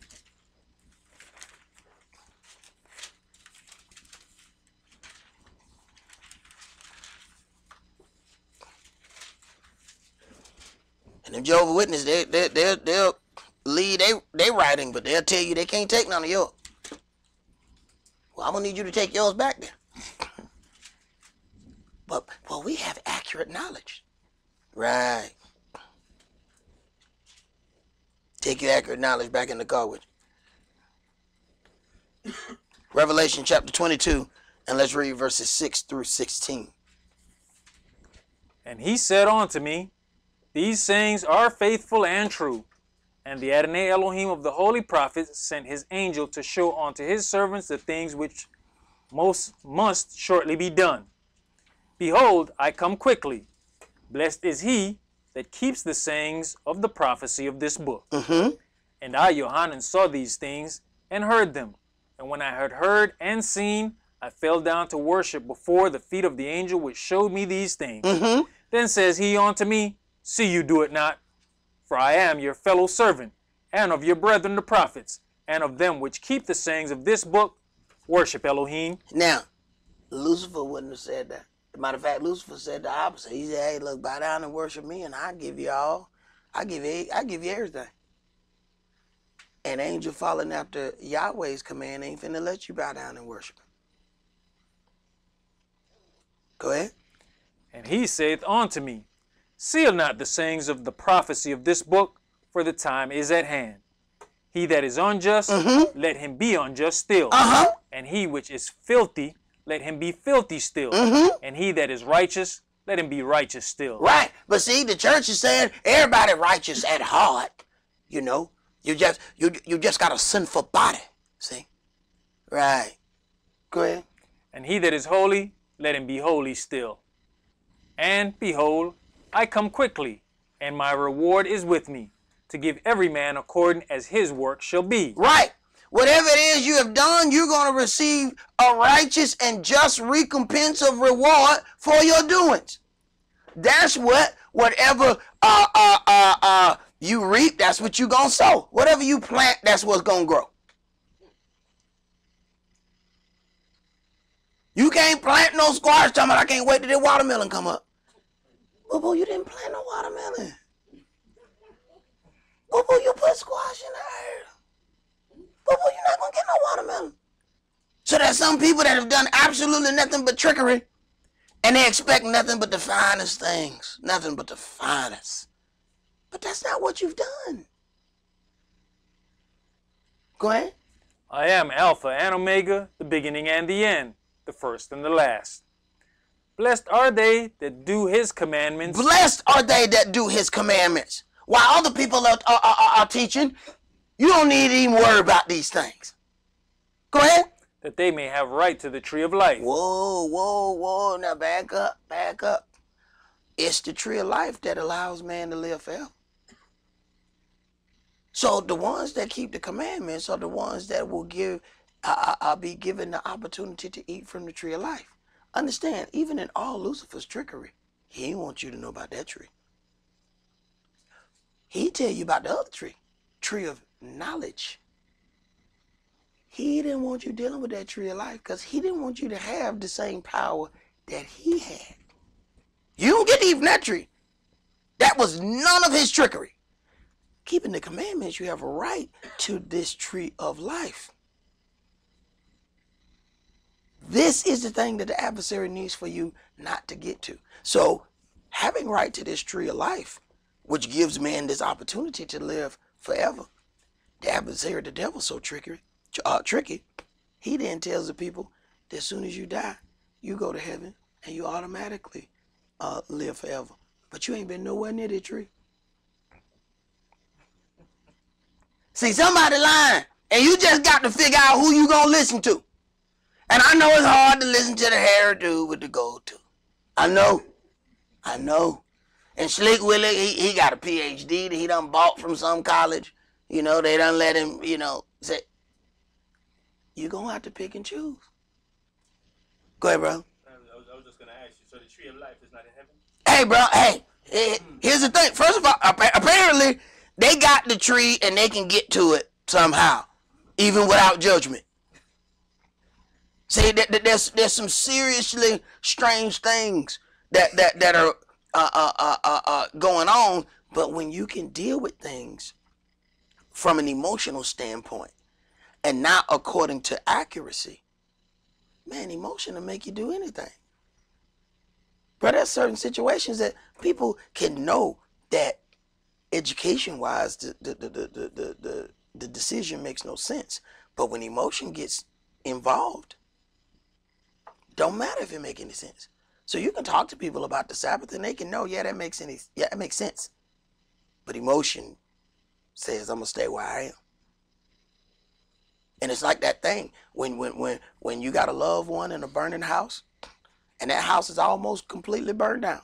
And the Jehovah's Witnesses, they'll lead they writing, but they'll tell you they can't take none of yours. Well, I'm going to need you to take yours back then. But we have accurate knowledge. Right. Take your accurate knowledge back in the car with you. Revelation chapter 22, and let's read verses 6 through 16. And he said unto me, these sayings are faithful and true. And the Adonai Elohim of the holy prophets sent his angel to show unto his servants the things which must shortly be done. Behold, I come quickly. Blessed is he that keeps the sayings of the prophecy of this book. And I, Yohanan, saw these things and heard them. And when I had heard and seen, I fell down to worship before the feet of the angel which showed me these things. Then says he unto me, see you do it not, for I am your fellow servant, and of your brethren the prophets, and of them which keep the sayings of this book, worship Elohim. Now, Lucifer wouldn't have said that. As a matter of fact, Lucifer said the opposite. He said, hey, look, bow down and worship me, and I give you all. I give you everything. An angel following after Yahweh's command ain't finna let you bow down and worship him. Go ahead. And he saith unto me, seal not the sayings of the prophecy of this book, for the time is at hand. He that is unjust, let him be unjust still. And he which is filthy, let him be filthy still. And he that is righteous, let him be righteous still. Right. But see, the church is saying everybody righteous at heart. You know, you just got a sinful body. See? Right. Go ahead. And he that is holy, let him be holy still. And behold, I come quickly, and my reward is with me, to give every man according as his work shall be. Right. Whatever it is you have done, you're going to receive a righteous and just recompense of reward for your doings. That's whatever you reap, that's what you're going to sow. Whatever you plant, that's what's going to grow. You can't plant no squash talking about I can't wait till the watermelon come up. Boo-boo, you didn't plant no watermelon. Boo-boo, you put squash in the earth. Boo-boo, you're not going to get no watermelon. So there's some people that have done absolutely nothing but trickery, and they expect nothing but the finest things. Nothing but the finest. But that's not what you've done. Go ahead. I am Alpha and Omega, the beginning and the end, the first and the last. Blessed are they that do his commandments. Blessed are they that do his commandments. While other people are teaching, you don't need to even worry about these things. Go ahead. That they may have right to the tree of life. Whoa, whoa, whoa. Now back up, back up. It's the tree of life that allows man to live forever. So the ones that keep the commandments are the ones that will be given the opportunity to eat from the tree of life. Understand, even in all Lucifer's trickery, he didn't want you to know about that tree. He tell you about the other tree, tree of knowledge. He didn't want you dealing with that tree of life because he didn't want you to have the same power that he had. You don't get to eat from that tree. That was none of his trickery. Keeping the commandments, you have a right to this tree of life. This is the thing that the adversary needs for you not to get to. So having right to this tree of life, which gives man this opportunity to live forever, the adversary, the devil, so tricky, he then tells the people that as soon as you die, you go to heaven and you automatically live forever. But you ain't been nowhere near that tree. See, somebody lying, and you just got to figure out who you gonna listen to. And I know it's hard to listen to the hairy dude with the gold tooth. I know. And Slick Willie, he got a PhD that he done bought from some college. You know, they done let him, say, you're gonna have to pick and choose. Go ahead, bro. I was just going to ask you, so the tree of life is not in heaven? Hey, bro, here's the thing. First of all, apparently, they got the tree and they can get to it somehow, even without judgment. See, there's some seriously strange things that are going on, but when you can deal with things from an emotional standpoint and not according to accuracy, man, emotion will make you do anything. But there's certain situations that people can know that education-wise, the decision makes no sense. But when emotion gets involved, don't matter if it makes any sense. So you can talk to people about the Sabbath and they can know, that makes sense. But emotion says, I'm gonna stay where I am. And it's like that thing when you got a loved one in a burning house, and that house is almost completely burned down.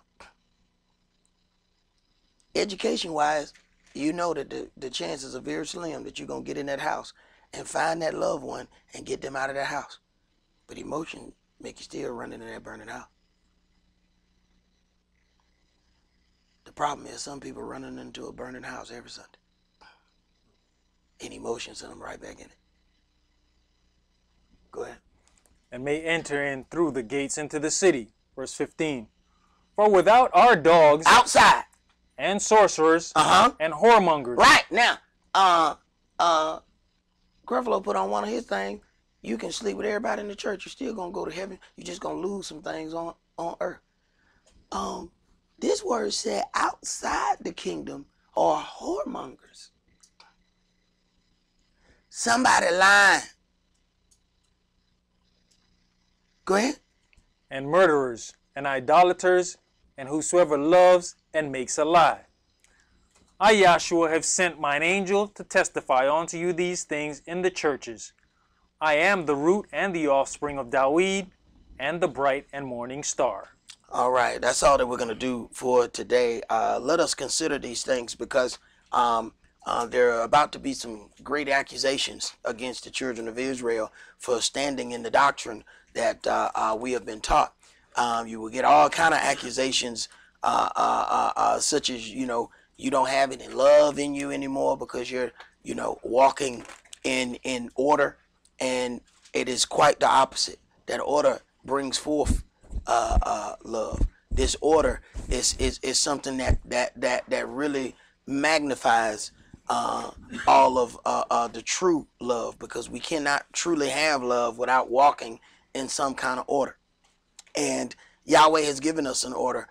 Education-wise, you know that the chances are very slim that you're gonna get in that house and find that loved one and get them out of that house. But emotion make you still run into that burning house. The problem is some people running into a burning house every Sunday. And emotion send them right back in it. Go ahead. And may enter in through the gates into the city. Verse 15. For without our dogs outside and sorcerers and whoremongers. Right now, Creflo put on one of his things, you can sleep with everybody in the church. You're still going to go to heaven. You're just going to lose some things on earth. This word said outside the kingdom are whoremongers. Somebody lying. Go ahead. And murderers, and idolaters, and whosoever loves and makes a lie. I, Yahshua, have sent mine angel to testify unto you these things in the churches. I am the root and the offspring of David, and the bright and morning star. All right, that's all that we're going to do for today. Let us consider these things because there are about to be some great accusations against the children of Israel for standing in the doctrine that we have been taught. You will get all kind of accusations such as, you don't have any love in you anymore because you're, walking in order. And it is quite the opposite. That order brings forth love. This order is something that really magnifies all of the true love, because we cannot truly have love without walking in some kind of order. And Yahweh has given us an order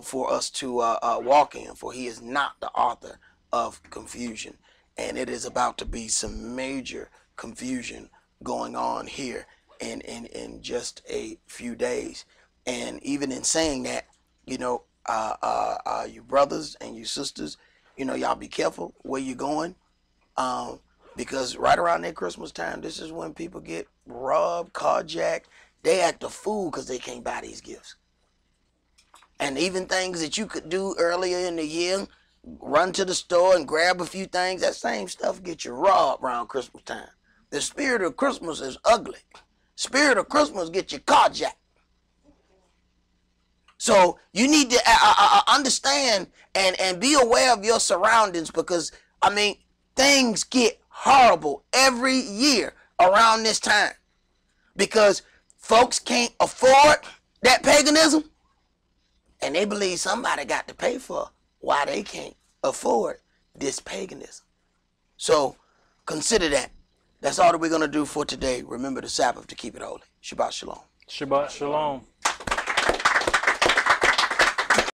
for us to walk in, for he is not the author of confusion. And it is about to be some major confusion going on here in just a few days. And even in saying that, you brothers and you sisters, y'all be careful where you're going, because right around that Christmas time, this is when people get robbed, carjacked. They act a fool because they can't buy these gifts. And even things that you could do earlier in the year, run to the store and grab a few things, that same stuff get you robbed around Christmas time. The spirit of Christmas is ugly. Spirit of Christmas get you carjacked. So you need to understand and be aware of your surroundings, because, things get horrible every year around this time because folks can't afford that paganism, and they believe somebody got to pay for why they can't afford this paganism. So consider that. That's all that we're going to do for today. Remember the Sabbath to keep it holy. Shabbat shalom. Shabbat shalom.